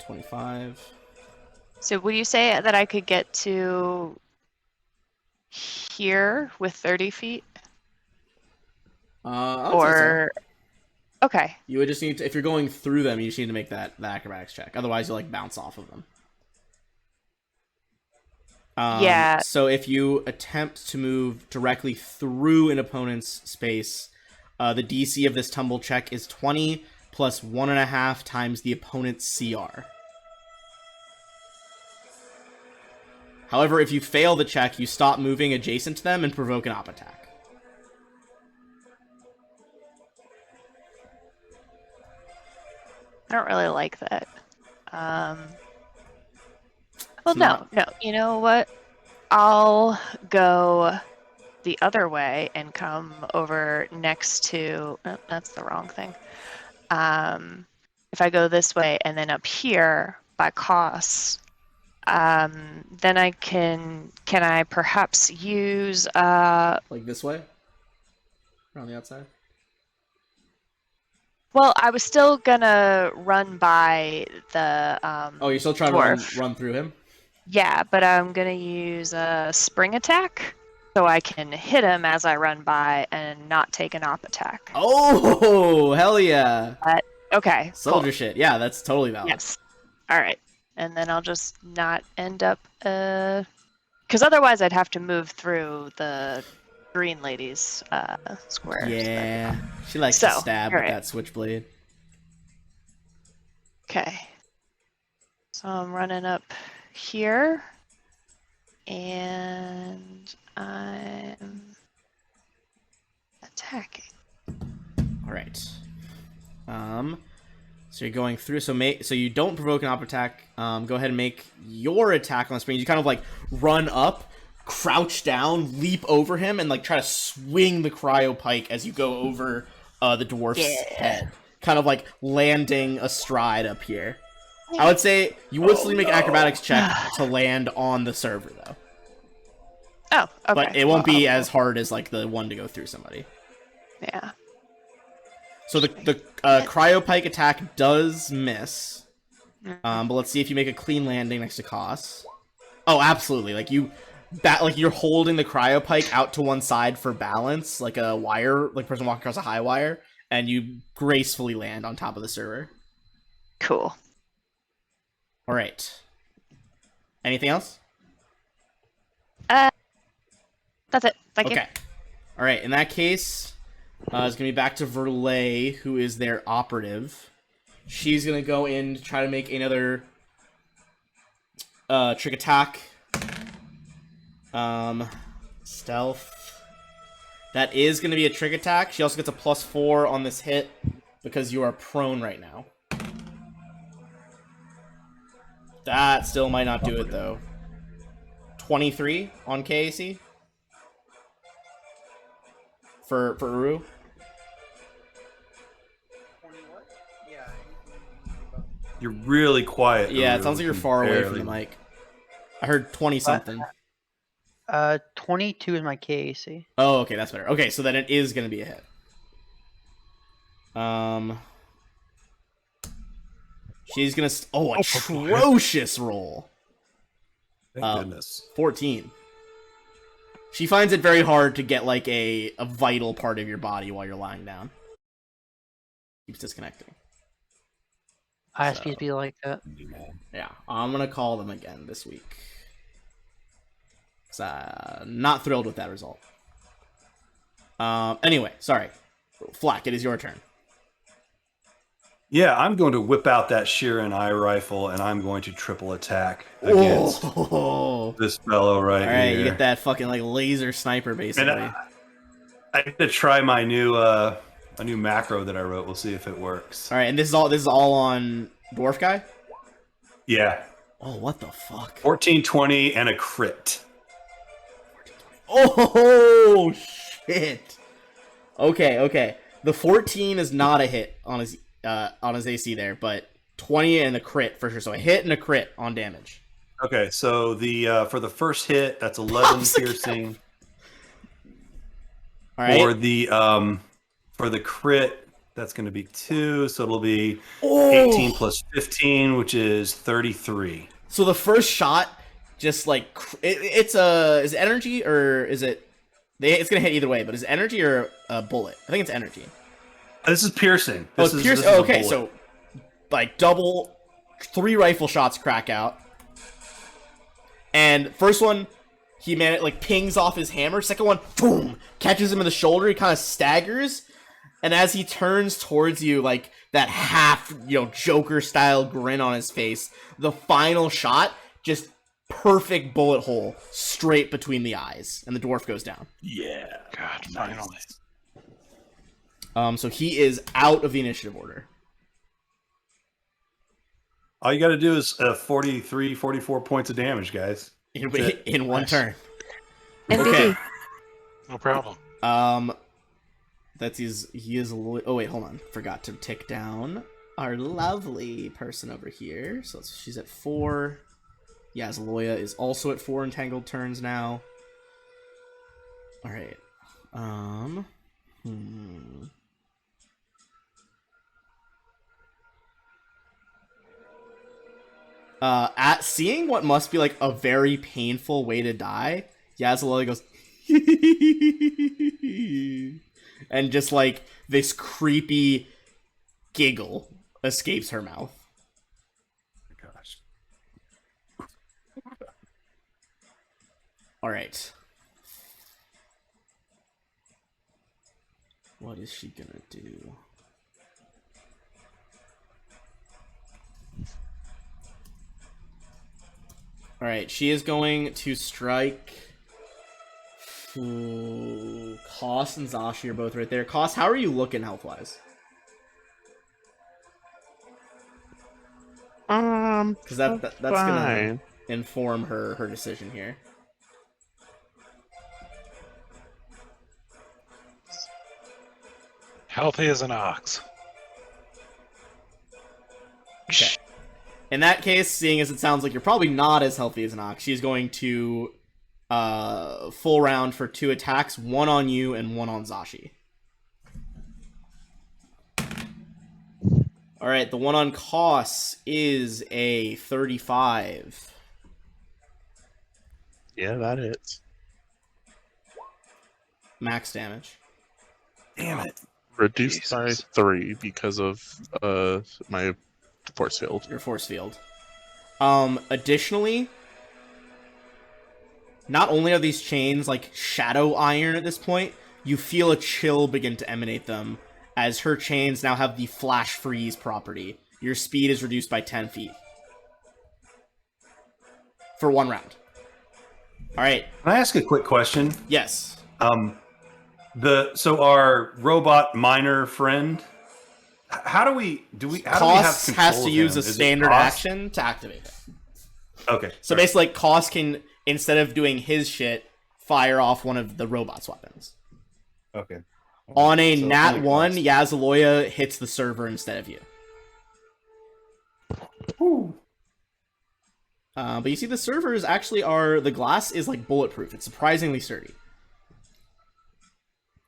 25. So would you say that I could get to here with 30 feet? I would say so. Or okay. You would just need to, if you're going through them, you just need to make that acrobatics check. Otherwise, you'll like bounce off of them. Yeah. So if you attempt to move directly through an opponent's space, the DC of this tumble check is 20 plus 1.5 times the opponent's CR. However, if you fail the check, you stop moving adjacent to them and provoke an op attack. I don't really like that. Well, It's not- no. You know what? I'll go the other way and come over next to. Oh, that's the wrong thing. If I go this way and then up here by Koss, then I can. Can I perhaps use? Like this way? Around the outside? Well, I was still gonna run by the. Oh, you're still trying Dwarf. to run through him? Yeah, but I'm gonna use a spring attack so I can hit him as I run by and not take an op attack. Oh, hell yeah. Okay. Soldier Cool. shit. Yeah, that's totally valid. Yes. All right. And then I'll just not end up because otherwise I'd have to move through the green lady's square. Yeah. She likes to So, stab with alright. that switchblade. Okay. So I'm running up here and I'm attacking. All right. So you're going through. So you don't provoke an op attack. Go ahead and make your attack on the spring. You kind of like run up, crouch down, leap over him, and like try to swing the cryo pike as you go over the dwarf's head. Kind of like landing astride up here. I would say you would still make an acrobatics check to land on the server though. Oh, okay. But it won't Well, be as hard as like the one to go through somebody. Yeah. So the cryopike attack does miss, but let's see if you make a clean landing next to Koss. Oh, absolutely! Like you're holding the cryopike out to one side for balance, like a wire, like a person walking across a high wire, and you gracefully land on top of the server. Cool. All right. Anything else? That's it. Thank you. Okay. All right. In that case, it's gonna be back to Verlay, who is their operative. She's gonna go in to try to make another trick attack. Stealth. That is gonna be a trick attack. She also gets a +4 on this hit because you are prone right now. That still might not do it though. 23 on KAC. For Uru. You're really quiet. Yeah, it Uru. sounds like you're You far away barely- from the mic. I heard 20 something. 22 is my KAC. Oh, okay, that's better. Okay, so then it is gonna be a hit. She's gonna atrocious roll. Thank goodness. 14. She finds it very hard to get like a vital part of your body while you're lying down. Keeps disconnecting. ISPs be like that. Yeah, I'm gonna call them again this week. 'Cause, not thrilled with that result. Anyway, sorry. Flack, it is your turn. Yeah, I'm going to whip out that Sheeran eye rifle, and I'm going to triple attack against Oh. this fellow right All right, here. you get that fucking like laser sniper basically. And I need to try my new a new macro that I wrote. We'll see if it works. All right, and this is all on dwarf guy. Yeah, Oh, what the fuck? 1420 and a crit. Oh shit. Okay. The 14 is not a hit on his AC there, but 20 and a crit for sure. So a hit and a crit on damage. Okay, so the for the first hit, that's 11 piercing. All right. For the crit, that's going to be 2, so it'll be Oh. 18 plus 15, which is 33. So the first shot, just like is it energy or is it? It's gonna hit either way, but is it energy or a bullet? I think it's energy. This is piercing. Oh, This it's is piercing. a Oh, okay, bullet. so like double, 3 rifle shots crack out, and first one he pings off his hammer. Second one, boom, catches him in the shoulder. He kind of staggers, and as he turns towards you, like that half, Joker style grin on his face, the final shot just perfect bullet hole straight between the eyes, and the dwarf goes down. Yeah. God, finally. So he is out of the initiative order. All you got to do is 43, 44 points of damage, guys. In one Nice. turn. NBD. Okay. No problem. He is. Oh wait, hold on. Forgot to tick down our lovely person over here. So she's at 4. Yazaloya is also at 4 entangled turns now. All right. At seeing what must be like a very painful way to die, Yazaloya goes and just like this creepy giggle escapes her mouth. Gosh. All right. What is she gonna do? All right, she is going to strike. Ooh, Koss and Zashi are both right there. Koss, how are you looking health-wise? Because that's gonna fine. inform her decision here. Healthy as an ox. Okay. In that case, seeing as it sounds like you're probably not as healthy as an ox, she's going to full round for 2 attacks, 1 on you and 1 on Zashi. All right, the one on Koss is a 35. Yeah, that hits. Max damage. Damn it. Reduced by Jesus. 3 because of my force field. Your force field. Additionally, not only are these chains like shadow iron at this point, you feel a chill begin to emanate them as her chains now have the flash freeze property. Your speed is reduced by 10 feet. For 1 round. Alright, Can I ask a quick question? yes. So our robot miner friend, how do we have Koss control has to of use him? a Is it standard Koss? action to activate it. Okay. So basically, like, Koss can, instead of doing his shit, fire off one of the robot's weapons. Okay. On a So nat only 1, Koss. Yazaloya hits the server instead of you. Whew. But you see, the servers actually are, the glass is like bulletproof. It's surprisingly sturdy.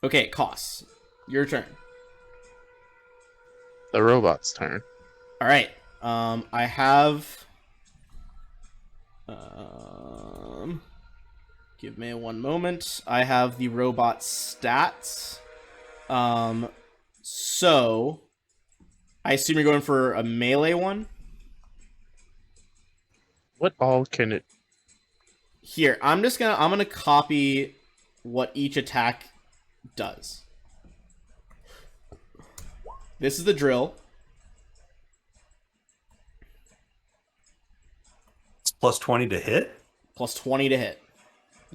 Okay, Koss, your turn. The robot's turn. All right. I have. Give me 1 moment. I have the robot stats. So I assume you're going for a melee one. What all can it? Here, I'm gonna copy what each attack does. This is the drill. Plus 20 to hit? Plus 20 to hit.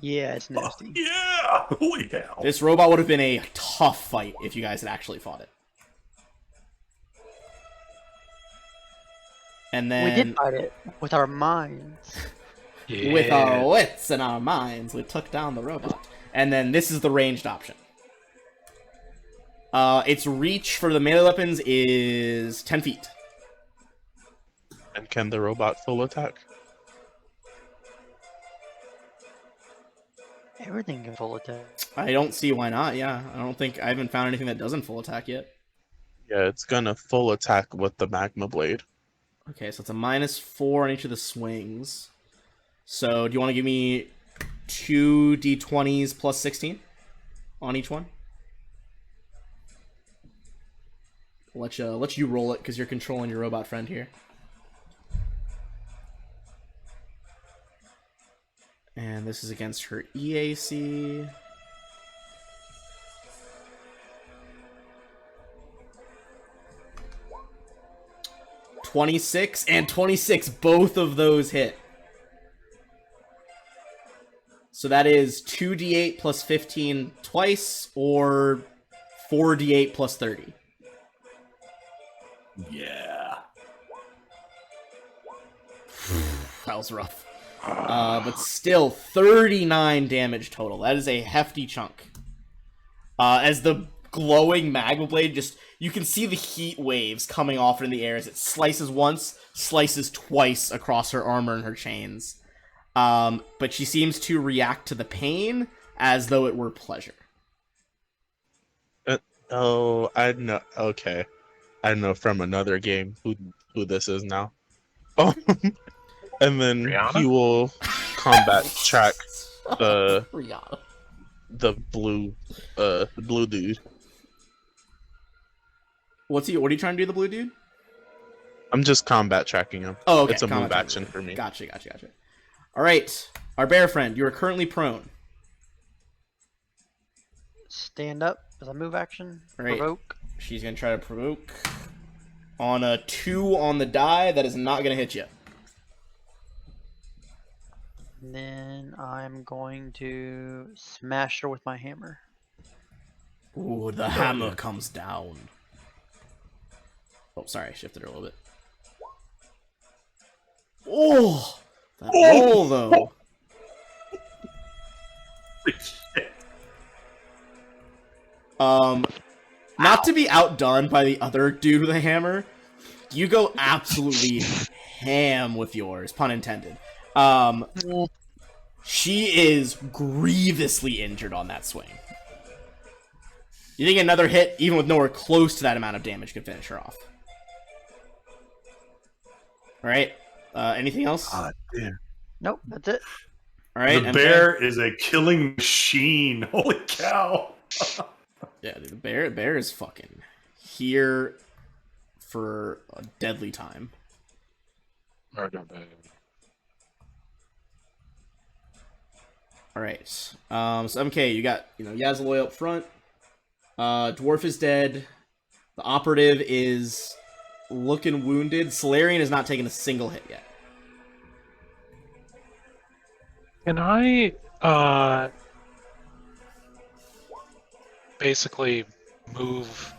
Yeah, it's Oh, nasty. yeah! Holy cow. This robot would have been a tough fight if you guys had actually fought it. And then We did fight it with our minds. Yeah. with our wits and our minds, we took down the robot. And then this is the ranged option. Its reach for the melee weapons is 10 feet. And can the robot full attack? Everything can full attack. I don't see why not, yeah. I haven't found anything that doesn't full attack yet. Yeah, it's gonna full attack with the magma blade. Okay, so it's a -4 on each of the swings. So do you want to give me 2 d20s plus 16 on each one? Let you roll it because you're controlling your robot friend here. And this is against her EAC. (26) and 26, both of those hit. So that is 2d8 plus 15 twice, or 4d8 plus 30. Yeah. That was rough. But still, 39 damage total. That is a hefty chunk. As the glowing magma blade just... You can see the heat waves coming off in the air as it slices once, slices twice across her armor and her chains. But she seems to react to the pain as though it were pleasure. Oh, I know. Okay, I know from another game who this is now. Oh, and then Rihanna? he will combat track the Rihanna. blue dude. What are you trying to do, the blue dude? I'm just combat tracking him. Oh, okay. It's a combat move track. action for me. Gotcha. All right, our bear friend, you are currently prone. Stand up as a move action. Right. Provoke. She's gonna try to provoke. On a 2 on the die, that is not gonna hit you. And then I'm going to smash her with my hammer. Ooh, the hammer comes down. Oh, sorry, I shifted her a little bit. Oh, that roll though. Not to be outdone by the other dude with a hammer, you go absolutely ham with yours, pun intended. She is grievously injured on that swing. You think another hit, even with nowhere close to that amount of damage, could finish her off? Alright, anything else? Ah, damn. Nope, that's it. Alright, The MJ? bear is a killing machine. Holy cow. Yeah, dude, the bear is fucking here for a deadly time. Alright, so MK, you got, Yazaloy up front. Dwarf is dead. The operative is looking wounded. Solarian has not taken a single hit yet. Can I basically move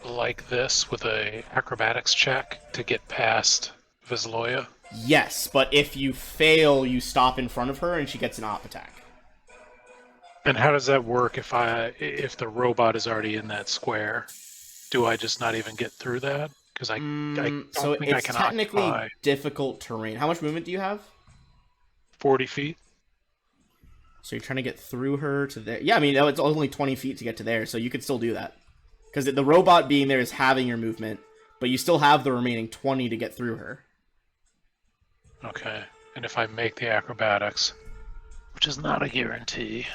like this with a acrobatics check to get past Vizloya? Yes, but if you fail, you stop in front of her and she gets an op attack. And how does that work if the robot is already in that square? Do I just not even get through that? Because I don't So think I it's can technically occupy difficult terrain. How much movement do you have? 40 feet. So you're trying to get through her to there. Yeah, I mean, it's only 20 feet to get to there, so you could still do that. Because the robot being there is having your movement, but you still have the remaining 20 to get through her. Okay. And if I make the acrobatics, which is not a guarantee,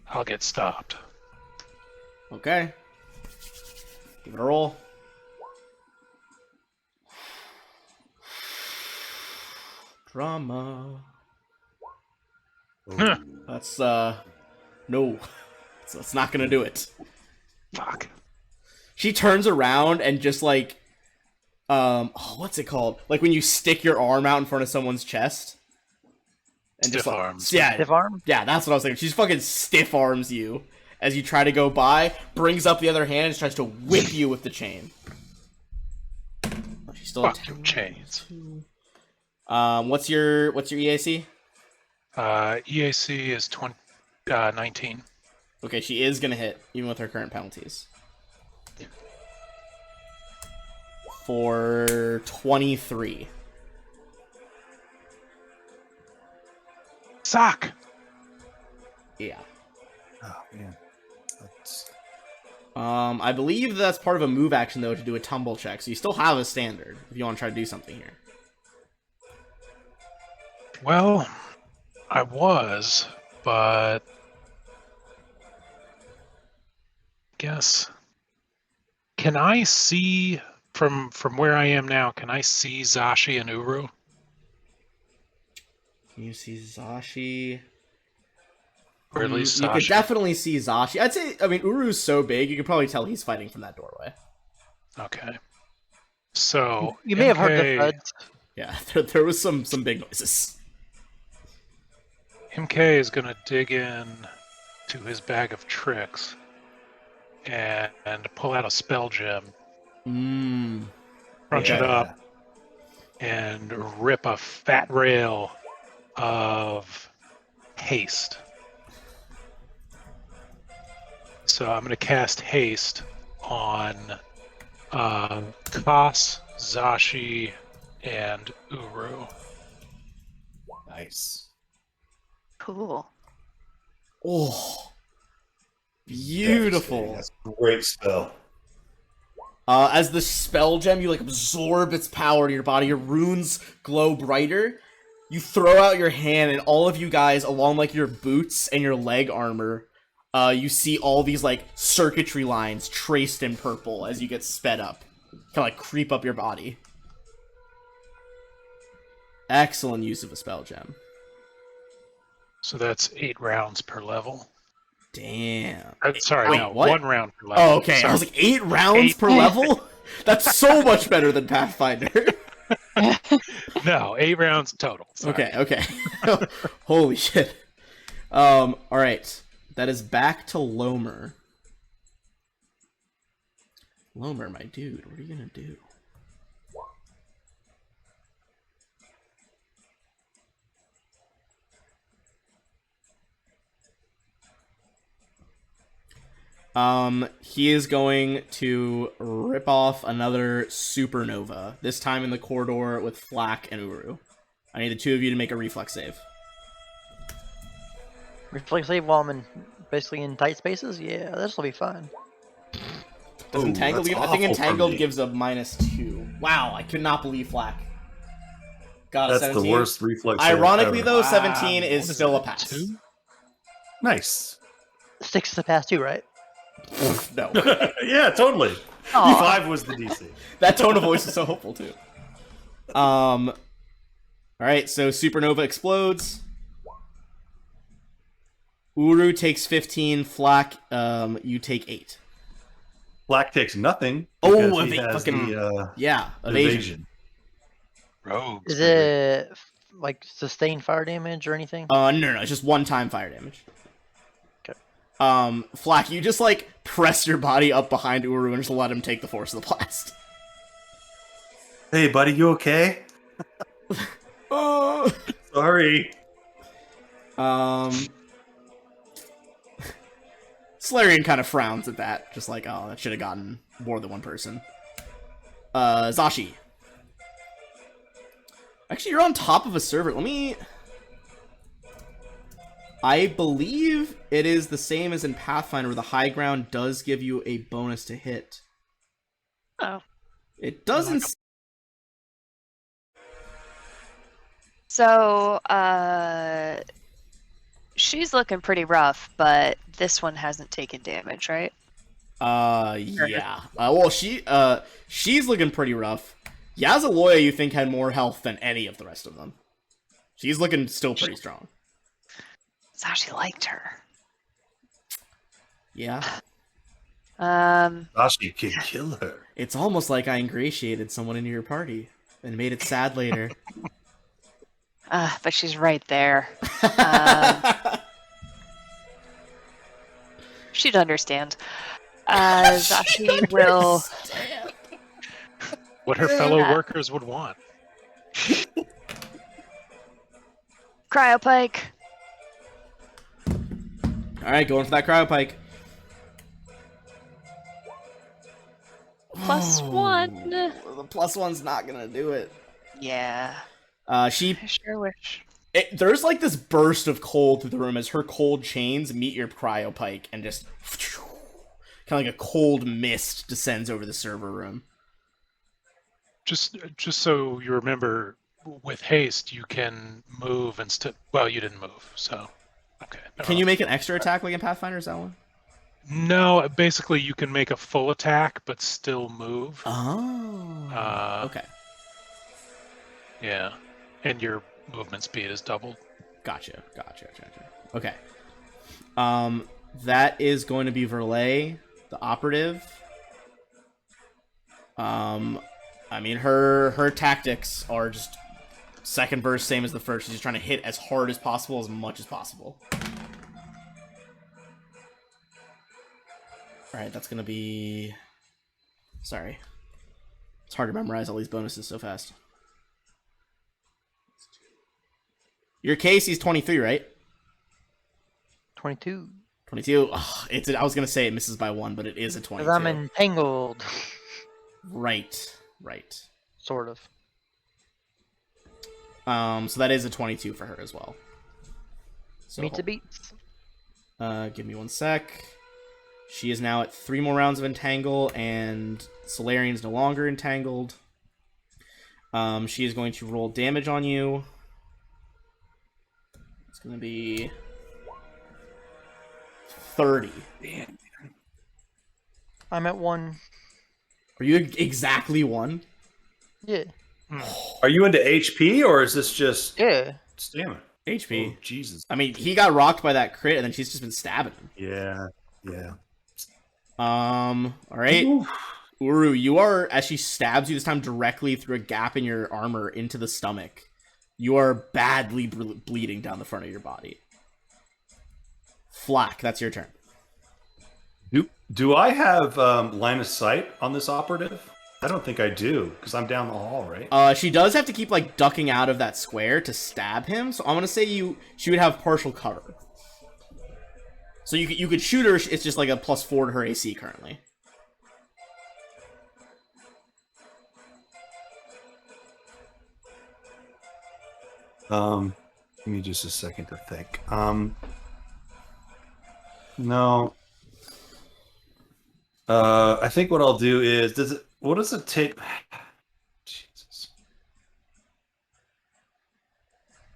I'll get stopped. Okay. Give it a roll. Drama. That's, no. It's not gonna do it. Fuck. She turns around and just like, what's it called? Like when you stick your arm out in front of someone's chest? And Stiff just like, arms. yeah, Stiff arm? yeah, that's what I was thinking. She's fucking stiff arms you as you try to go by, brings up the other hand and tries to whip you with the chain. Oh, she's still Fuck your chains. What's your EAC? EAC is 19. Okay, she is gonna hit, even with her current penalties. For 23. Sock! Yeah. Oh man. That's... I believe that's part of a move action though to do a tumble check, so you still have a standard if you want to try to do something here. Well, I was, but guess can I see from where I am now? Can I see Zashi and Uru? Can you see Zashi? Or at least you could Zashi? definitely see Zashi. I'd say, I mean, Uru's so big, you could probably tell he's fighting from that doorway. Okay. So You may have heard the MK thuds. Yeah, there was some big noises. MK is gonna dig in to his bag of tricks and pull out a spell gem, crunch it Yeah. up, and rip a fat rail of haste. So I'm going to cast haste on Kas, Zashi, and Uru. Nice. Cool. Oh, beautiful. That's a great spell. As the spell gem, you like absorb its power to your body. Your runes glow brighter. You throw out your hand, and all of you guys, along like your boots and your leg armor, you see all these like circuitry lines traced in purple as you get sped up, kind of like creep up your body. Excellent use of a spell gem. So that's 8 rounds per level. Damn. Sorry, Wait, no, what? 1 round per level. Oh, okay. I Sorry. was like 8 rounds 8. per level. That's so much better than Pathfinder. No, 8 rounds total. Sorry. Okay. Holy shit. All right. That is back to Lomer. Lomer, my dude, what are you gonna do? He is going to rip off another supernova, this time in the corridor with Flack and Uru. I need the two of you to make a reflex save. Reflex save while I'm basically in tight spaces? Yeah, this'll be fine. Does Ooh, Entangled that's give? I think awful for Entangled me. gives a -2. Wow, I could not believe Flack got a That's 17. the worst reflex. save Ironically, ever. though, Wow, 17 is what still a that, pass. 2? Nice. 6 is the pass too, right? No, Yeah, totally. Aw. 5 was the DC. that tone of voice is so hopeful too. All right, so supernova explodes. Uru takes 15. Flack, you take 8. Black takes nothing. Oh, because he eva- has fucking- the Yeah, evasion. evasion. Rogues. Is it like sustained fire damage or anything? No, it's just one-time fire damage. Okay. Flack, you just like press your body up behind Uru and just let him take the force of the blast. Hey, buddy, you okay? Oh. Sorry. Solarian kind of frowns at that, just like, oh, that should have gotten more than one person. Zashi. Actually, you're on top of a server. I believe it is the same as in Pathfinder, where the high ground does give you a bonus to hit. Oh. It doesn't... So, she's looking pretty rough, but this one hasn't taken damage, right? Yeah. Well, she's looking pretty rough. Yazaloya, you think, had more health than any of the rest of them. She's looking still pretty strong. Zashi liked her. Yeah. Zashi can kill her. It's almost like I ingratiated someone into your party and made it sad later. But she's right there. She'd understand. Zashi will. What her fellow workers would want. Cryopike. All right, going for that cryopike. +1. The +1's not gonna do it. Yeah. She I sure wish. there's like this burst of cold through the room as her cold chains meet your cryopike and just kind of like a cold mist descends over the server room. Just so you remember, with haste you can move and well, you didn't move, so okay. Can you make an extra attack like in Pathfinder? Is that one? No, basically you can make a full attack but still move. Oh. Okay. Yeah, and your movement speed is doubled. Gotcha. Okay. That is going to be Verlay, the operative. I mean, her tactics are just second burst, same as the first. She's just trying to hit as hard as possible, as much as possible. Alright, that's gonna be... Sorry. It's hard to memorize all these bonuses so fast. Your Casey's 23, right? 22. 22. Ugh, I was gonna say it misses by 1, but it is a 22. Because I'm entangled. Right. Sort of. So that is a 22 for her as well. So Meets a beats. give me 1 sec. She is now at 3 more rounds of entangle, and Solarian's no longer entangled. She is going to roll damage on you. It's going to be 30. I'm at 1. Are you exactly 1? Yeah. Are you into HP or is this just Yeah. stamina? HP. Oh, Jesus. I mean, he got rocked by that crit, and then she's just been stabbing him. Yeah. All right. Oof. Uru, you are, as she stabs you this time directly through a gap in your armor into the stomach, you are badly bleeding down the front of your body. Flack, that's your turn. Do I have line of sight on this operative? I don't think I do, because I'm down the hall, right? She does have to keep, like, ducking out of that square to stab him, so I'm gonna say she would have partial cover. So you could shoot her, it's just like a +4 to her AC currently. Give me just a second to think. No. I think what I'll do is, what does it take? Jesus.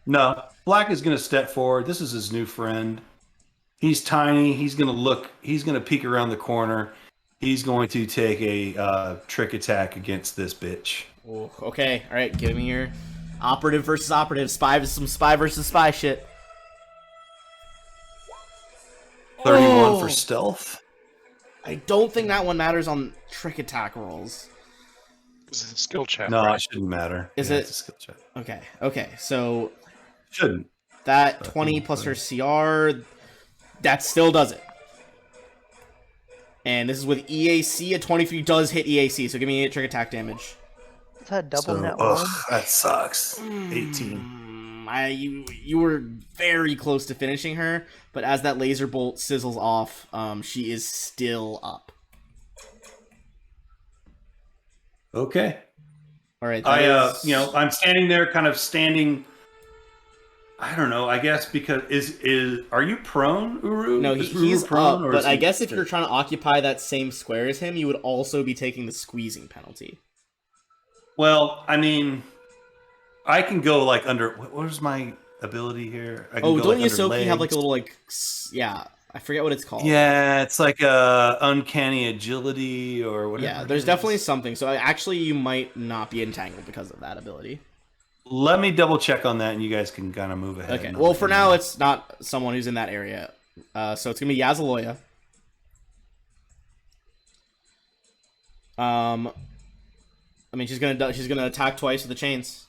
No, Black is going to step forward. This is his new friend. He's tiny. He's going to peek around the corner. He's going to take a trick attack against this bitch. Ooh, okay, alright, give me your operative versus operative, spy versus spy shit. 31 for stealth. I don't think that one matters on trick attack rolls. This is a skill check. No, right? it shouldn't matter. Is Yeah, it? it's a skill check. Okay, so Shouldn't. that 20 plus her CR, that still does it. And this is with EAC, a 23 does hit EAC, so give me 8 trick attack damage. Is that double net ugh, one? that sucks. 18. You were very close to finishing her, but as that laser bolt sizzles off, she is still up. Okay. All right. I'm standing there, kind of standing. I don't know. I guess because are you prone, Uru? No, Is Uru he's prone, up, or but is I he guess if stiff? you're trying to occupy that same square as him, you would also be taking the squeezing penalty. Well, I mean, I can go like under. What is my ability here? I can Oh, go, don't like, Yosoki under have like a legs. little like yeah? I forget what it's called. Yeah, it's like uncanny agility or whatever. Yeah, it there's is. definitely something. So actually, you might not be entangled because of that ability. Let me double check on that, and you guys can kind of move ahead. Okay. and Well, I'll for let you now, know. it's not someone who's in that area. So it's gonna be Yazaloya. I mean, she's gonna attack twice with the chains.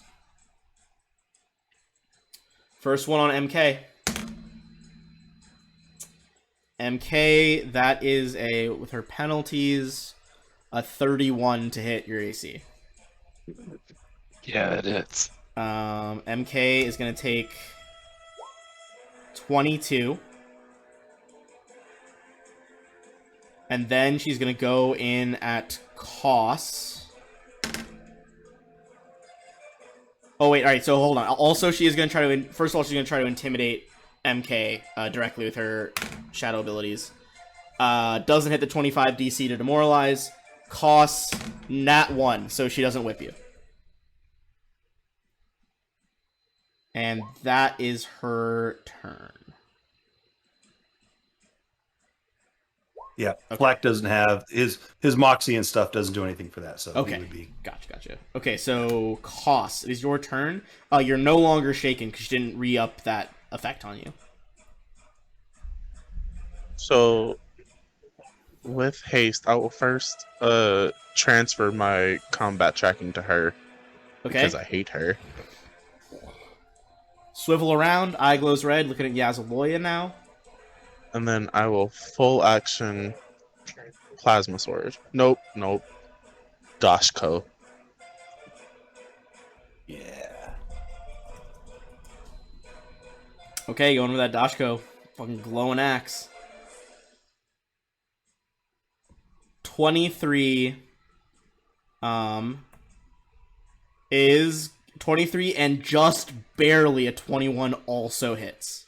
First one on MK. MK, that is with her penalties, a 31 to hit your AC. Yeah, it is. MK is going to take 22. And then she's going to go in at costs. Oh, wait, alright, so hold on. Also, she is going to try to... First of all, she's going to try to intimidate MK directly with her shadow abilities. Doesn't hit the 25 DC to demoralize. Costs nat 1, so she doesn't whip you. And that is her turn. Yeah, Black doesn't have his Moxie and stuff doesn't do anything for that. So Okay, he would be... gotcha. Okay, so cost. It is your turn. You're no longer shaken because she didn't re-up that effect on you. So, with haste, I will first transfer my combat tracking to her Okay. because I hate her. Swivel around. Eye glows red. Looking at Yazaloya now. And then I will full action plasma sword. Nope. Dashko. Yeah. Okay, going with that Dashko. Fucking glowing axe. 23 is 23 and just barely a 21 also hits.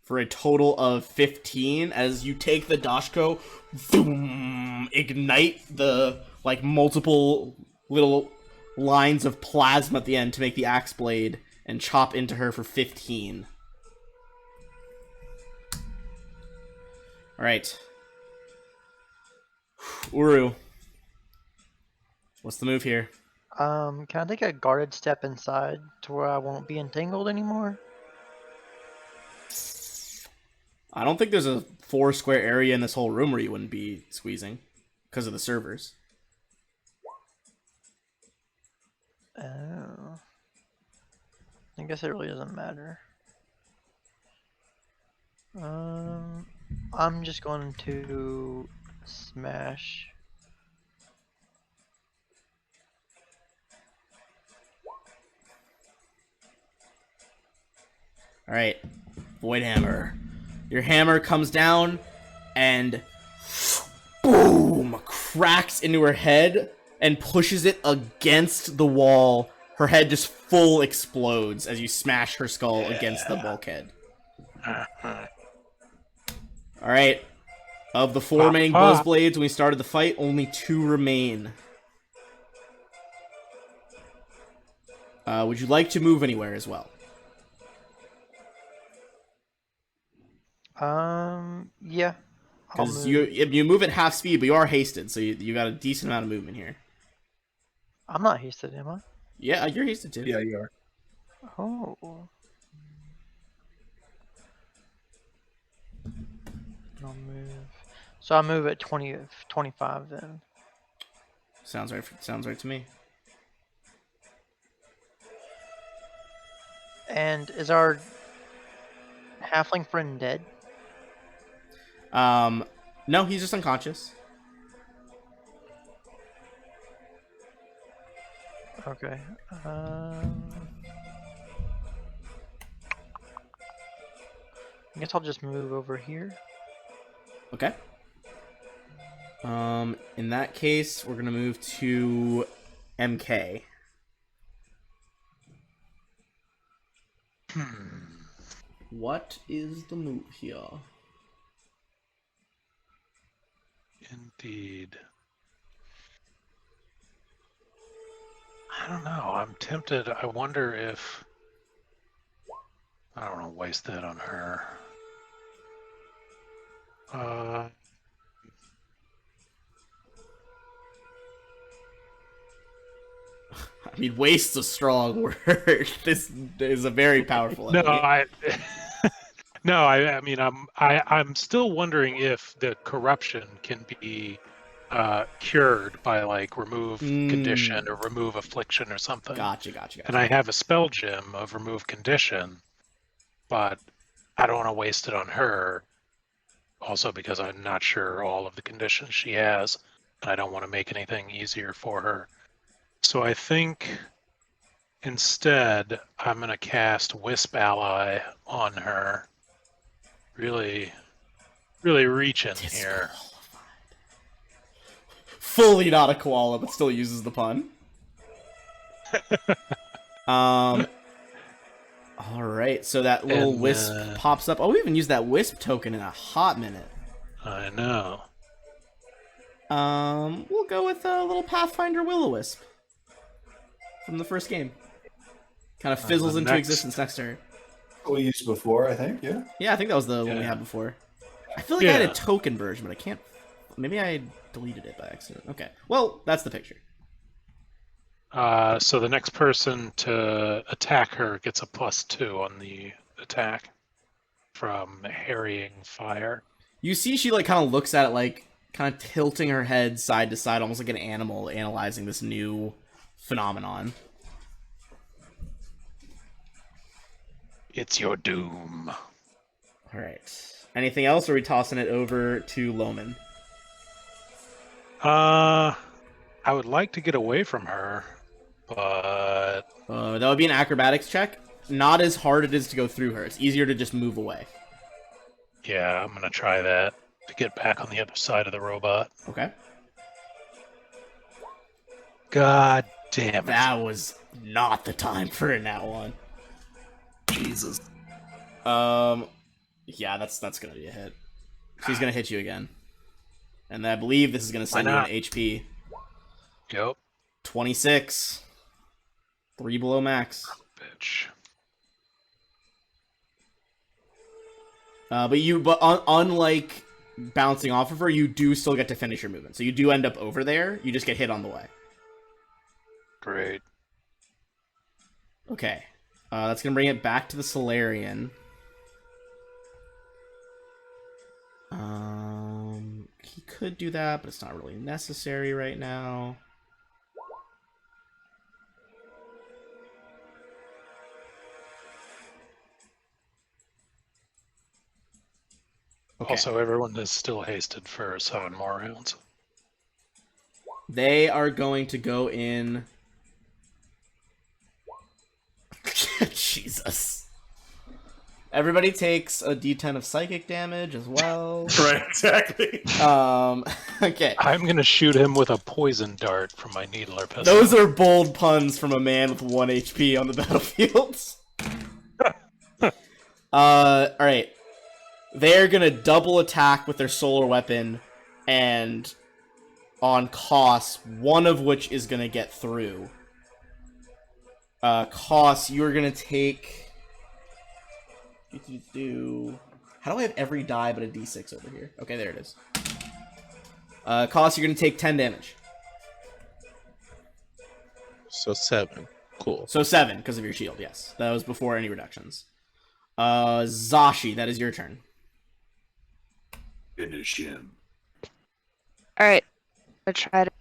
For a total of 15 as you take the Dashko, boom, ignite the multiple little lines of plasma at the end to make the axe blade and chop into her for 15. Alright. Uru. What's the move here? Can I take a guarded step inside to where I won't be entangled anymore? I don't think there's a 4 square area in this whole room where you wouldn't be squeezing because of the servers. Oh. I guess it really doesn't matter. I'm just going to smash. Alright. Void Hammer. Your hammer comes down and boom! Cracks into her head and pushes it against the wall. Her head just full explodes as you smash her skull against the bulkhead. Alright. Of the 4 remaining Buzzblades when we started the fight, only 2 remain. Would you like to move anywhere as well? Yeah. Because you move at half speed, but you are hasted, so you got a decent amount of movement here. I'm not hasted, am I? Yeah, you're hasted too. Yeah, you are. Oh. I'll move. So I'll move at 25 then. Sounds right to me. And is our halfling friend dead? No, he's just unconscious. Okay. I guess I'll just move over here. Okay. In that case, we're gonna move to MK. What is the move here? Indeed. I don't know. I'm tempted. I wonder if... I don't want to waste that on her. I mean, waste's a strong word. This is a very powerful No, enemy. I mean, I'm still wondering if the corruption can be cured by like remove Mm. condition or remove affliction or something. Gotcha. And I have a spell gem of remove condition, but I don't want to waste it on her. Also because I'm not sure all of the conditions she has, and I don't want to make anything easier for her. So I think instead I'm going to cast Wisp Ally on her. Really reaching here. Fully not a koala, but still uses the pun. All right, so that little And, wisp pops up. Oh, we haven't used that wisp token in a hot minute. I know. We'll go with a little Pathfinder Will-O-Wisp from the first game. Kind of fizzles the into next- existence next turn. We used before, I think. Yeah. Yeah, I think that was the one we Yeah. had before. I feel like I had Yeah. a token version, but I can't. Maybe I deleted it by accident. Okay, well, that's the picture. So the next person to attack her gets a +2 on the attack from Harrying Fire. You see, she like kind of looks at it, like kind of tilting her head side to side, almost like an animal analyzing this new phenomenon. It's your doom. All right. Anything else, or are we tossing it over to Loman? I would like to get away from her, but That would be an acrobatics check. Not as hard it is to go through her. It's easier to just move away. yeah, I'm gonna try that to get back on the other side of the robot. Okay. God damn it. That was not the time for a nat one. Jesus. Yeah, that's gonna be a hit. She's gonna hit you again, and I believe this is gonna send Why you an not? HP. Yep, 26. 3 below max. bitch. But unlike bouncing off of her, you do still get to finish your movement. So you do end up over there. You just get hit on the way. Great. Okay. That's gonna bring it back to the Solarian. He could do that, but it's not really necessary right now. Okay. Also, everyone is still hasted for 7 more rounds. They are going to go in. Jesus. Everybody takes a d10 of psychic damage as well. Right, exactly. Okay. I'm gonna shoot him with a poison dart from my needler pistol. Those are bold puns from a man with 1 HP on the battlefield. Alright. They're gonna double attack with their solar weapon, and on cost, one of which is gonna get through. Cost, you're gonna take... How do I have every die but a d6 over here? Okay, there it is. Cost, you're gonna take 10 damage. So 7. Cool. So 7, because of your shield, yes. That was before any reductions. Zashi, that is your turn. Finish him. Alright. I try to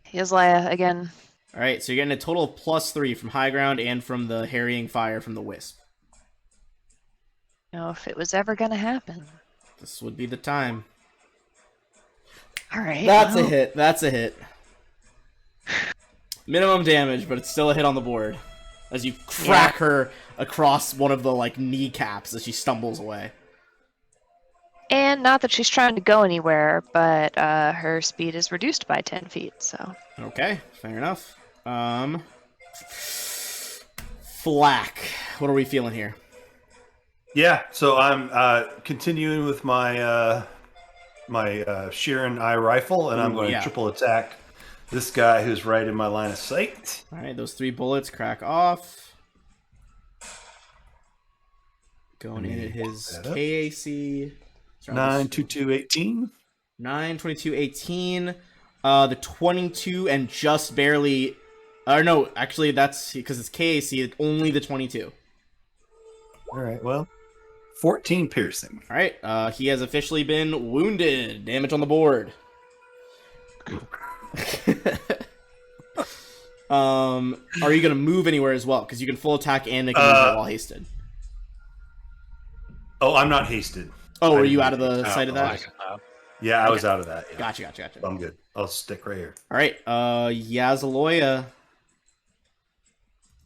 heal Leia again. Alright, so you're getting a total of +3 from high ground and from the harrying fire from the wisp. You know, if it was ever gonna happen. This would be the time. Alright. That's a well, hit. That's a hit. Minimum damage, but it's still a hit on the board. As you crack her across one of the, like, kneecaps as she stumbles away. And not that she's trying to go anywhere, but her speed is reduced by 10 feet, so. Okay, fair enough. Flack. What are we feeling here? Yeah, so I'm continuing with my my Sheeran eye rifle, and I'm going to triple attack this guy who's right in my line of sight. Alright, those 3 bullets crack off. Going in at his KAC. 9, 2, 2, 18. 9, 22, 18. The 22 and just barely... Or no, actually that's because it's KAC, only the 22. All right, well, 14 piercing. Alright, he has officially been wounded. Damage on the board. Are you gonna move anywhere as well? Because you can full attack and make a movement while hasted. Oh, I'm not hasted. Oh, I are you didn't out of the haste. sight of that? Yeah, I was out of that. Yeah. Gotcha. I'm good. I'll stick right here. All right, Yazaloya.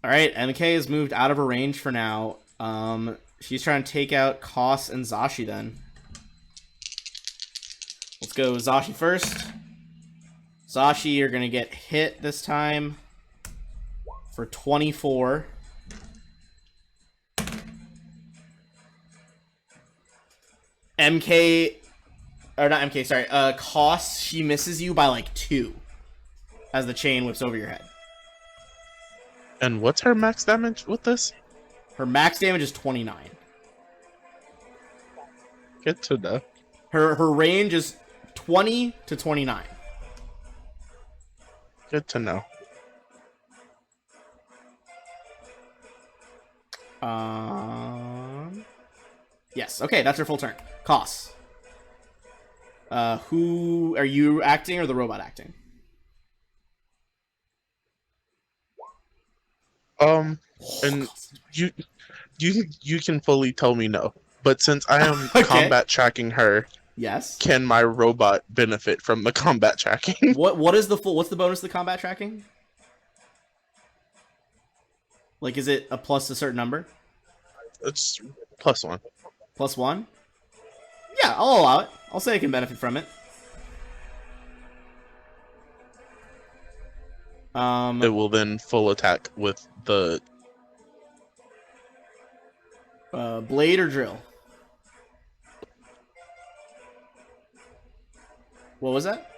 All right, MK has moved out of her range for now. She's trying to take out Koss and Zashi then. Let's go Zashi first. Zashi, you're gonna get hit this time for 24. MK, or not MK, sorry, Koss, she misses you by like 2 as the chain whips over your head. And what's her max damage with this? Her max damage is 29. Good to know. Her range is 20 to 29. Good to know. Yes, okay, that's her full turn. Koss. Who are you acting or the robot acting? And you can fully tell me no. But since I am Okay. combat tracking her, Yes. can my robot benefit from the combat tracking? What's the bonus to the combat tracking? Like, is it a plus a certain number? It's +1. +1? Yeah, I'll allow it. I'll say I can benefit from it. It will then full attack with the blade or drill? What was that?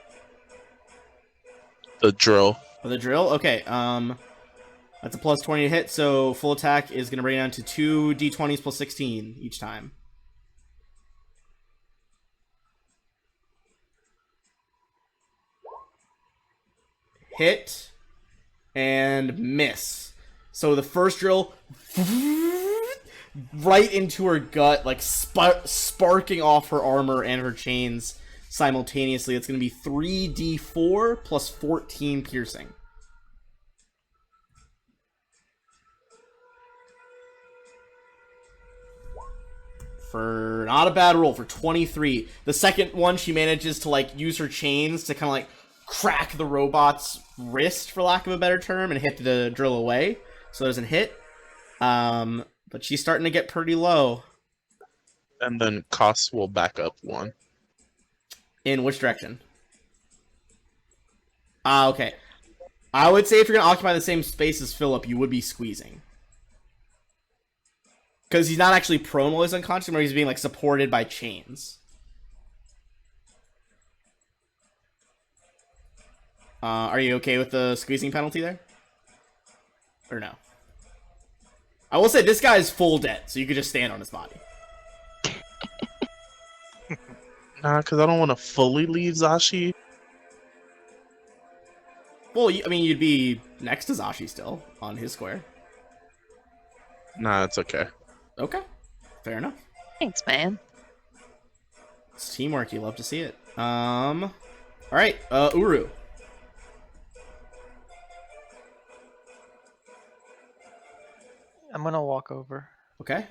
drill. Oh, the drill? Okay, that's a +20 to hit, so full attack is going to bring it down to 2 d20s plus 16 each time. Hit and miss. So the first drill right into her gut, like sparking off her armor and her chains simultaneously. It's going to be 3d4 plus 14 piercing. For not a bad roll for 23. The second one, she manages to like use her chains to kind of like crack the robot's wrist, for lack of a better term, and hit the drill away. So there's a hit. But she's starting to get pretty low. And then Koss will back up 1. In which direction? Okay. I would say if you're going to occupy the same space as Philip, you would be squeezing. Because he's not actually prone while he's unconscious, but he's being like supported by chains. Are you okay with the squeezing penalty there? Or no? I will say this guy is full dead, so you could just stand on his body. Nah, because I don't want to fully leave Zashi. Well, I mean, you'd be next to Zashi still, on his square. Nah, it's okay. Okay. Fair enough. Thanks, man. It's teamwork, you love to see it. Alright, Uru. I'm gonna walk over. Okay.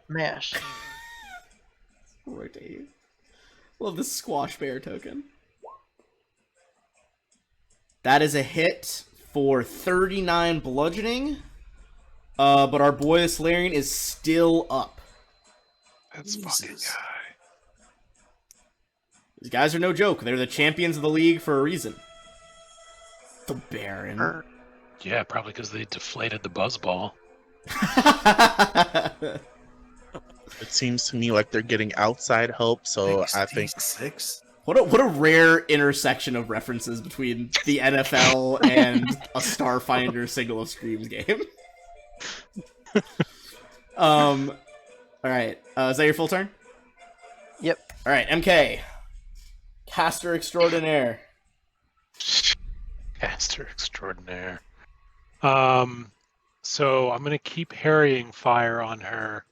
Mash. Rotate. Love the squash bear token. That is a hit for 39 bludgeoning. But our boy the Solarian is still up. That's Jesus. fucking guy. These guys are no joke. They're the champions of the league for a reason. The Baron. Yeah, probably because they deflated the buzzball. It seems to me like they're getting outside help, so I think 6. What a rare intersection of references between the NFL and a Starfinder Signal of Screams game. All right. Is that your full turn? Yep. All right, MK. Caster extraordinaire. Caster extraordinaire. So I'm gonna keep harrying fire on her,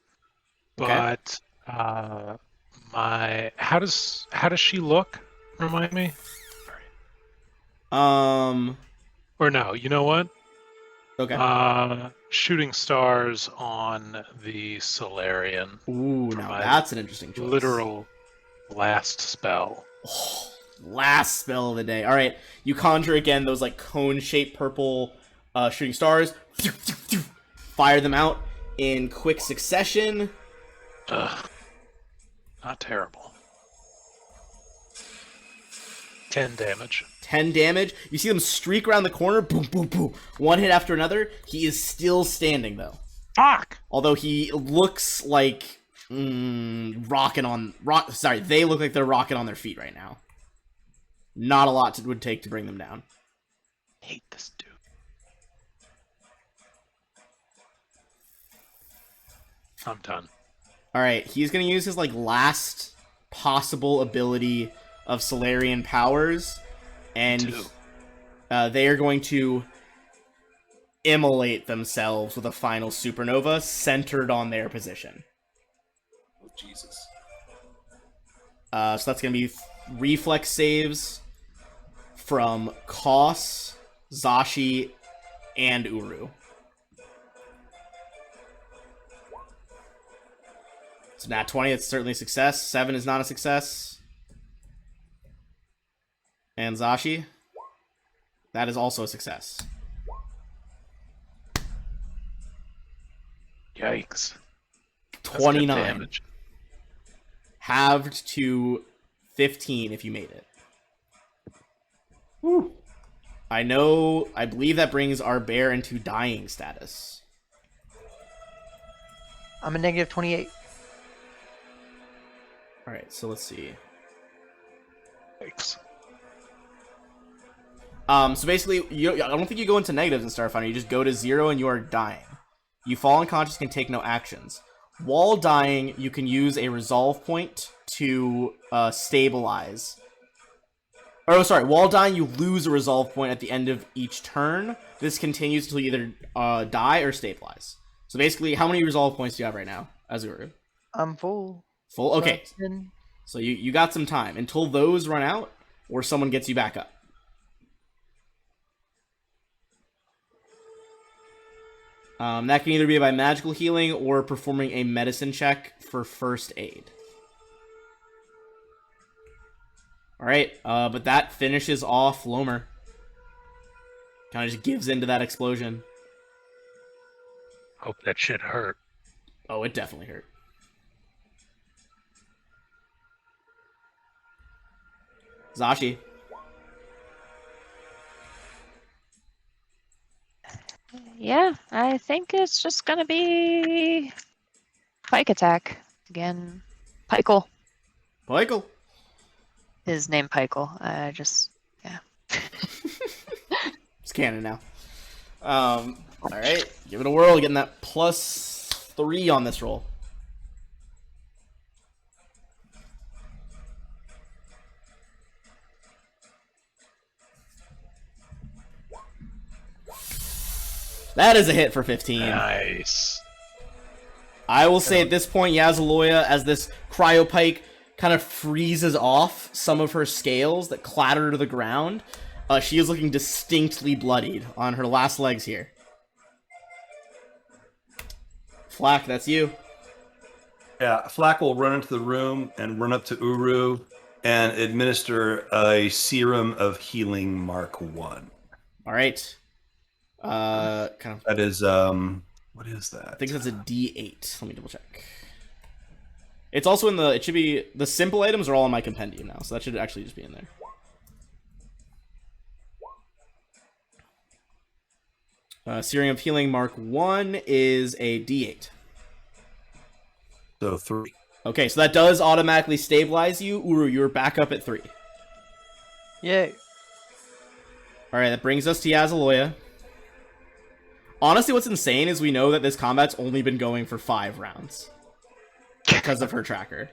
Okay. but How does she look? Remind me. Or no, you know what? Okay. Shooting stars on the Solarian. Ooh, for now my that's an interesting choice. Literal last spell. Oh, last spell of the day. All right, you conjure again those like cone-shaped purple shooting stars. Fire them out in quick succession. Ugh. Not terrible. 10 damage. 10 damage. You see them streak around the corner. Boom, boom, boom. One hit after another. He is still standing though. Fuck! Although he looks like rocking on sorry, they look like they're rocking on their feet right now. Not a lot would take to bring them down. Hate this dude. I'm done. All right, he's gonna use his like last possible ability of Solarian powers, and they are going to immolate themselves with a final supernova centered on their position. Oh, Jesus. So that's gonna be reflex saves from Kos, Zashi, and Uru. So nat 20, it's certainly a success. 7 is not a success. And Zashi, that is also a success. Yikes. That's good 29. damage. Halved to 15 if you made it. Woo. I believe that brings our bear into dying status. I'm a negative 28. Alright, so let's see. Yikes. So basically, I don't think you go into negatives in Starfinder. You just go to 0 and you are dying. You fall unconscious, can take no actions. While dying, you can use a resolve point to stabilize. Oh, sorry. While dying, you lose a resolve point at the end of each turn. This continues until you either die or stabilize. So basically, how many resolve points do you have right now, Azuru? I'm full. Full? Okay. Then So you got some time until those run out or someone gets you back up. That can either be by magical healing or performing a medicine check for first aid. Alright, but that finishes off Lomer. Kind of just gives into that explosion. Hope that shit hurt. Oh, it definitely hurt. Zashi. Yeah, I think it's just gonna be Pike attack again. Pykel. Michael. His name Pykel. It's canon now. Alright, give it a whirl, getting that +3 on this roll. That is a hit for 15. Nice. I will say at this point, Yazaloya, as this cryopike kind of freezes off some of her scales that clatter to the ground, she is looking distinctly bloodied on her last legs here. Flack, that's you. Yeah, Flack will run into the room and run up to Uru and administer a serum of healing Mark 1. All right. Kind of. That is, what is that? I think that's a D8. Let me double check. It's also in the. It should be the simple items are all in my compendium now, so that should actually just be in there. Serum of Healing Mark 1 is a D8. So 3. Okay, so that does automatically stabilize you. Uru, you're back up at 3. yay. Alright, that brings us to Yazaloya. Honestly, what's insane is we know that this combat's only been going for 5 rounds. Because of her tracker.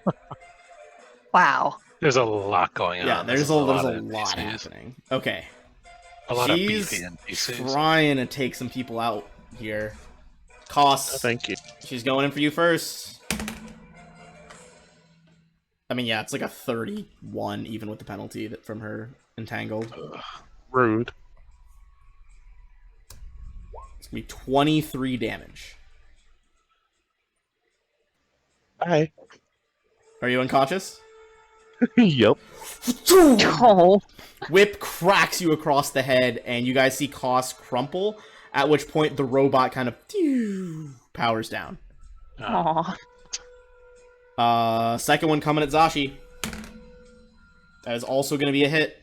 Wow. There's a lot going on. Yeah, there's a lot NPCs. happening. Okay. A lot of She's beefy NPCs. trying to take some people out here. Costs. Thank you. She's going in for you first. I mean, yeah, it's like a 31 even with the penalty that from her entangled. Rude. It's gonna be 23 damage. Bye. Are you unconscious? Yep. Oh. Whip cracks you across the head, and you guys see Koss crumple. At which point, the robot kind of powers down. Aw. Second one coming at Zashi. That is also going to be a hit.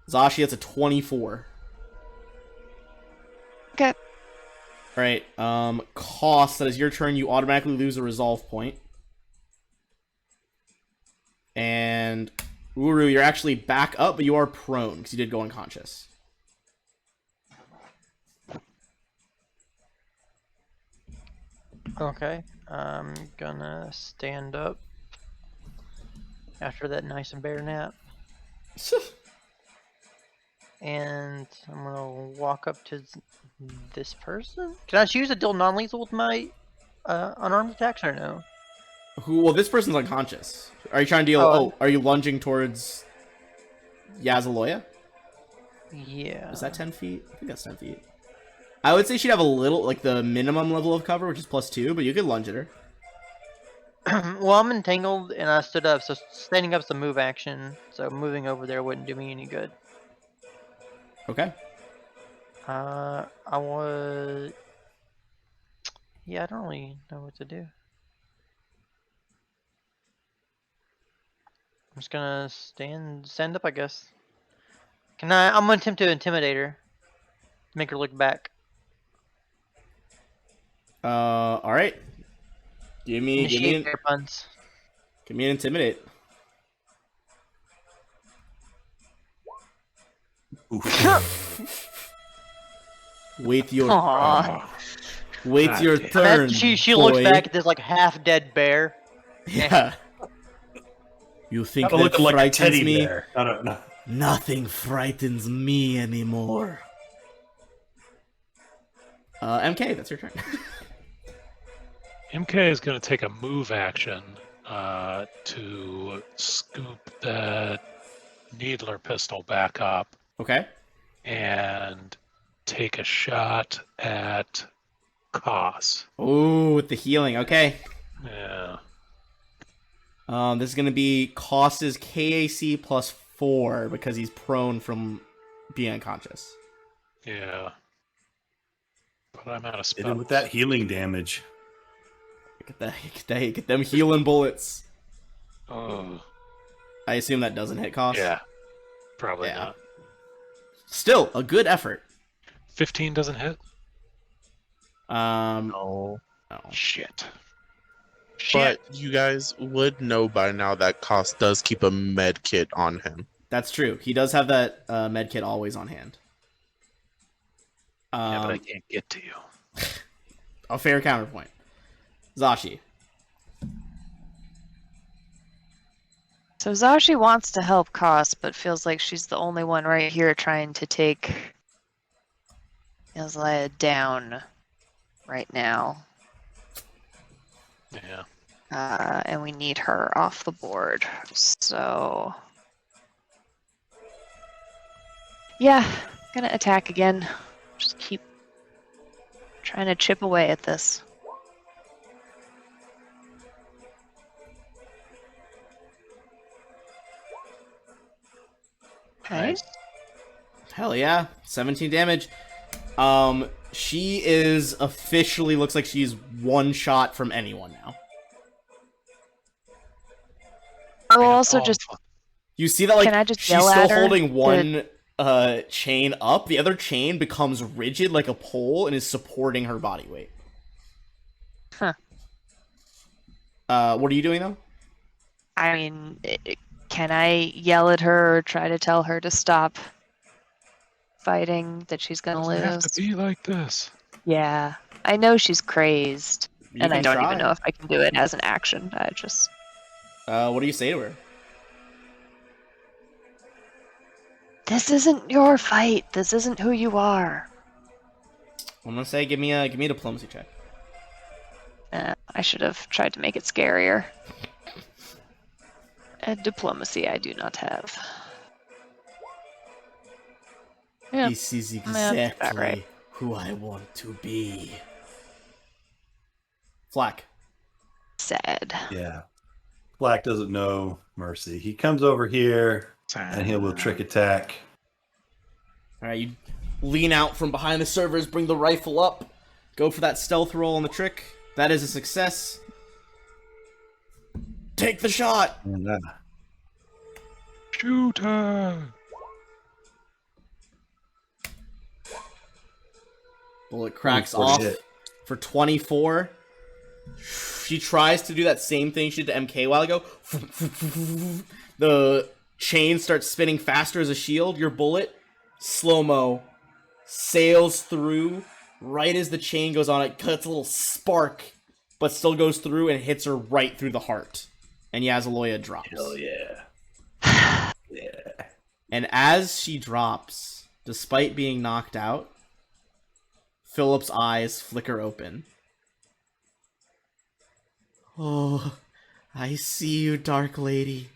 Zashi, that's a 24. Okay. Alright, Koss, that is your turn. You automatically lose a resolve point. And Uru, you're actually back up, but you are prone, because you did go unconscious. Okay, I'm gonna stand up after that nice and bear nap, and I'm gonna walk up to this person. Can I choose to deal non-lethal with my unarmed attacks or no? Well, this person's unconscious. Are you trying to deal... are you lunging towards Yazaloya? Yeah. Is that 10 feet? I think that's 10 feet. I would say she'd have a little, like, the minimum level of cover, which is +2, but you could lunge at her. Well, I'm entangled and I stood up, so standing up is a move action, so moving over there wouldn't do me any good. Okay. I would... Yeah, I don't really know what to do. I'm just gonna stand up, I guess. I'm gonna attempt to intimidate her. Make her look back. Alright. Give me Initiate bear puns. give me an intimidate. Wait your Aw. wait your God, turn. She looks boy. back at this like half dead bear. Yeah. You think Kinda that looking like a frightens teddy me? bear. I don't know. Nothing frightens me anymore. MK, that's your turn. MK is going to take a move action to scoop that needler pistol back up Okay. and take a shot at Koss. Oh, with the healing. Okay. Yeah. This is gonna be Koss's KAC +4 because he's prone from being unconscious. Yeah. But I'm out of Hit him spells. with that healing damage. Get them healing bullets. Oh, I assume that doesn't hit Koss. yeah. Probably Yeah. not. Still a good effort. 15 doesn't hit? No. No. Shit. But you guys would know by now that Koss does keep a med kit on him. That's true. He does have that med kit always on hand. Yeah, but I can't get to you. A fair counterpoint. Zashi. So Zashi wants to help Koss, but feels like she's the only one right here trying to take Yazlaya down right now. Yeah. And we need her off the board. So yeah, gonna attack again. Just keep trying to chip away at this. Okay. Nice. Hell yeah. 17 damage. She is officially looks like she's one shot from anyone now. I will also just You see that, like, Can I just she's yell still at her holding one chain up. The other chain becomes rigid like a pole and is supporting her body weight. Huh. What are you doing, though? I mean, can I yell at her or try to tell her to stop fighting, that she's gonna Doesn't have lose? to be like this. Yeah, I know she's crazed, You and I can don't try. even know if I can do it as an action. I just... What do you say to her? This isn't your fight. This isn't who you are. I'm gonna say, give me a diplomacy check. I should have tried to make it scarier. And diplomacy I do not have. Yeah, This is that's about exactly right. who I want to be. Flack. Sad. Yeah. Black doesn't know mercy. He comes over here and he will trick attack. All right, you lean out from behind the servers, bring the rifle up, go for that stealth roll on the trick. That is a success. Take the shot. And, Shooter. Bullet cracks 40 off hit. for 24. She tries to do that same thing she did to MK a while ago. The chain starts spinning faster as a shield. Your bullet, slow-mo, sails through right as the chain goes on. It cuts a little spark, but still goes through and hits her right through the heart. And Yazaloya drops. Hell yeah. Yeah. And as she drops, despite being knocked out, Philip's eyes flicker open. Oh, I see you, Dark Lady.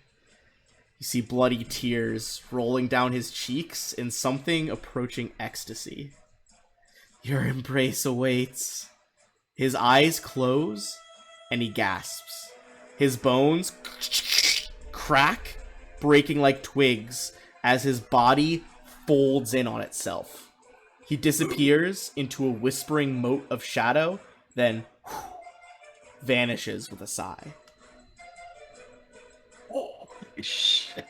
You see bloody tears rolling down his cheeks in something approaching ecstasy. Your embrace awaits. His eyes close, and he gasps. His bones crack, breaking like twigs as his body folds in on itself. He disappears into a whispering moat of shadow, then vanishes with a sigh. Holy shit.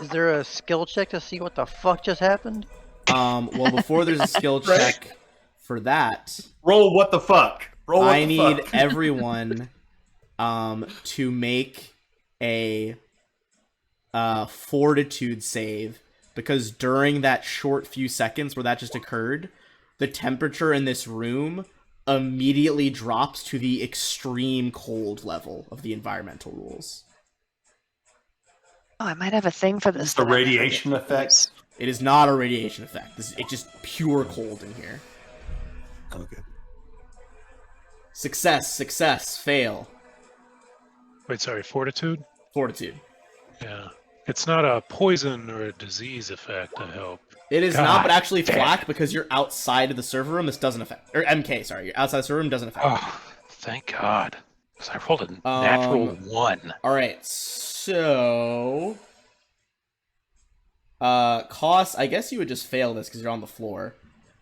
Is there a skill check to see what the fuck just happened? Well, before there's a skill Right. check for that, Roll what the fuck? Roll what I the need fuck? everyone to make a fortitude save, because during that short few seconds where that just occurred, the temperature in this room immediately drops to the extreme cold level of the environmental rules. Oh, I might have a thing for this. The that I never get radiation to effect? use. It is not a radiation effect. It's just pure cold in here. Okay. Success, fail, Wait, sorry, fortitude? fortitude. Yeah. It's not a poison or a disease effect, I hope. It is God not, but actually damn. Flack, because you're outside of the server room, this doesn't affect. Or MK, sorry, you're outside the server room, doesn't affect. Oh, thank God. Because I rolled a natural 1. Alright, so... Koss, I guess you would just fail this because you're on the floor.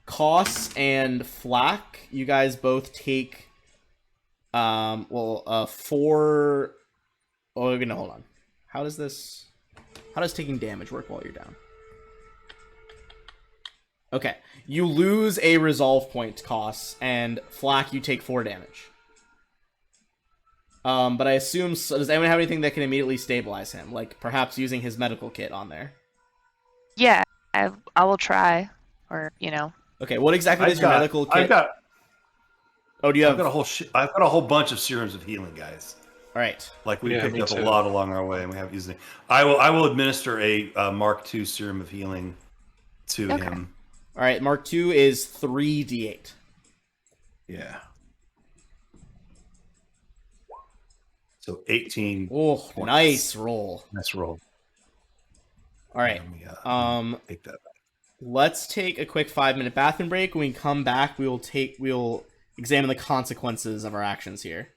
Koss and Flack, you guys both take... 4... Oh, no, hold on. How does taking damage work while you're down? Okay, you lose a resolve point, Koss, and Flack, you take 4 damage. But I assume, does anyone have anything that can immediately stabilize him? Like, perhaps using his medical kit on there? Yeah, I will try. Or, Okay, what exactly is I've your got- medical kit? I've got Oh, do you I've have... got a whole I've got a whole bunch of serums of healing, guys. Alright. Like we Yeah, picked me up too. a lot along our way, and we haven't used it. I will administer a Mark II serum of healing to Okay. him. Alright, Mark II is 3d8. Yeah. So 18. Oh, Points. nice roll. Let's roll. Alright, And we, take that back. let's take a quick 5-minute bathroom break. When we come back, we'll examine the consequences of our actions here.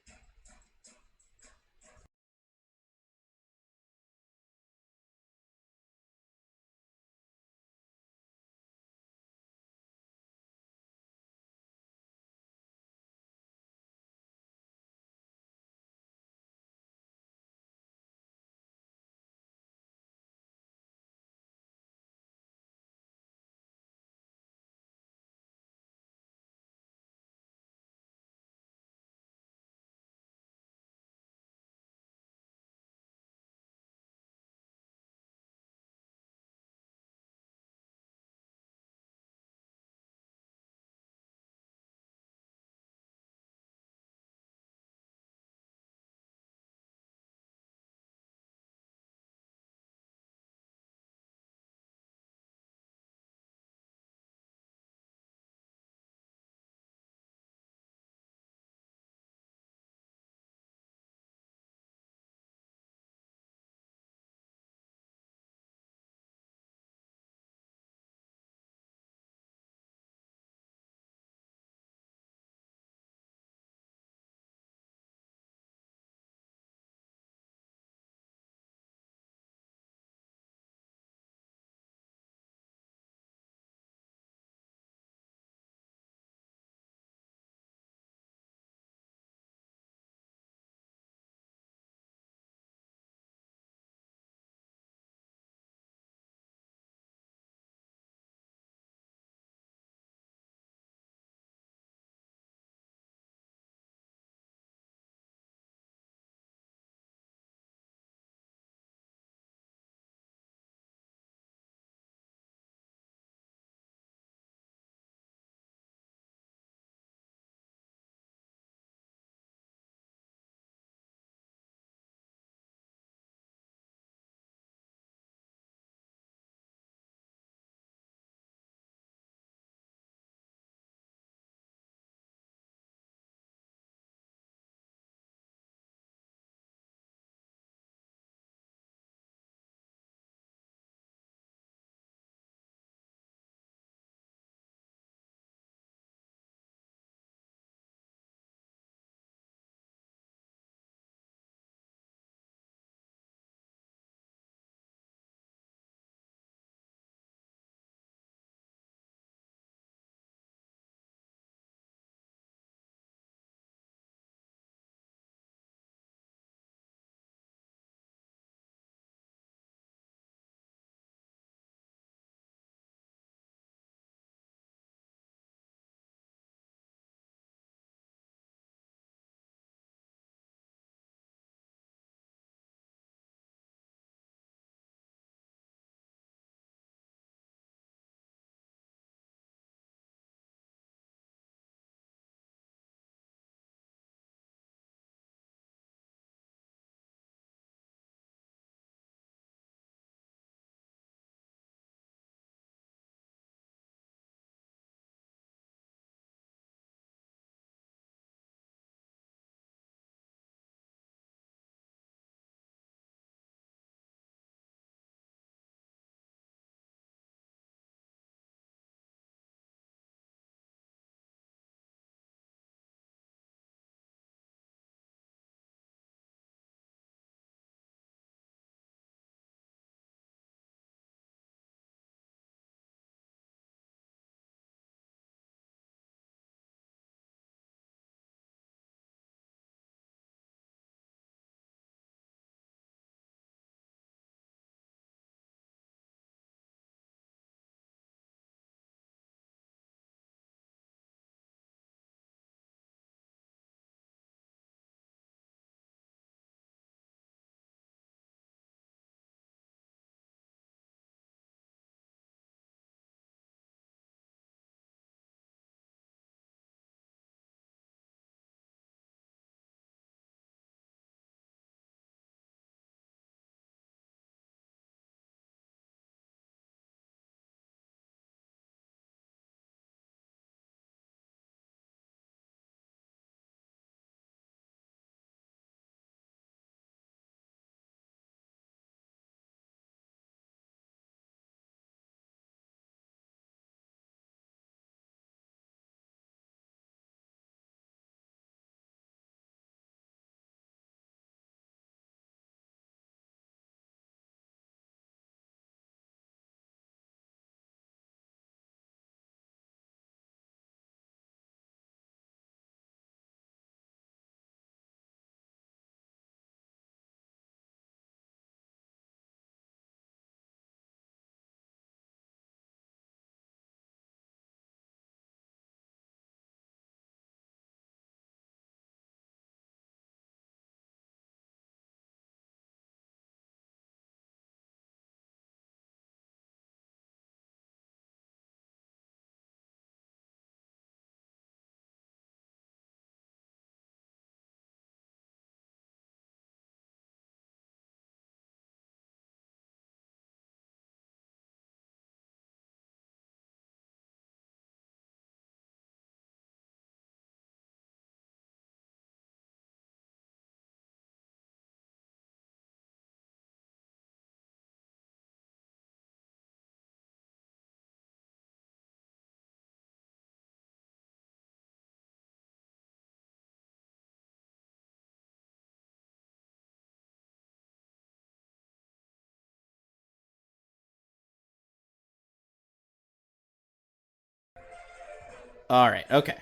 All right. Okay.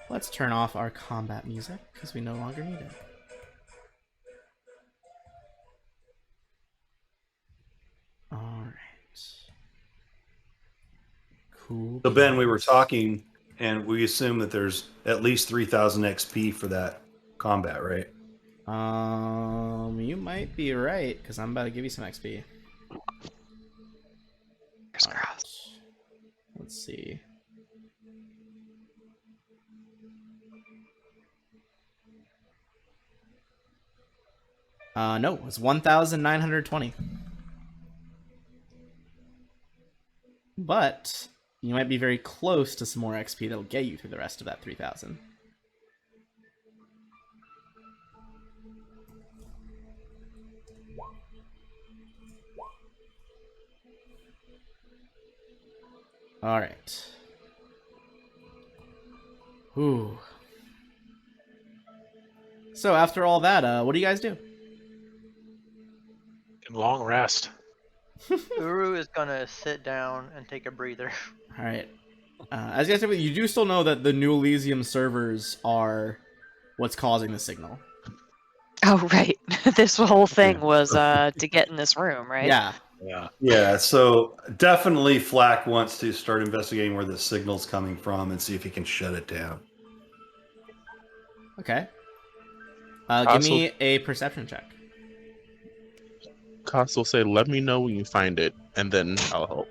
Let's turn off our combat music because we no longer need it. All right. Cool. So Ben, we were talking, and we assume that there's at least 3,000 XP for that combat, right? You might be right because I'm about to give you some XP. Fingers crossed. Let's see. No, it's 1,920. But you might be very close to some more XP that'll get you through the rest of that 3,000. All right. Ooh. So after all that, what do you guys do? And long rest. Uru is gonna sit down and take a breather. All right. As you guys said, you do still know that the New Elysium servers are what's causing the signal. Oh, right. This whole thing was to get in this room, right? Yeah. Yeah. Yeah, so definitely Flack wants to start investigating where the signal's coming from and see if he can shut it down. Okay. Give me a perception check. Cost will say, "Let me know when you find it, and then I'll help."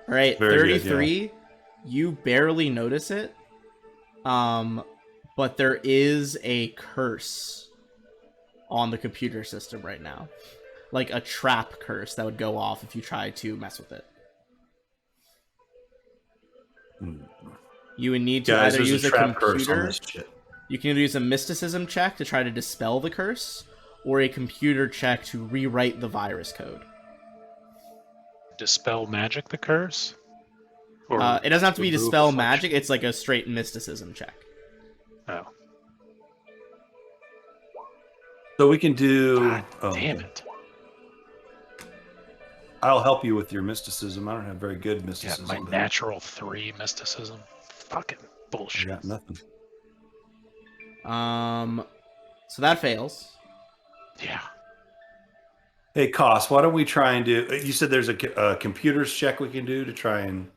All right, Very good, 33. You barely notice it. But there is a curse on the computer system right now. Like a trap curse that would go off if you try to mess with it. You would need to Guys, either there's use a a trap curse on computer. this shit. You can either use a mysticism check to try to dispel the curse, or a computer check to rewrite the virus code. Dispel magic the curse? Or It doesn't have to be remove dispel affliction? magic, it's like a straight mysticism check. Oh. So we can do. God oh, damn it. I'll help you with your mysticism. I don't have very good Yeah, mysticism. my but natural 3 mysticism. Fucking I bullshit. got nothing. So that fails. Yeah. Hey, Koss, why don't we try and do? You said there's a computers check we can do to try and.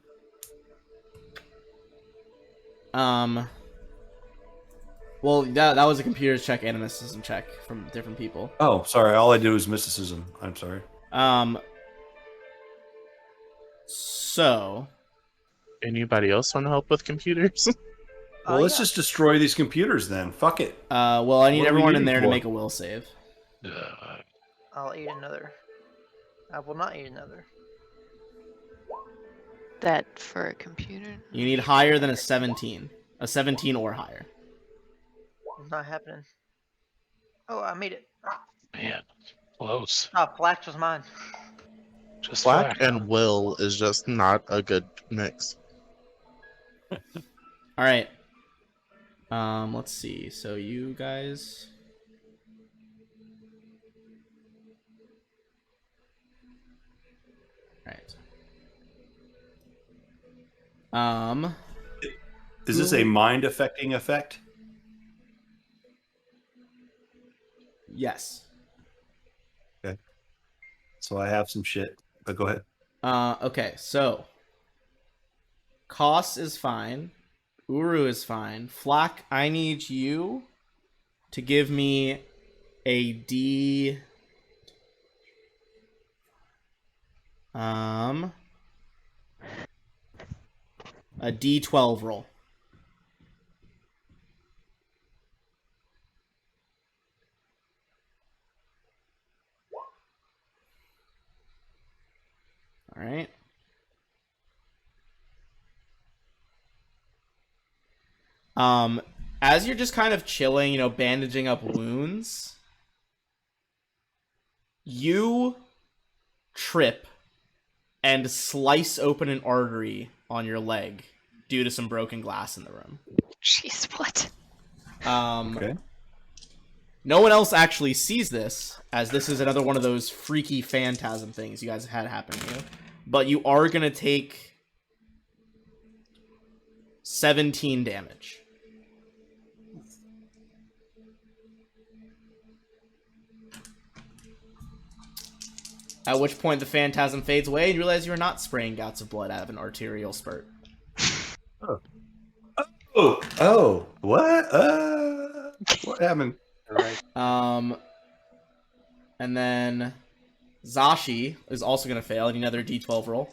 Well, that was a computer's check and a mysticism check from different people. Oh, sorry. All I do is mysticism. I'm sorry. So Anybody else want to help with computers? Well, let's just destroy these computers then. Fuck it. well, I need What are we everyone in needing there to for? make a will save. I'll eat another. I will not eat another. That for a computer? You need higher than a 17. A 17 or higher. It's not happening. Oh, I made it. Man, close. Ah, Flax was mine. Just Black Flack. and Will is just not a good mix. All right. Let's see. So you guys. Right. Is this a mind affecting effect? Yes. So I have some shit. But go ahead. Okay, so Koss is fine. Uru is fine. Flack, I need you to give me a D. A D12 roll. All right. As you're just kind of chilling, bandaging up wounds, you trip and slice open an artery on your leg due to some broken glass in the room. Jeez, what? Okay. No one else actually sees this, as this is another one of those freaky phantasm things you guys have had happen to you. But you are going to take 17 damage. At which point the phantasm fades away and you realize you are not spraying gouts of blood out of an arterial spurt. Oh, what? What happened? Right. And then Zashi is also going to fail. I need another d12 roll.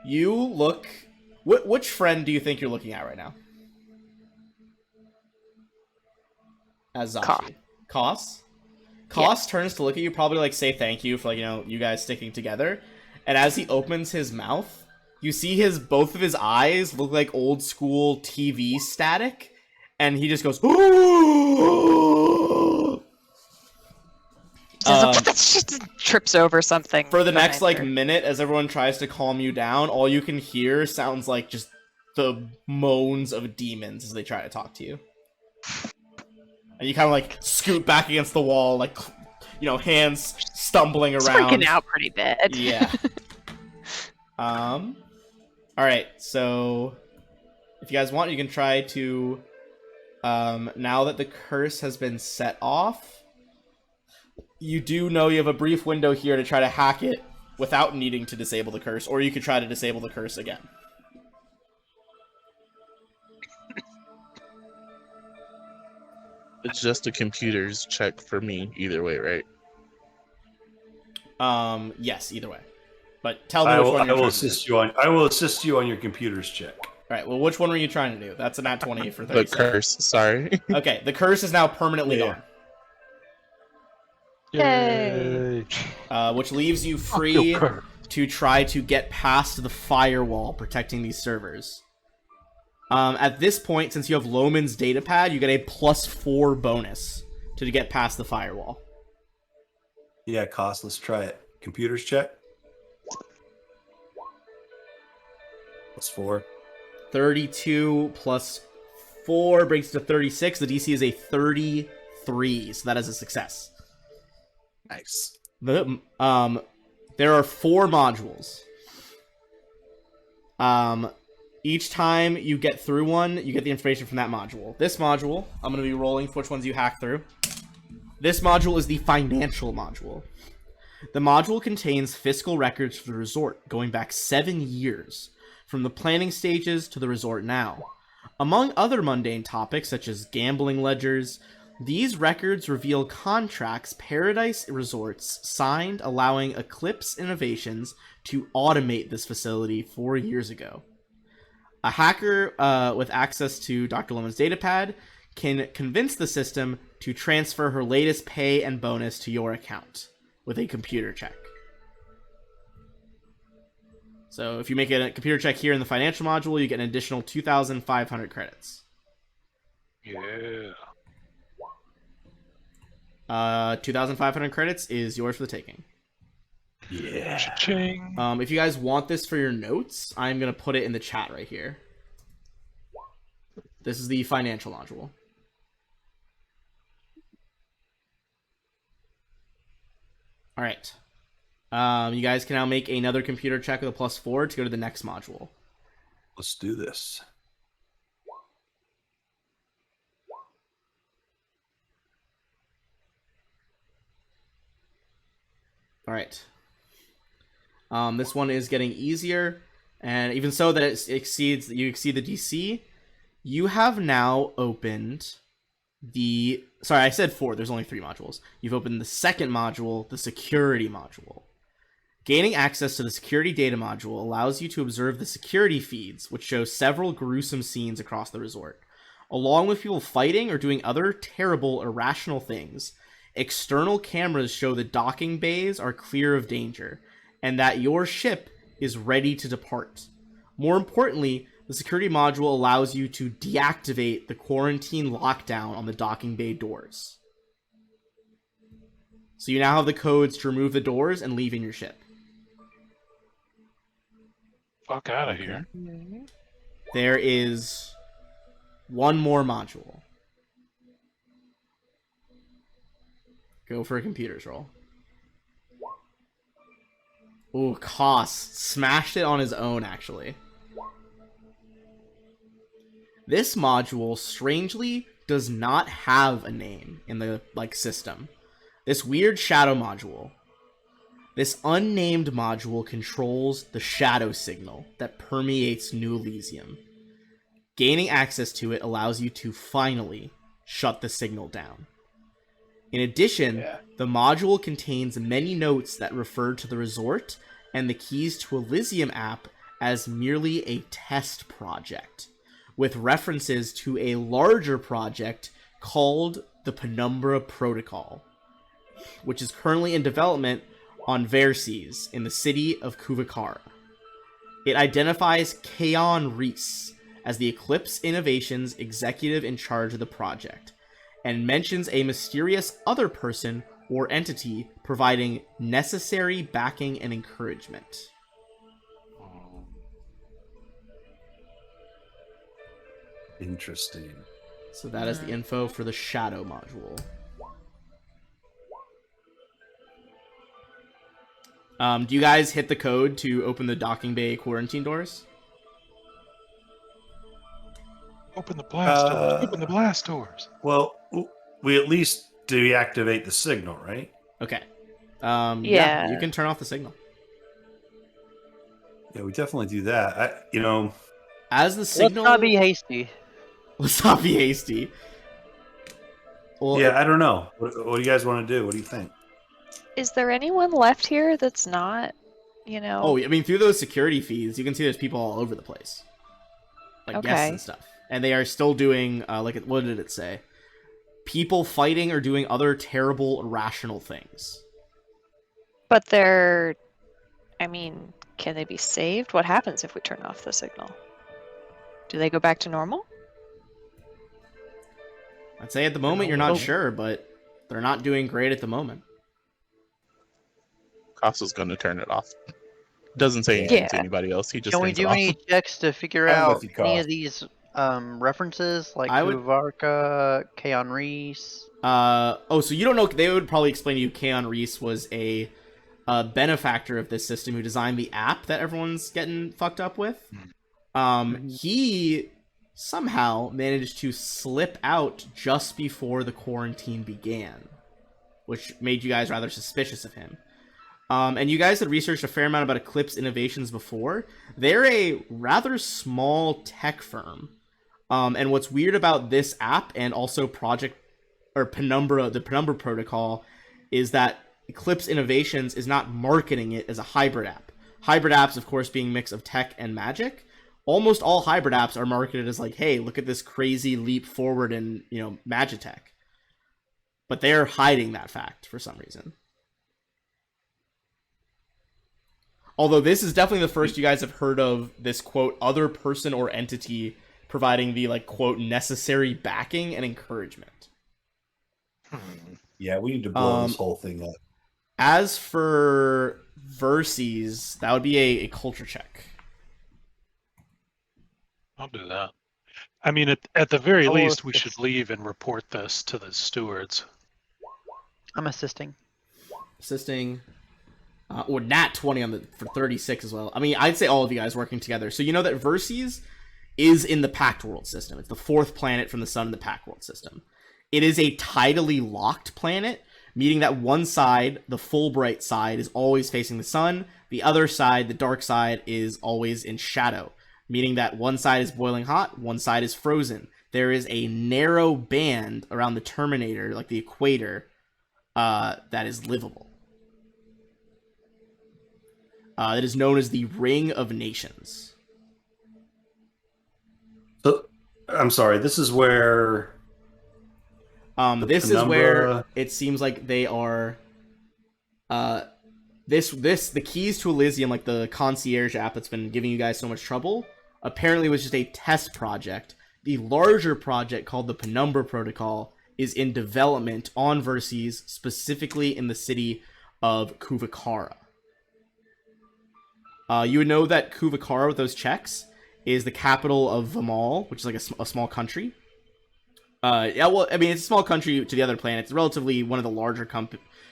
You look... Which friend do you think you're looking at right now? As Zashi. Koss? Koss turns to look at you, probably like say thank you for like, you know, you guys sticking together. And as he opens his mouth, you see both of his eyes look like old school TV static. And he just goes, trips over something. For the next behind like her. minute, as everyone tries to calm you down, all you can hear sounds like just the moans of demons as they try to talk to you. And you kind of like scoot back against the wall, like, you know, hands stumbling It's around. freaking out pretty bad. Yeah. Alright, so if you guys want, you can try to now that the curse has been set off, you do know you have a brief window here to try to hack it without needing to disable the curse, or you could try to disable the curse again. It's just a computer's check for me either way, right? Yes, either way. But tell me I which will, one I you're will trying assist you on. I will assist you on your computer's check. Alright, well, which one were you trying to do? That's a nat 20 for The 30 curse, sorry. Okay, the curse is now permanently Yeah. Yay. gone. Which leaves you Fuck free your curse. to try to get past the firewall protecting these servers. At this point, since you have Loman's datapad, you get a +4 bonus to get past the firewall. Yeah, Koss, let's try it. Computer's check. +4. 32 plus 4 brings it to 36. The DC is a 33, so that is a success. Nice. There are 4 modules. Each time you get through one, you get the information from that module. This module, I'm going to be rolling for which ones you hack through. This module is the financial module. The module contains fiscal records for the resort, going back 7 years, from the planning stages to the resort now. Among other mundane topics, such as gambling ledgers, these records reveal contracts Paradise Resorts signed allowing Eclipse Innovations to automate this facility 4 years ago. A hacker with access to Dr. Loman's datapad can convince the system to transfer her latest pay and bonus to your account with a computer check. So if you make a computer check here in the financial module, you get an additional 2,500 credits. Yeah. 2,500 credits is yours for the taking. Yeah. Cha-ching. If you guys want this for your notes, I'm going to put it in the chat right here. This is the financial module. Alright. You guys can now make another computer check with a +4 to go to the next module. Let's do this. Alright. This one is getting easier, and even so that you exceed the DC, you have now opened the... Sorry, I said 4, there's only 3 modules. You've opened the second module, the security module. Gaining access to the security data module allows you to observe the security feeds, which show several gruesome scenes across the resort. Along with people fighting or doing other terrible, irrational things, external cameras show the docking bays are clear of danger, and that your ship is ready to depart. More importantly, the security module allows you to deactivate the quarantine lockdown on the docking bay doors. So you now have the codes to remove the doors and leave in your ship. Fuck out of Okay. here. There is one more module. Go for a computers roll. Ooh, Koss smashed it on his own, actually. This module, strangely, does not have a name in the system. This weird shadow module. This unnamed module controls the shadow signal that permeates New Elysium. Gaining access to it allows you to finally shut the signal down. In addition, the module contains many notes that refer to the resort and the Keys to Elysium app as merely a test project, with references to a larger project called the Penumbra Protocol, which is currently in development on Verces in the city of Kuvakara. It identifies Keon Reese as the Eclipse Innovations executive in charge of the project, and mentions a mysterious other person or entity providing necessary backing and encouragement. Interesting. So that is the info for the shadow module. Do you guys hit the code to open the docking bay quarantine doors? Open the blast doors. Open the blast doors. Well, we at least deactivate the signal, right? Okay. Yeah. Yeah, you can turn off the signal. Yeah, we definitely do that. As the Let's signal... not be hasty. Let's not be hasty. Well, yeah, I don't know. What do you guys want to do? What do you think? Is there anyone left here that's not, you know? Oh, I mean, through those security feeds, you can see there's people all over the place. Like guests Okay. and stuff. And they are still doing, what did it say? People fighting or doing other terrible, irrational things. But they're, I mean, can they be saved? What happens if we turn off the signal? Do they go back to normal? I'd say at the moment you're not sure, but they're not doing great at the moment. Costa's going to turn it off. Doesn't say anything to Yeah. anybody else. He just Can we turns it do off. any checks to figure I'm out with you, any Koss. of these references, like I would- Kuvarka, Keon Reese? So you don't know, they would probably explain to you Keon Reese was a benefactor of this system who designed the app that everyone's getting fucked up with. He somehow managed to slip out just before the quarantine began, which made you guys rather suspicious of him. And you guys had researched a fair amount about Eclipse Innovations before. They're a rather small tech firm. And what's weird about this app and also the Penumbra Protocol, is that Eclipse Innovations is not marketing it as a hybrid app. Hybrid apps, of course, being a mix of tech and magic. Almost all hybrid apps are marketed as like, hey, look at this crazy leap forward in, Magitech. But they're hiding that fact for some reason. Although this is definitely the first you guys have heard of this, quote, other person or entity providing the, quote, necessary backing and encouragement. Yeah, we need to blow this whole thing up. As for Verces, that would be a culture check. I'll do that. I mean, at the very I'll least, we assist. should leave and report this to the stewards. I'm assisting. Assisting. Or nat 20 for 36 as well. I mean, I'd say all of you guys working together. So you know that Verces is in the Pact World system. It's the fourth planet from the sun in the Pact World system. It is a tidally locked planet, meaning that one side, the Fulbright side, is always facing the sun. The other side, the dark side, is always in shadow, meaning that one side is boiling hot, one side is frozen. There is a narrow band around the terminator, like the equator, that is livable. That is known as the Ring of Nations. So, I'm sorry. This is where. This is where it seems like they are. The Keys to Elysium, like the concierge app that's been giving you guys so much trouble, apparently was just a test project. The larger project called the Penumbra Protocol is in development on Verces, specifically in the city of Kuvakara. You would know that Kuvakara, with those checks, is the capital of Vamal, which is like a small country. Yeah, well, I mean, it's a small country to the other planets. It's relatively one of the larger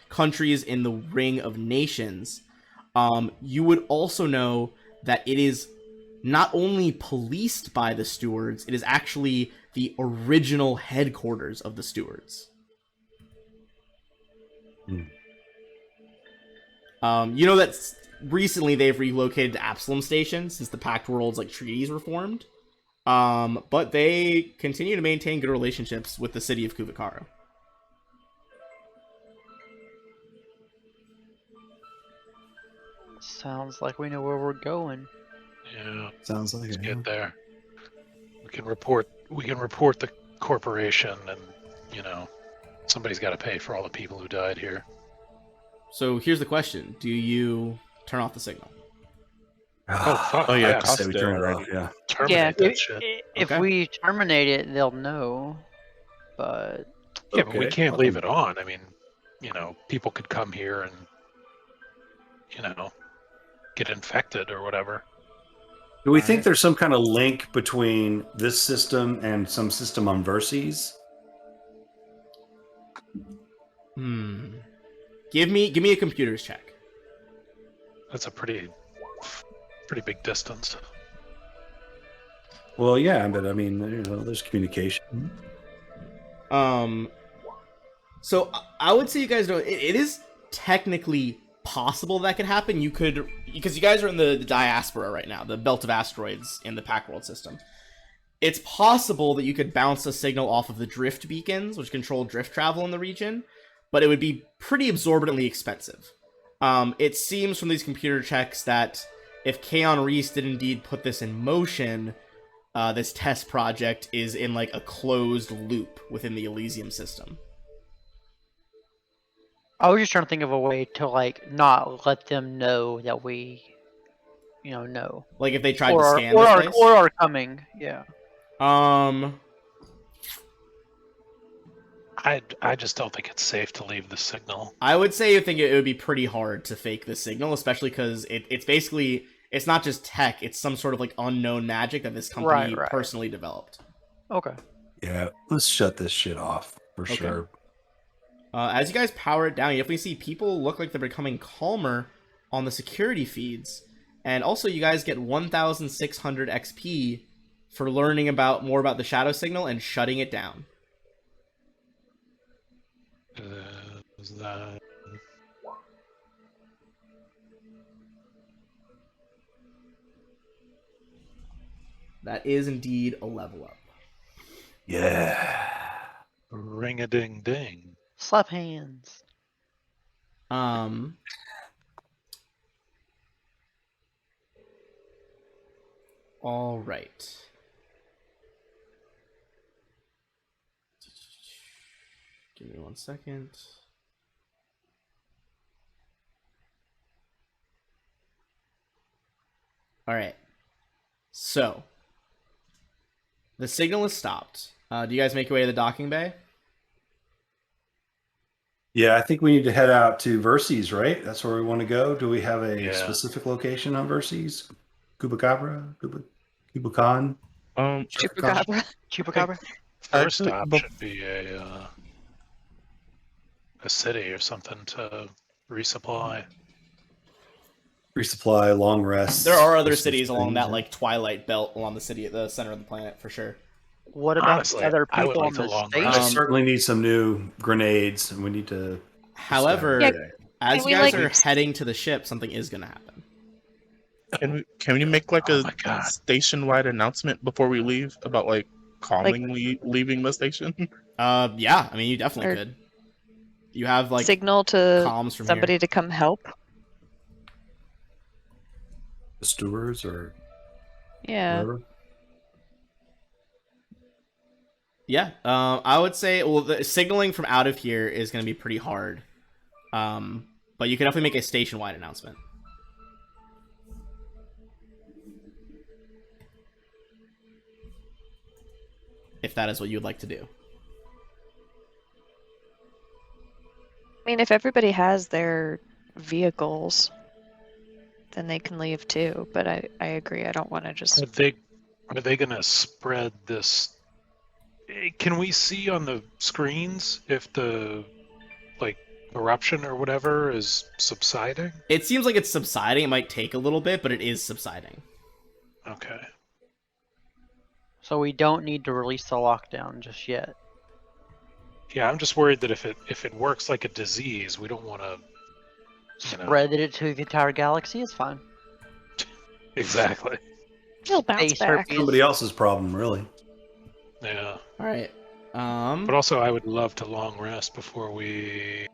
countries in the Ring of Nations. You would also know that it is not only policed by the stewards, it is actually the original headquarters of the stewards. You know that recently they've relocated to Absalom Station since the Pact Worlds like treaties were formed. But they continue to maintain good relationships with the city of Kuvakara. Sounds like we know where we're going. Yeah, Sounds like let's it. get there. We can report the corporation, and somebody's got to pay for all the people who died here. So here's the question: do you turn off the signal? Oh fuck! Oh, yeah, yeah, cost Say we there turn it already. off. Yeah. terminate that shit. If Okay. we terminate it, they'll know. But Yeah, but we Okay. can't leave it on. I mean, people could come here and get infected or whatever. Do we think there's some kind of link between this system and some system on Verces? Give me a computer's check. That's a pretty big distance. Well, yeah, but I mean, there's communication. So I would say you guys know it is technically possible that could happen. You could, because you guys are in the diaspora right now, the belt of asteroids in the Pack World system. It's possible that you could bounce a signal off of the drift beacons, which control drift travel in the region, but it would be pretty exorbitantly expensive. It seems from these computer checks that if Kaon Reese did indeed put this in motion, this test project is in like a closed loop within the Elysium system. I was just trying to think of a way to not let them know that we, know. Like if they tried or to our, scan or this our, place. or our coming. Yeah. I just don't think it's safe to leave the signal. I would say I think it would be pretty hard to fake the signal, especially because it's basically, it's not just tech, it's some sort of like unknown magic that this company Right. personally developed. Okay. Yeah, let's shut this shit off for Okay. sure. As you guys power it down, you definitely see people look like they're becoming calmer on the security feeds. And also you guys get 1,600 XP for learning more about the shadow signal and shutting it down. Is that... That is indeed a level up. Yeah. Ring-a-ding-ding. Slap hands. All right. Give me 1 second. All right. So, the signal is stopped. Do you guys make your way to the docking bay? Yeah, I think we need to head out to Verces, right? That's where we want to go. Do we have a Yeah. specific location on Verces? Kubacabra? Kubakan? Chupacabra. Chupacabra. First Actually, stop should be a city or something to resupply. Resupply, long rest. There are other Christmas cities along things, that like twilight belt along the city at the center of the planet for sure. What about Honestly, the other I would people like on the the long station? I rest. certainly need some new grenades, and we need to. However, Yeah, as can you we, guys like- are heading to the ship, something is going to happen. Can we make like Oh a my God. station-wide announcement before we leave about like calmingly leaving the station? Yeah, I mean, you definitely Or- could. You have like Signal to comms from somebody here. to come help. The stewards or Yeah. whatever. Yeah, I would say, well, the signaling from out of here is going to be pretty hard. But you can definitely make a station-wide announcement. If that is what you would like to do. I mean, if everybody has their vehicles, then they can leave too. But I agree. I don't want to just. Are they gonna spread this? Can we see on the screens if the eruption or whatever is subsiding? It seems like it's subsiding. It might take a little bit, but it is subsiding. Okay. So we don't need to release the lockdown just yet. Yeah, I'm just worried that if it works like a disease, we don't want to Spread it to the entire galaxy is fine. Exactly. He'll bounce Space back. herpes. Somebody else's problem, really. Yeah. All right. But also, I would love to long rest before we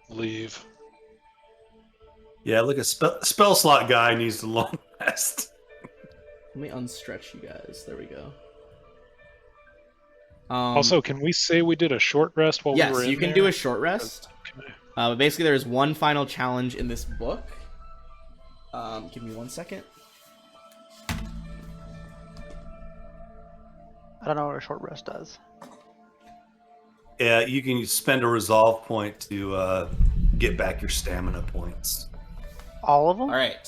leave. Yeah, look, a spell slot guy needs to long rest. Let me unstretch you guys. There we go. Also, can we say we did a short rest while we were in yes, you can there? do a short rest. Okay. But basically, there is one final challenge in this book. Give me 1 second. I don't know what a short rest does. Yeah, you can spend a resolve point to get back your stamina points. All of them? All right.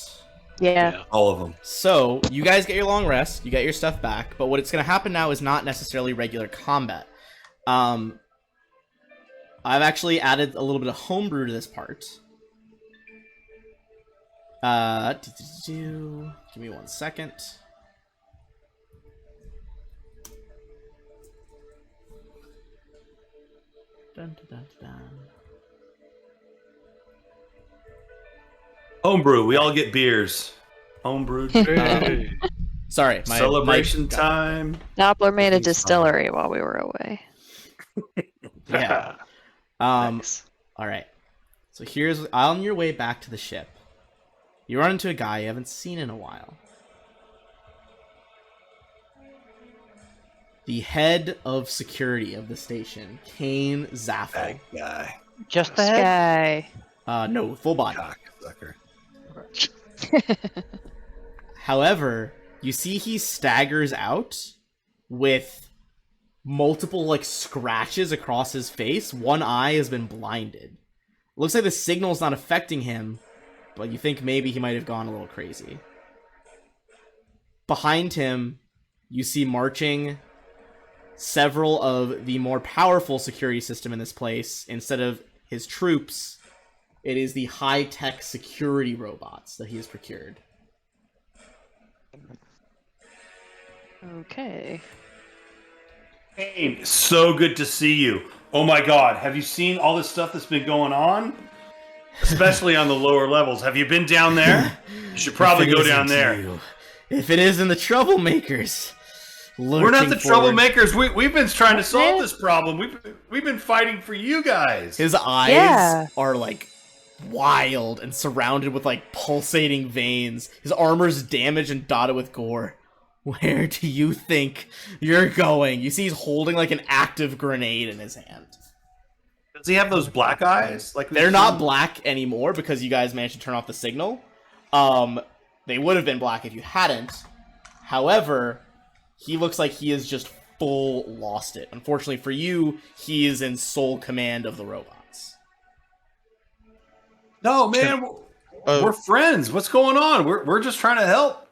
Yeah. All of them. So, you guys get your long rest, you get your stuff back, but what's going to happen now is not necessarily regular combat. I've actually added a little bit of homebrew to this part. Give me 1 second. Dun, dun, dun, dun. Homebrew, we all get beers. Homebrew. Hey. Sorry, my Celebration time. Doppler made a He's fine. distillery while we were away. Yeah. Nice. All right. So here's on your way back to the ship. You run into a guy you haven't seen in a while. The head of security of the station, Kane Zaffel. That guy. Just the head? Guy. No, full body. Cocksucker. However, you see he staggers out with multiple scratches across his face. One eye has been blinded. Looks like the signal's not affecting him, but you think maybe he might have gone a little crazy. Behind him, you see marching several of the more powerful security system in this place. Instead of his troops, it is the high-tech security robots that he has procured. Okay. Kane, so good to see you. Oh my god, have you seen all this stuff that's been going on? Especially on the lower levels. Have you been down there? You should probably If it go isn't down there. you, if it isn't the troublemakers. We're not the lurking forward. troublemakers. We've been trying to solve this problem. We've been fighting for you guys. His eyes Yeah. are wild and surrounded with pulsating veins. His armor's damaged and dotted with gore. Where do you think you're going? You see he's holding an active grenade in his hand. Does he have those black eyes? They're not black anymore because you guys managed to turn off the signal. They would have been black if you hadn't. However, he looks like he is just full lost it. Unfortunately for you, he is in sole command of the robots. No, man. We're friends. What's going on? We're just trying to help.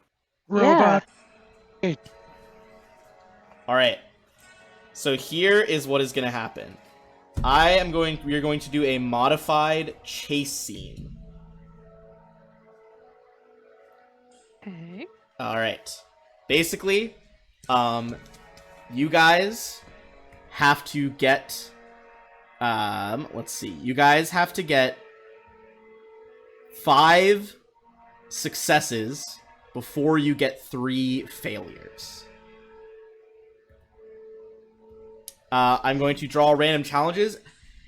Robot. All right. So here is what is going to happen. We're going to do a modified chase scene. Okay. All right. Basically, you guys have to get, let's see. You guys have to get 5 successes before you get 3 failures. I'm going to draw random challenges.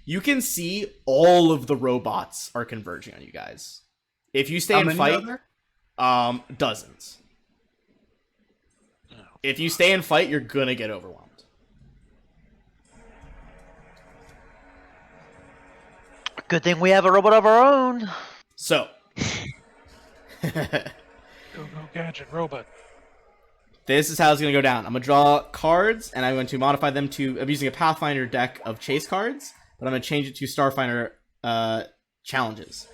You can see all of the robots are converging on you guys. If you stay How and many fight, are there? dozens. If you stay and fight, you're gonna get overwhelmed. Good thing we have a robot of our own. So, Go gadget robot. this is how it's gonna go down. I'm gonna draw cards, and I'm going to modify them to. I'm using a Pathfinder deck of chase cards, but I'm gonna change it to Starfinder challenges.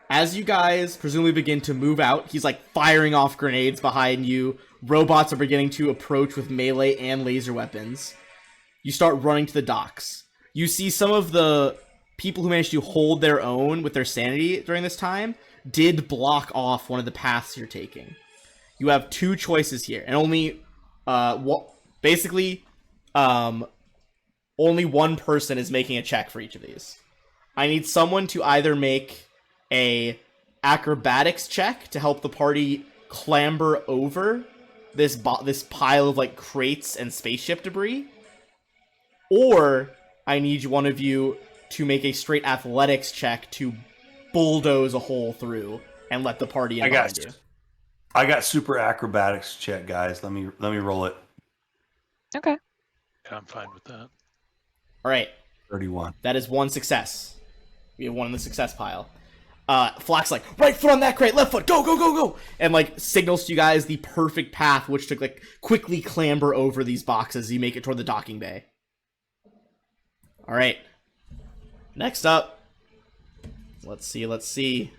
As you guys presumably begin to move out, he's like firing off grenades behind you. Robots are beginning to approach with melee and laser weapons. You start running to the docks. You see some of the people who managed to hold their own with their sanity during this time did block off one of the paths you're taking. You have two choices here, and only only one person is making a check for each of these. I need someone to either make a acrobatics check to help the party clamber over this pile of like crates and spaceship debris, or I need one of you to make a straight athletics check to bulldoze a hole through and let the party in behind you. I got super acrobatics check, guys. Let me roll it. Okay. Yeah, I'm fine with that. All right, 31. that is one success. We have one in the success pile. Flack's like, right foot on that crate, left foot, go, go, go, go! And like signals to you guys the perfect path which to like quickly clamber over these boxes as you make it toward the docking bay. All right. Next up, let's see.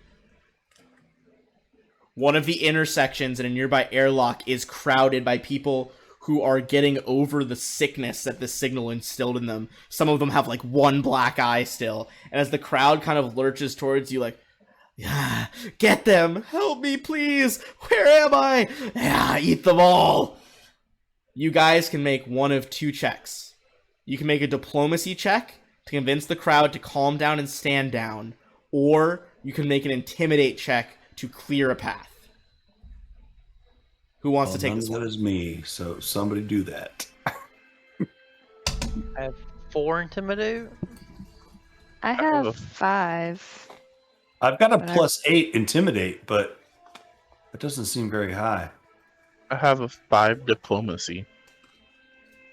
One of the intersections in a nearby airlock is crowded by people who are getting over the sickness that this signal instilled in them. Some of them have like one black eye still. And as the crowd kind of lurches towards you like, yeah, get them, help me please, where am I? Yeah, eat them all. You guys can make one of two checks. You can make a diplomacy check to convince the crowd to calm down and stand down, or you can make an intimidate check to clear a path. Who wants to take this one? That is me, so somebody do that. I have 4 intimidate. I have 5. I've got a But +8 intimidate, but it doesn't seem very high. I have a 5 diplomacy.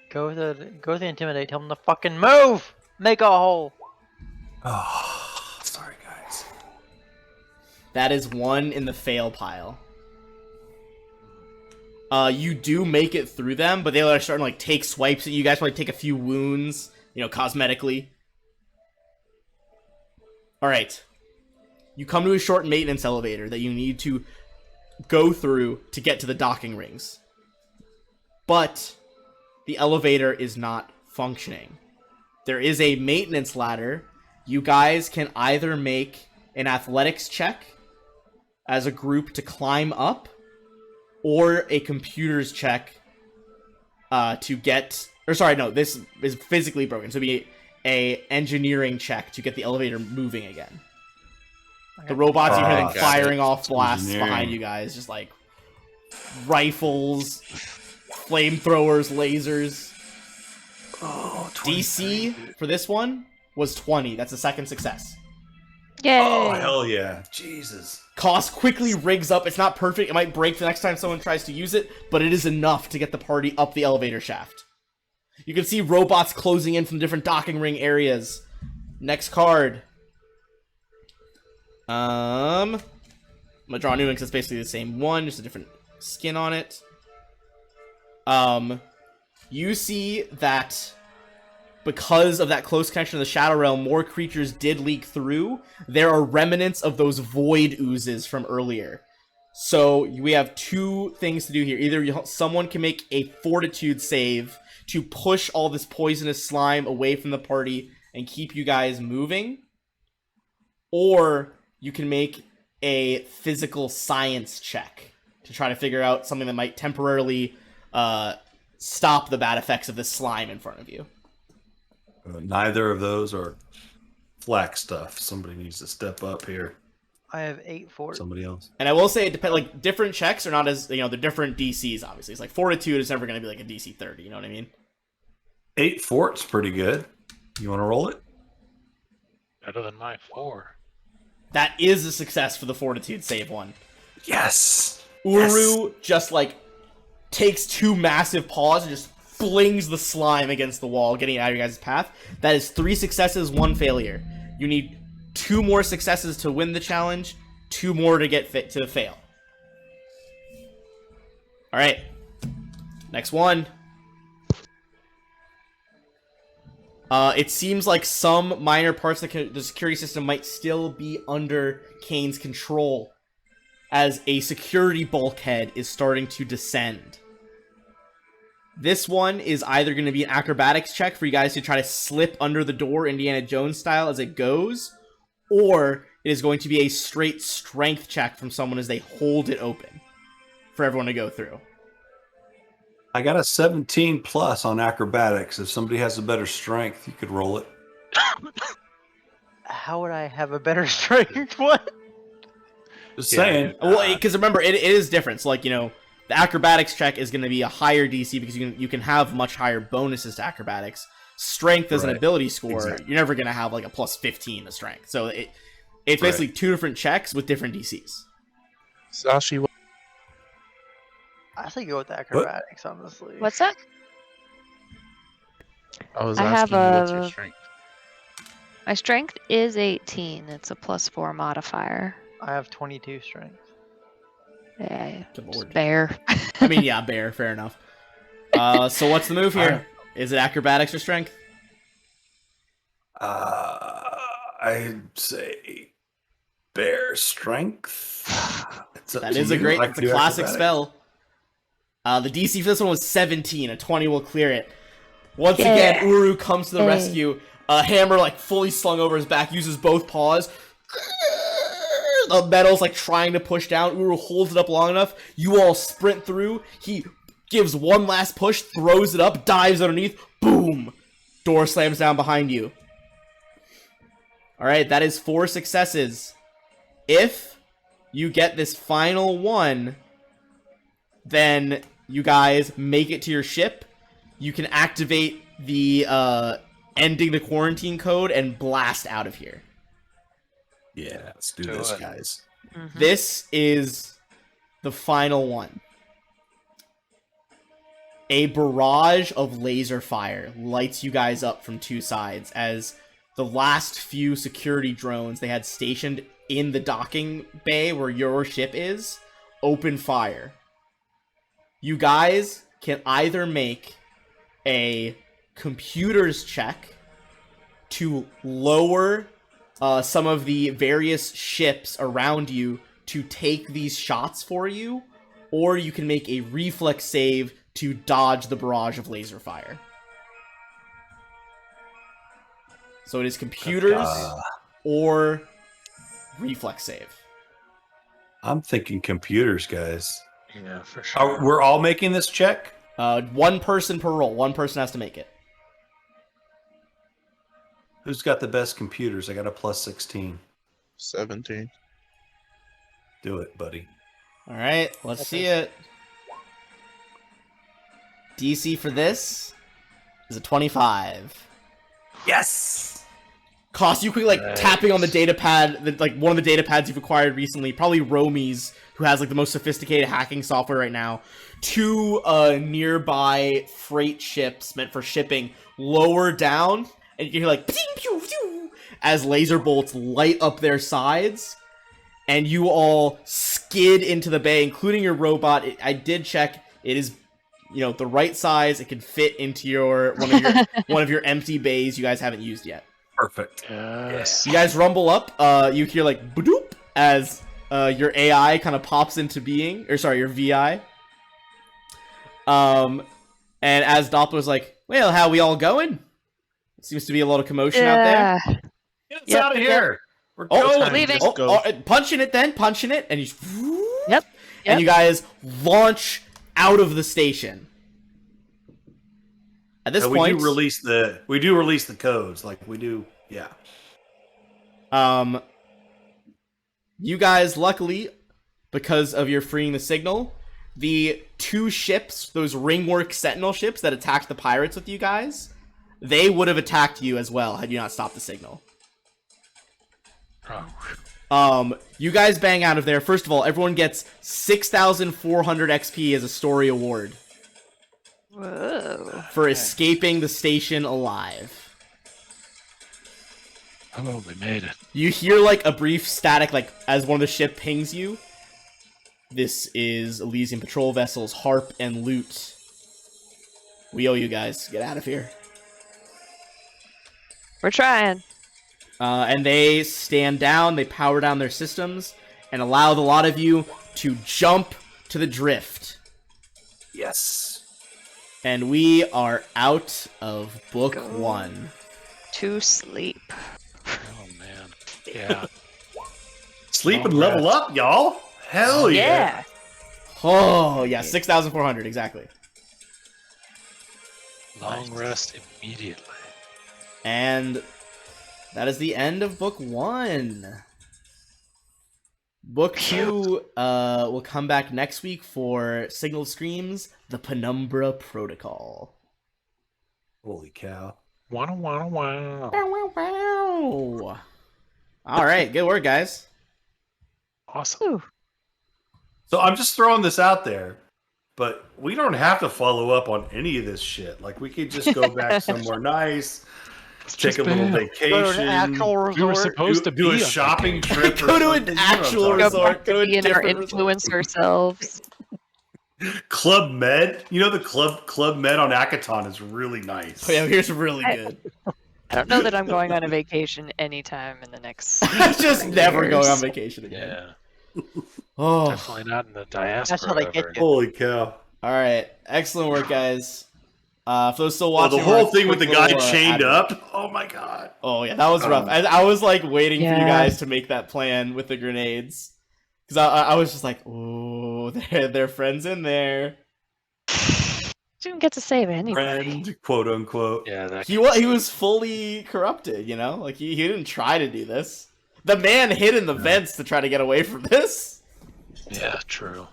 Go with the intimidate. Tell them to fucking move. Make a hole. Oh, sorry, guys. That is one in the fail pile. You do make it through them, but they are starting to like take swipes at you. You guys probably take a few wounds, cosmetically. All right. You come to a short maintenance elevator that you need to go through to get to the docking rings. But the elevator is not functioning. There is a maintenance ladder. You guys can either make an athletics check as a group to climb up, or a computer's check to get... this is physically broken, so it'd be a engineering check to get the elevator moving again. The robots, you hear them firing off blasts behind you guys, just like rifles, flamethrowers, lasers. Oh, DC for this one was 20. That's the second success. Yay! Oh, hell yeah. Jesus. Cost quickly rigs up. It's not perfect. It might break the next time someone tries to use it, but it is enough to get the party up the elevator shaft. You can see robots closing in from different docking ring areas. Next card. I'm gonna draw a new one because it's basically the same one, just a different skin on it. You see that because of that close connection to the Shadow Realm, more creatures did leak through. There are remnants of those void oozes from earlier. So we have two things to do here. Either someone can make a fortitude save to push all this poisonous slime away from the party and keep you guys moving, or you can make a physical science check to try to figure out something that might temporarily stop the bad effects of this slime in front of you. Neither of those are flack stuff. Somebody needs to step up here. I have 8 fort. Somebody else. And I will say it depends. Like, different checks are not as, they're different DCs. Obviously, it's like fortitude is never going to be like a DC 30. You know what I mean? 8 fort's pretty good. You want to roll it? Better than my 4. That is a success for the fortitude save one. Yes. Uru just like takes 2 massive paws and just flings the slime against the wall, getting it out of your guys' path. That is 3 successes, 1 failure. You need 2 more successes to win the challenge, 2 more to get fit to fail. All right, next one. It seems like some minor parts of the security system might still be under Kane's control, as a security bulkhead is starting to descend. This one is either going to be an acrobatics check for you guys to try to slip under the door Indiana Jones style as it goes, or it is going to be a straight strength check from someone as they hold it open for everyone to go through. I got a 17 plus on acrobatics. If somebody has a better strength, you could roll it. How would I have a better strength? What? Just Yeah, saying. Well, because remember, it is different. So, like, you know, the acrobatics check is going to be a higher DC because you can have much higher bonuses to acrobatics. Strength as an Right. ability score, Exactly. you're never going to have like a plus 15 to strength. So it's basically two different checks with different DCs. Sashi, what- I say go with the acrobatics, honestly. What's that? I was I have asking you what's your a- strength. My strength is 18. It's a +4 modifier. I have 22 strength. Yeah, Good just lord. bear. I mean, yeah, bear, fair enough. So what's the move here? Is it acrobatics or strength? I'd say bear strength. It's up That to is a you. great, I it's can a do classic acrobatics. spell. The DC for this one was 17. A 20 will clear it. Once Yeah. again, Uru comes to the Hey. rescue. A hammer, like, fully slung over his back, uses both paws. The metal's, like, trying to push down. Uru holds it up long enough. You all sprint through. He gives one last push, throws it up, dives underneath. Boom! Door slams down behind you. Alright, that is 4 successes. If you get this final one, then you guys make it to your ship. You can activate the ending the quarantine code and blast out of here. Yeah, let's do Do this, it. guys. Mhm. This is the final one. A barrage of laser fire lights you guys up from two sides as the last few security drones they had stationed in the docking bay where your ship is open fire. You guys can either make a computers check to lower some of the various ships around you to take these shots for you, or you can make a reflex save to dodge the barrage of laser fire. So it is computers or reflex save. I'm thinking computers, guys. Yeah, for sure. We're all making this check? One person per roll. One person has to make it. Who's got the best computers? I got a plus 16. 17. Do it, buddy. All right, let's see it. DC for this is a 25. Yes! Cost you quick, like, Nice. tapping on the data pad, like, one of the data pads you've acquired recently, probably Romies, who has, like, the most sophisticated hacking software right now. Two nearby freight ships meant for shipping lower down, and you can hear, like, pew, pew, pew, as laser bolts light up their sides, and you all skid into the bay, including your robot. I did check, it is, you know, the right size. It can fit into your one of your empty bays you guys haven't used yet. Perfect. Yes. You guys rumble up. You hear like badoop as your AI kind of pops into being, or sorry, your VI. And as Doppler's like, "Well, how we all going?" Seems to be a lot of commotion out there. Yeah. Get us Yep, out of yep. here! We're Oh, going! Leaving. Just go. Punching it then, punching it, and you. Yep, And you guys launch out of the station. At this So we point, do release the codes, like we do. Yeah. You guys, luckily, because of your freeing the signal, the two ships, those Ringwork Sentinel ships that attacked the pirates with you guys, they would have attacked you as well had you not stopped the signal. Oh, You guys bang out of there. First of all, everyone gets 6,400 XP as a story award Whoa. for escaping the station alive. oh, we made it. You hear like a brief static, like as one of the ship pings you. This is Elysian Patrol Vessels, Harp and Loot. We owe you guys. Get out of here. We're trying. And they stand down, they power down their systems, and allow the lot of you to jump to the drift. Yes. And we are out of book Go. 1. To sleep. Oh man. Yeah. Sleep Long and level rest. up, y'all. Hell yeah. Oh, yeah, 6,400, exactly. Long rest immediately. And that is the end of book 1. Book 2 will come back next week for Signal Screams, The Penumbra Protocol. Holy cow. Wow, wow, wow. Wow, wow, wow. All right, good work, guys. Awesome. Ooh. So I'm just throwing this out there, but we don't have to follow up on any of this shit. Like, we could just go back somewhere nice, take a little bail. Go to an vacation, actual resort. We were supposed to do be a on shopping vacation. trip. or Go to something. an You know what I'm actual talking Go resort. back Go to to a being our different resort. influence ourselves. Club Med. You know the Club Med on Akaton is really nice. Oh, yeah, here's really good. I don't know that I'm going on a vacation anytime in the next. Just never years. going on vacation again. Yeah. Oh, Definitely not in the diaspora. That's how they get ever. you. Holy cow. all right. Excellent work, guys. For those still Well, watching, the whole we're a thing with the quick guy little, chained ad break. up. Oh my god. Oh, yeah, that was rough. I was, like, waiting for you Yeah. guys to make that plan with the grenades. Because I was just like, oh, their friend's in there. Didn't get to save anybody. Friend, quote unquote. Yeah, that He was fully corrupted, you know? Like, he didn't try to do this. The man hid in the vents to try to get away from this. yeah, true.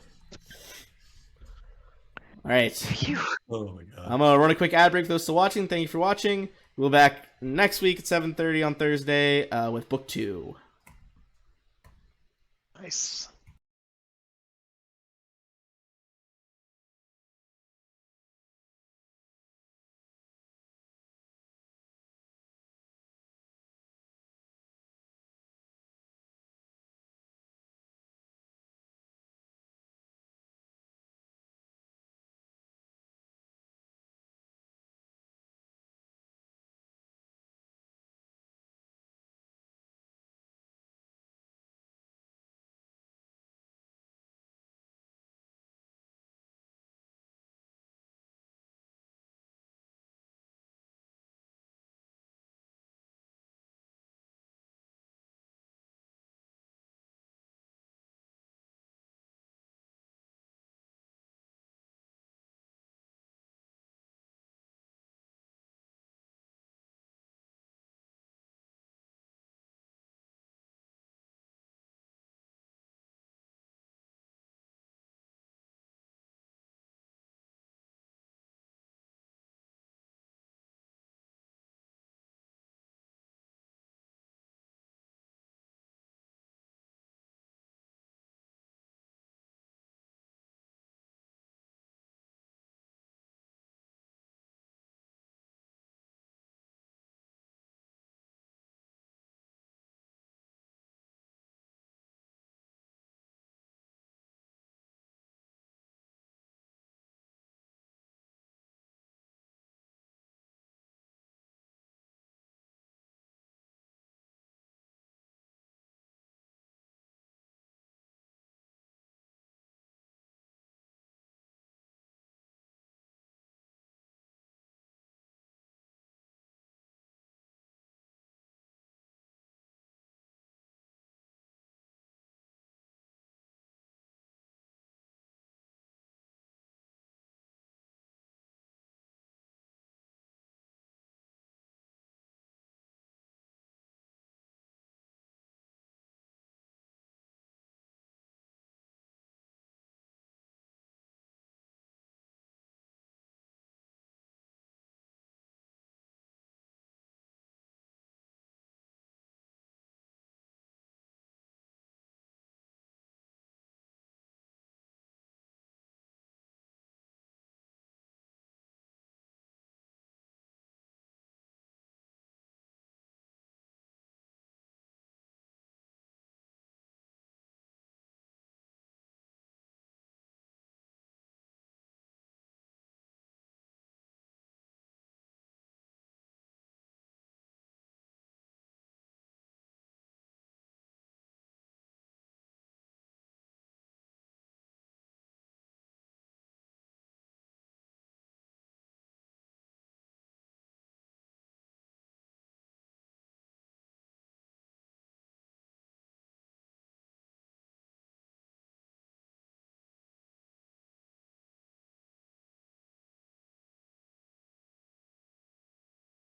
All right. Phew. Oh my god. I'm going to run a quick ad break for those still watching. Thank you for watching. We'll be back next week at 7:30 on Thursday with Book 2. Nice.